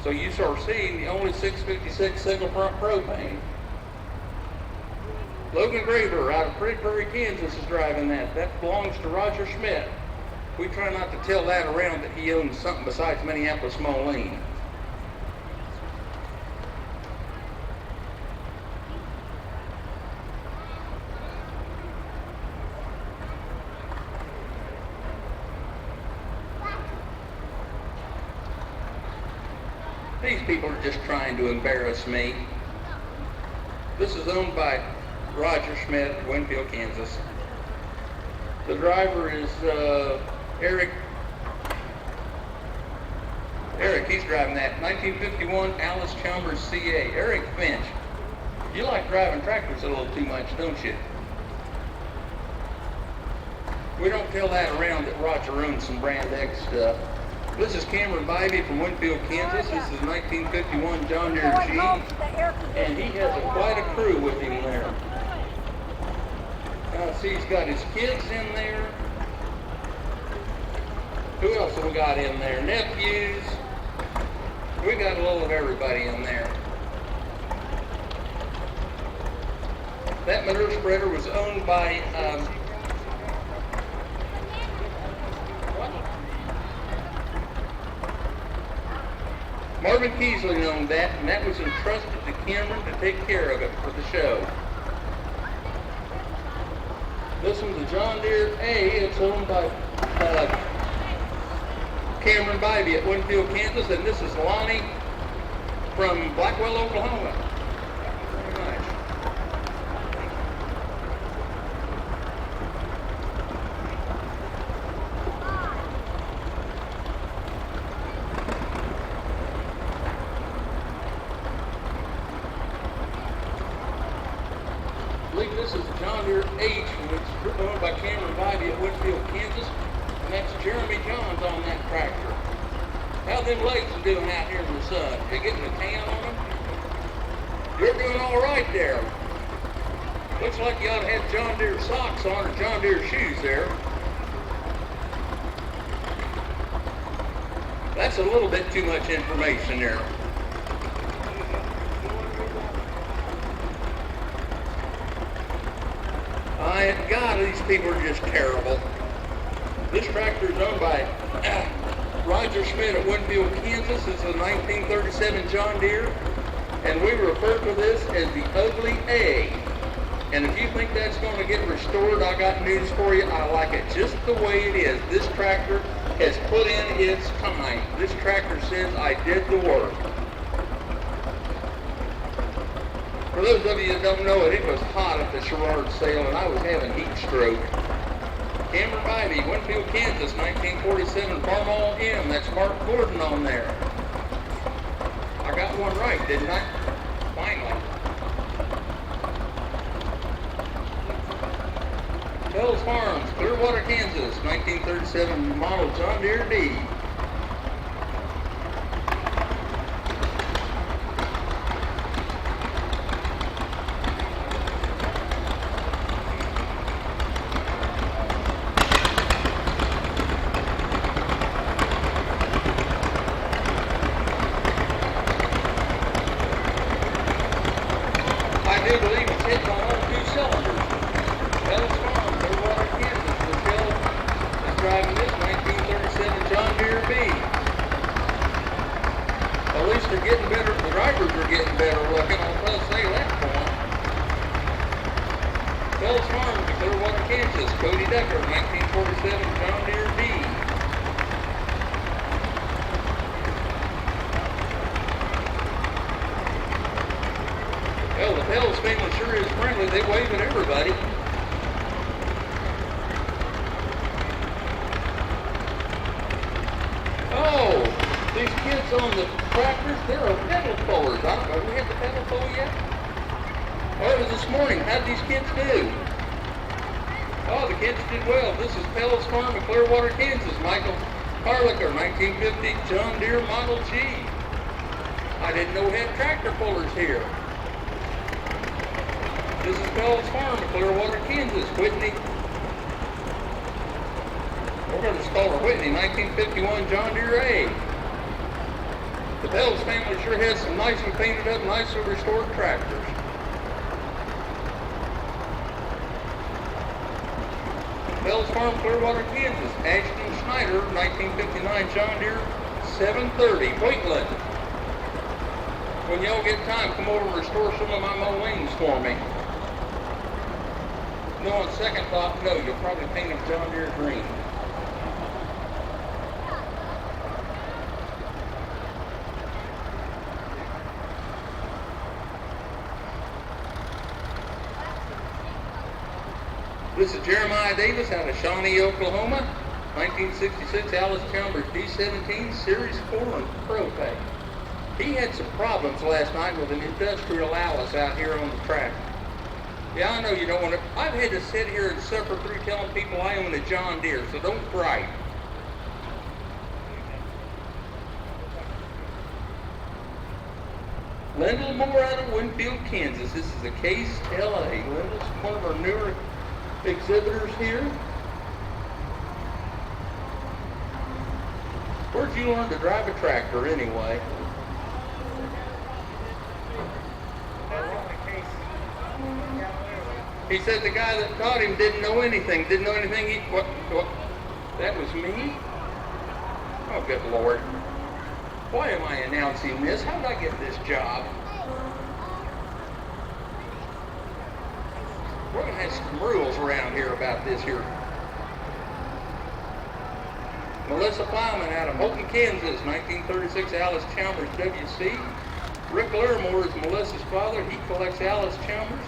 So you start seeing the only 656 single front propane. Logan Graver out of Pretty Prairie, Kansas is driving that. That belongs to Roger Schmidt. We try not to tell that around that he owns something besides Minneapolis Moline. These people are just trying to embarrass me. This is owned by Roger Schmidt of Winfield, Kansas. The driver is Eric. He's driving that. 1951 Alice Chalmers CA. Eric Finch. You like driving tractors a little too much, don't you? We don't tell that around that Roger owns some Brand X stuff. This is Cameron Bybee from Winfield, Kansas. This is 1951 John Deere G. And he has quite a crew with him there. See, he's got his kids in there. Who else have we got in there? Nephews. We got a little of everybody in there. That manure spreader was owned by Marvin Keesley owned that, and that was entrusted to Cameron to take care of it for the show. This one's a John Deere A. It's owned by Cameron Bybee at Winfield, Kansas, and this is Lonnie from Blackwell, Oklahoma. Very nice. I believe this is a John Deere H, which is owned by Cameron Bybee at Winfield, Kansas, and that's Jeremy Johns on that tractor. How them legs are doing out here in the sun? They getting a tan on them? You're doing all right there. Looks like you ought to have John Deere socks on or John Deere shoes there. That's a little bit too much information there. God, these people are just terrible. This tractor is owned by Roger Schmidt at Winfield, Kansas. It's a 1937 John Deere, and we refer to this as the Ugly A. And if you think that's going to get restored, I got news for you. I like it just the way it is. This tractor has put in its time. This tractor says, I did the work. For those of you that don't know it, it was hot at the Sherrard sale, and I was having heat stroke. Cameron Bybee, Winfield, Kansas, 1947 Farmall M. That's Mark Gordon on there. I got one right, didn't I? Finally. Fells Farms, Clearwater, Kansas, 1937 model John Deere D. are getting better, the drivers are getting better looking, I'll say that for them. Fells Farm, Clearwater, Kansas, Cody Decker, 1947 John Deere D. Well, the Fells family sure is friendly. They wave at everybody. Oh, these kids on the tractors, they're pedal pullers. I don't know, do we have the pedal pull yet? Oh, it was this morning. How'd these kids do? Oh, the kids did well. This is Fells Farm in Clearwater, Kansas. Michael Harlicker, 1950 John Deere Model G. I didn't know we had tractor pullers here. This is Fells Farm in Clearwater, Kansas. Whitney. We're going to just call her Whitney, 1951 John Deere A. The Fells family sure has some nice and painted up, nicely restored tractors. Fells Farm, Clearwater, Kansas. Ashton Schneider, 1959 John Deere 730, Wheatland. When y'all get time, come over and restore some of my Molines for me. No, on second thought, no, you'll probably paint them John Deere green. This is Jeremiah Davis out of Shawnee, Oklahoma. 1966 Alice Chalmers D17 Series 4 and Pro Pay. He had some problems last night with an industrial Alice out here on the track. Yeah, I know you don't want to. I've had to sit here and suffer through telling people I own a John Deere, so don't gripe. Lyndall Moore out of Winfield, Kansas. This is a Case LA. Lyndall's one of our newer exhibitors here. Where'd you learn to drive a tractor anyway? He said the guy that taught him didn't know anything. Didn't know anything. What? That was me? Oh, good Lord. Why am I announcing this? How did I get this job? We're going to have some rules around here about this here. Melissa Plowman out of Holton, Kansas, 1936 Alice Chalmers WC. Rick Larimore is Melissa's father. He collects Alice Chalmers,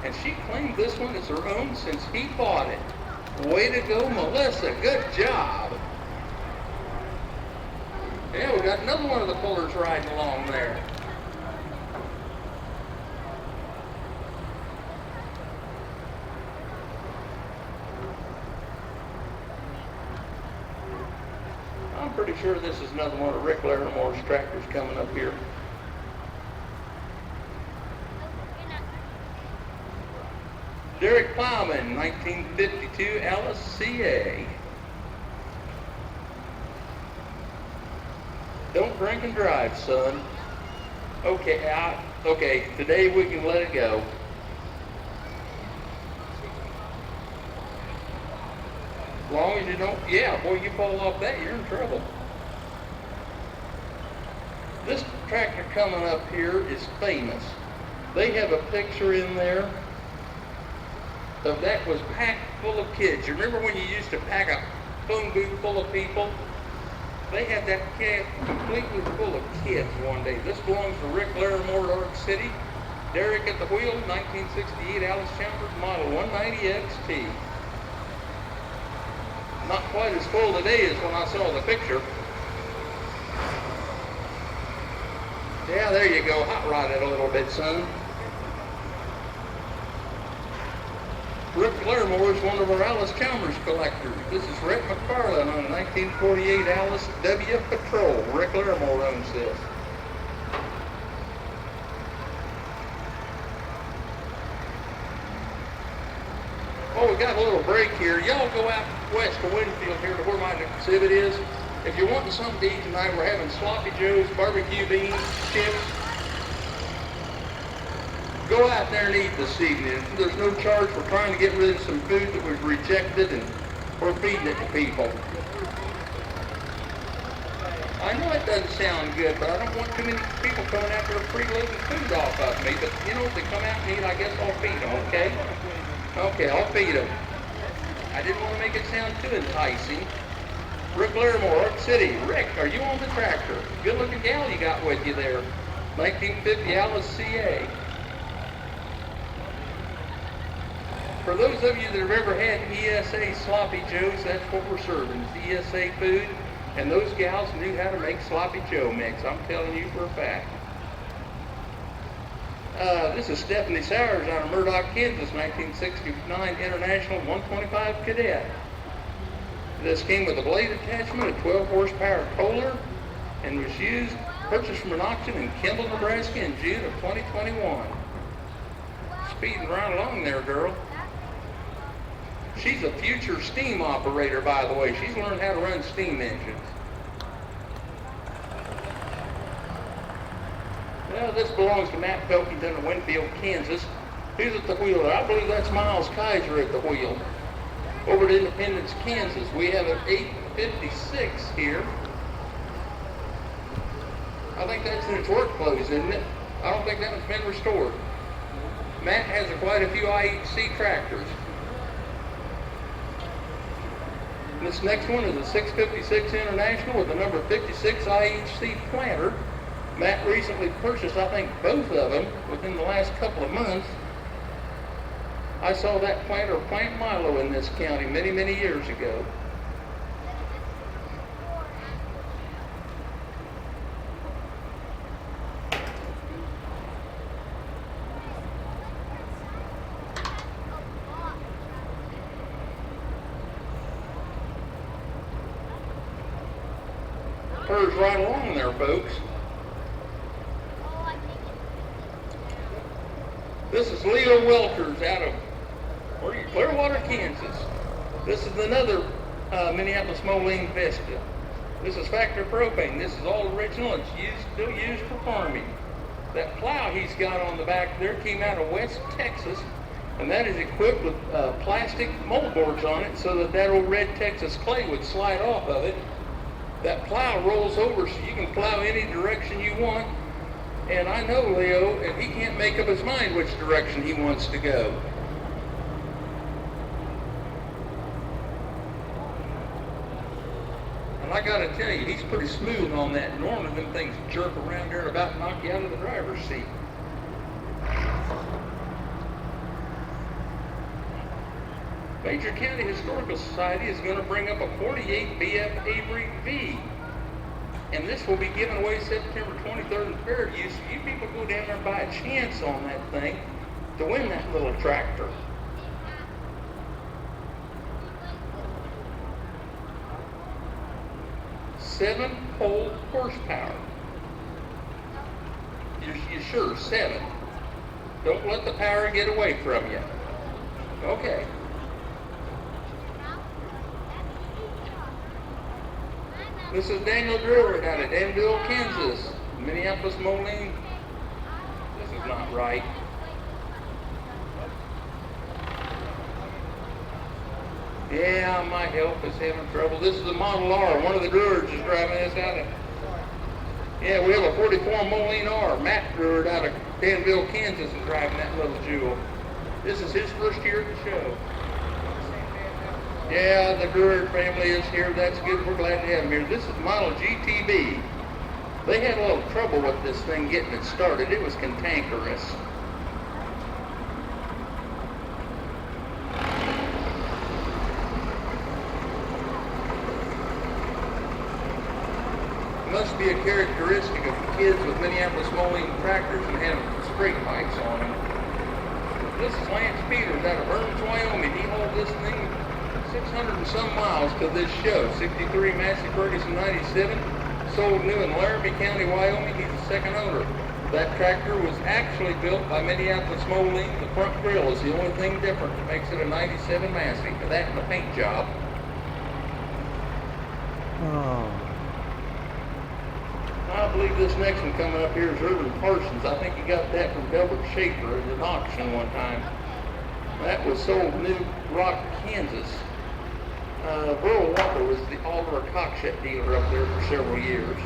and she claimed this one as her own since he bought it. Way to go, Melissa. Good job. Yeah, we got another one of the pullers riding along there. I'm pretty sure this is another one of Rick Larimore's tractors coming up here. Derek Plowman, 1952 Alice CA. Don't drink and drive, son. Okay, today we can let it go. As long as you don't, yeah, boy, you fall off that, you're in trouble. This tractor coming up here is famous. They have a picture in there of that was packed full of kids. You remember when you used to pack a phone booth full of people? They had that cab completely full of kids one day. This belongs to Rick Larimore at Ark City. Derek at the wheel, 1968 Alice Chalmers Model 190 XT. Not quite as full today as when I saw the picture. Yeah, there you go. Hot rod it a little bit, son. Rick Larimore is one of our Alice Chalmers collectors. This is Rhett McFarland on a 1948 Alice W Patrol. Rick Larimore owns this. Oh, we got a little break here. Y'all go out west to Winfield here to where my exhibit is. If you're wanting something to eat tonight, we're having sloppy joes, barbecue beans, chips. Go out there and eat this evening. There's no charge for trying to get rid of some food that was rejected, and we're feeding it to people. I know it doesn't sound good, but I don't want too many people coming out there freeloading food off of me. But you know, if they come out and eat, I guess I'll feed them, okay? Okay, I'll feed them. I didn't want to make it sound too enticing. Rick Larimore, Ark City. Rick, are you on the tractor? Good looking gal you got with you there. 1950 Alice CA. For those of you that have ever had ESA Sloppy Joes, that's what we're serving, is ESA food. And those gals knew how to make Sloppy Joe mix, I'm telling you for a fact. This is Stephanie Sowers out of Murdoch, Kansas, 1969 International 125 Cadet. This came with a blade attachment, a 12 horsepower Kohler, and was purchased from an auction in Kimball, Nebraska in June of 2021. Speeding right along there, girl. She's a future steam operator, by the way. She's learned how to run steam engines. Well, this belongs to Matt Pelkington of Winfield, Kansas. Who's at the wheel? I believe that's Miles Kaiser at the wheel. Over at Independence, Kansas, we have an 856 here. I think that's in its work clothes, isn't it? I don't think that one's been restored. Matt has quite a few IHC tractors. This next one is a 656 International with the number 56 IHC planter. Matt recently purchased, I think, both of them within the last couple of months. I saw that planter plant Milo in this county many, many years ago. Purrs right along there, folks. This is Leo Welters out of Clearwater, Kansas. This is another Minneapolis Moline Vesta. This is factory propane. This is all original. It's still used for farming. That plow he's got on the back there came out of West Texas, and that is equipped with plastic moldboards on it so that old red Texas clay would slide off of it. That plow rolls over so you can plow any direction you want. And I know Leo, and he can't make up his mind which direction he wants to go. And I gotta tell you, he's pretty smooth on that. Normally them things jerk around there and about knock you out of the driver's seat. Major County Historical Society is going to bring up a 48 BF Avery V. And this will be given away September 23rd and Fairview, so you people go down there and buy a chance on that thing to win that little tractor. Seven-pole horsepower. You sure? 7. Don't let the power get away from you. Okay. This is Daniel Drury out of Danville, Kansas. Minneapolis Moline. This is not right. Yeah, my help is having trouble. This is a Model R. One of the Druards is driving this out of. Yeah, we have a 44 Moline R. Matt Druard out of Danville, Kansas is driving that little jewel. This is his first year at the show. Yeah, the Druard family is here. That's good. We're glad to have them here. This is model GTB. They had a little trouble with this thing getting it started. It was cantankerous. It must be a characteristic of kids with Minneapolis Moline tractors and having straight bikes on them. This is Lance Peters out of Burns, Wyoming. He hauled this thing 600 and some miles to this show. 63 Massey Ferguson 97, sold new in Laramie County, Wyoming. He's the second owner. That tractor was actually built by Minneapolis Moline. The front grille is the only thing different that makes it a 97 Massey. That and the paint job. Oh. I believe this next one coming up here is Irvin Parsons. I think he got that from Delbert Schaefer at an auction one time. That was sold in New Rock, Kansas. Burl Walker was the Oliver Cockshutt dealer up there for several years.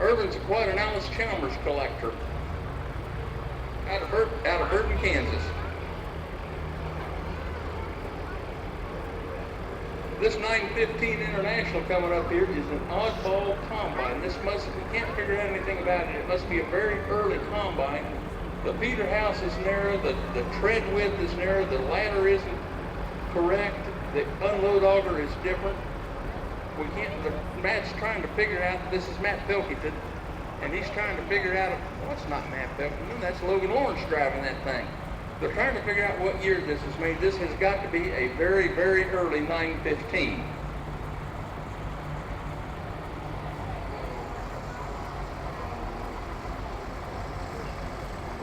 Irvin's quite an Alice Chalmers collector out of Irvin, Kansas. This 915 International coming up here is an oddball combine. This must, we can't figure out anything about it. It must be a very early combine. The feeder house is narrow, the tread width is narrow, the ladder isn't correct, the unload auger is different. We can't, Matt's trying to figure out, this is Matt Pilkington, and he's trying to figure out, well, it's not Matt Pilkington, that's Logan Lawrence driving that thing. They're trying to figure out what year this is made. This has got to be a very, very early 915.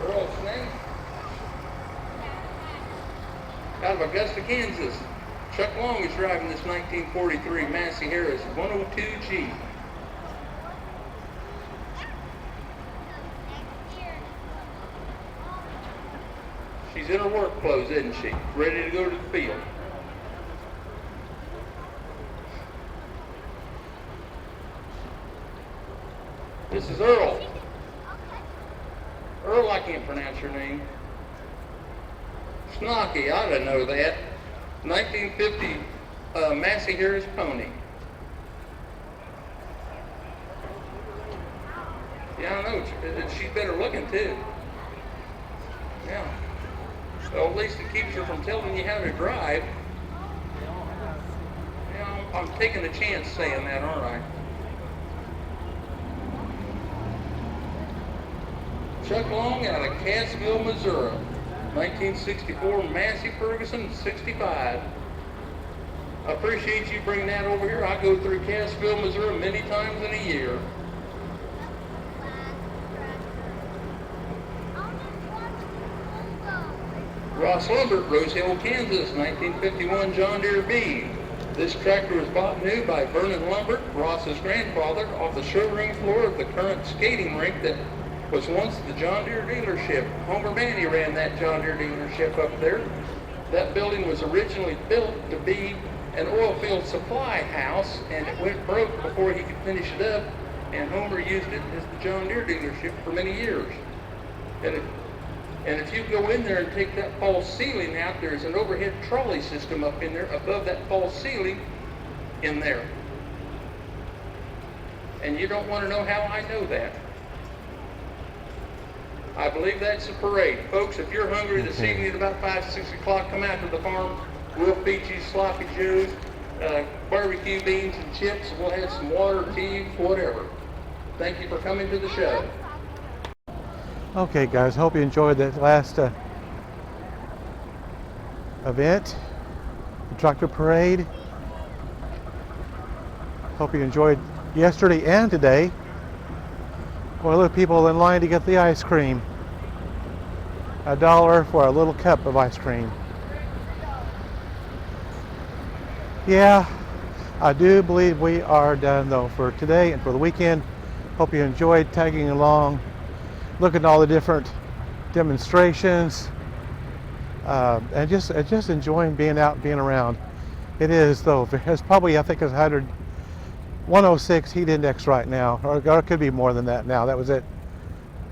Earl Snell, out of Augusta, Kansas. Chuck Long is driving this 1943 Massey Harris 102G. She's in her work clothes, isn't she? Ready to go to the field. This is Earl. Earl, I can't pronounce your name. Snocky, I didn't know that. 1950 Massey Harris pony. Yeah, I know. She's better looking too. Yeah. Well, at least it keeps her from telling you how to drive. Yeah, I'm taking a chance saying that, aren't I? Chuck Long out of Cassville, Missouri. 1964 Massey Ferguson 65. I appreciate you bringing that over here. I go through Cassville, Missouri many times in a year. Ross Lumbert, Rose Hill, Kansas, 1951 John Deere B. This tractor was bought new by Vernon Lumbert, Ross's grandfather, off the showroom floor of the current skating rink that was once the John Deere dealership. Homer Manny ran that John Deere dealership up there. That building was originally built to be an oil field supply house, and it went broke before he could finish it up, and Homer used it as the John Deere dealership for many years. And if you go in there and take that false ceiling out, there's an overhead trolley system up in there above that false ceiling in there. And you don't want to know how I know that. I believe that's a parade. Folks, if you're hungry this evening at about 5, 6 o'clock, come out to the farm. We'll feed you sloppy joes, barbecue beans and chips. We'll have some water, tea, whatever. Thank you for coming to the show. Okay, guys, hope you enjoyed that last event, the tractor parade. Hope you enjoyed yesterday and today. Well, there are people in line to get the ice cream. $1 for a little cup of ice cream. Yeah, I do believe we are done though for today and for the weekend. Hope you enjoyed tagging along, looking at all the different demonstrations, and just enjoying being out, being around. It is though. It's probably, I think it's 106 heat index right now, or it could be more than that now. That was at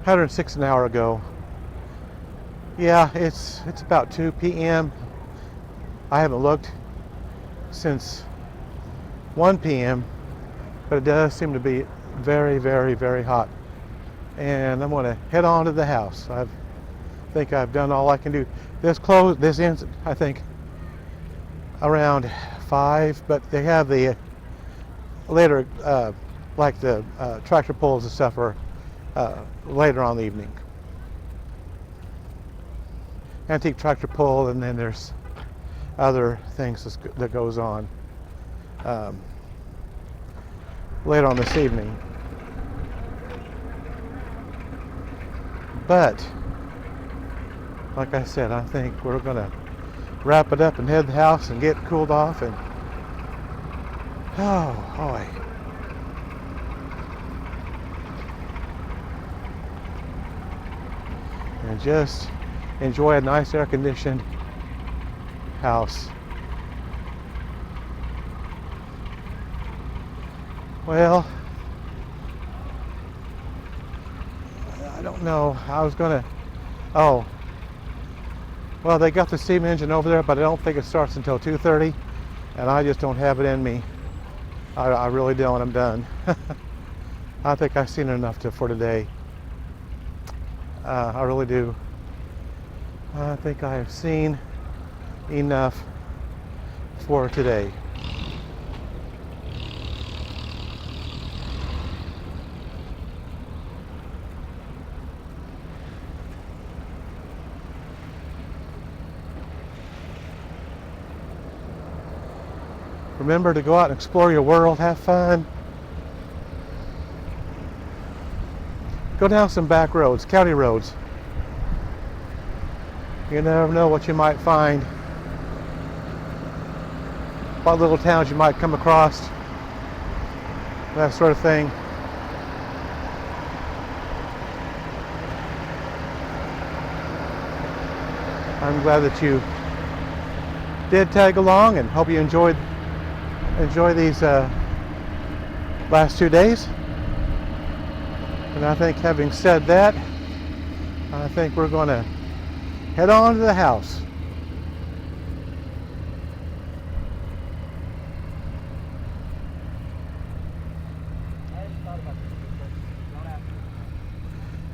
106 an hour ago. Yeah, it's about 2 p.m. I haven't looked since 1 p.m., but it does seem to be very, very, very hot. And I'm going to head on to the house. I think I've done all I can do. This ends, I think, around 5, but they have the later, like the tractor pulls and stuff are later on in the evening. Antique tractor pull, and then there's other things that goes on later on this evening. But like I said, I think we're gonna wrap it up and head to the house and get cooled off. And oh boy. And just enjoy a nice air-conditioned house. Well, I don't know. I was gonna, oh, well, they got the steam engine over there, but I don't think it starts until 2:30, and I just don't have it in me. I really don't. I'm done. I think I've seen enough for today. I really do. I think I have seen enough for today. Remember to go out and explore your world, have fun. Go down some back roads, county roads. You never know what you might find. What little towns you might come across. That sort of thing. I'm glad that you did tag along, and hope you enjoy these last 2 days. And I think, having said that, I think we're going to head on to the house.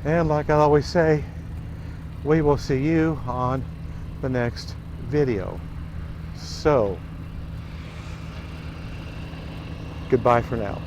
And like I always say, we will see you on the next video. So, goodbye for now.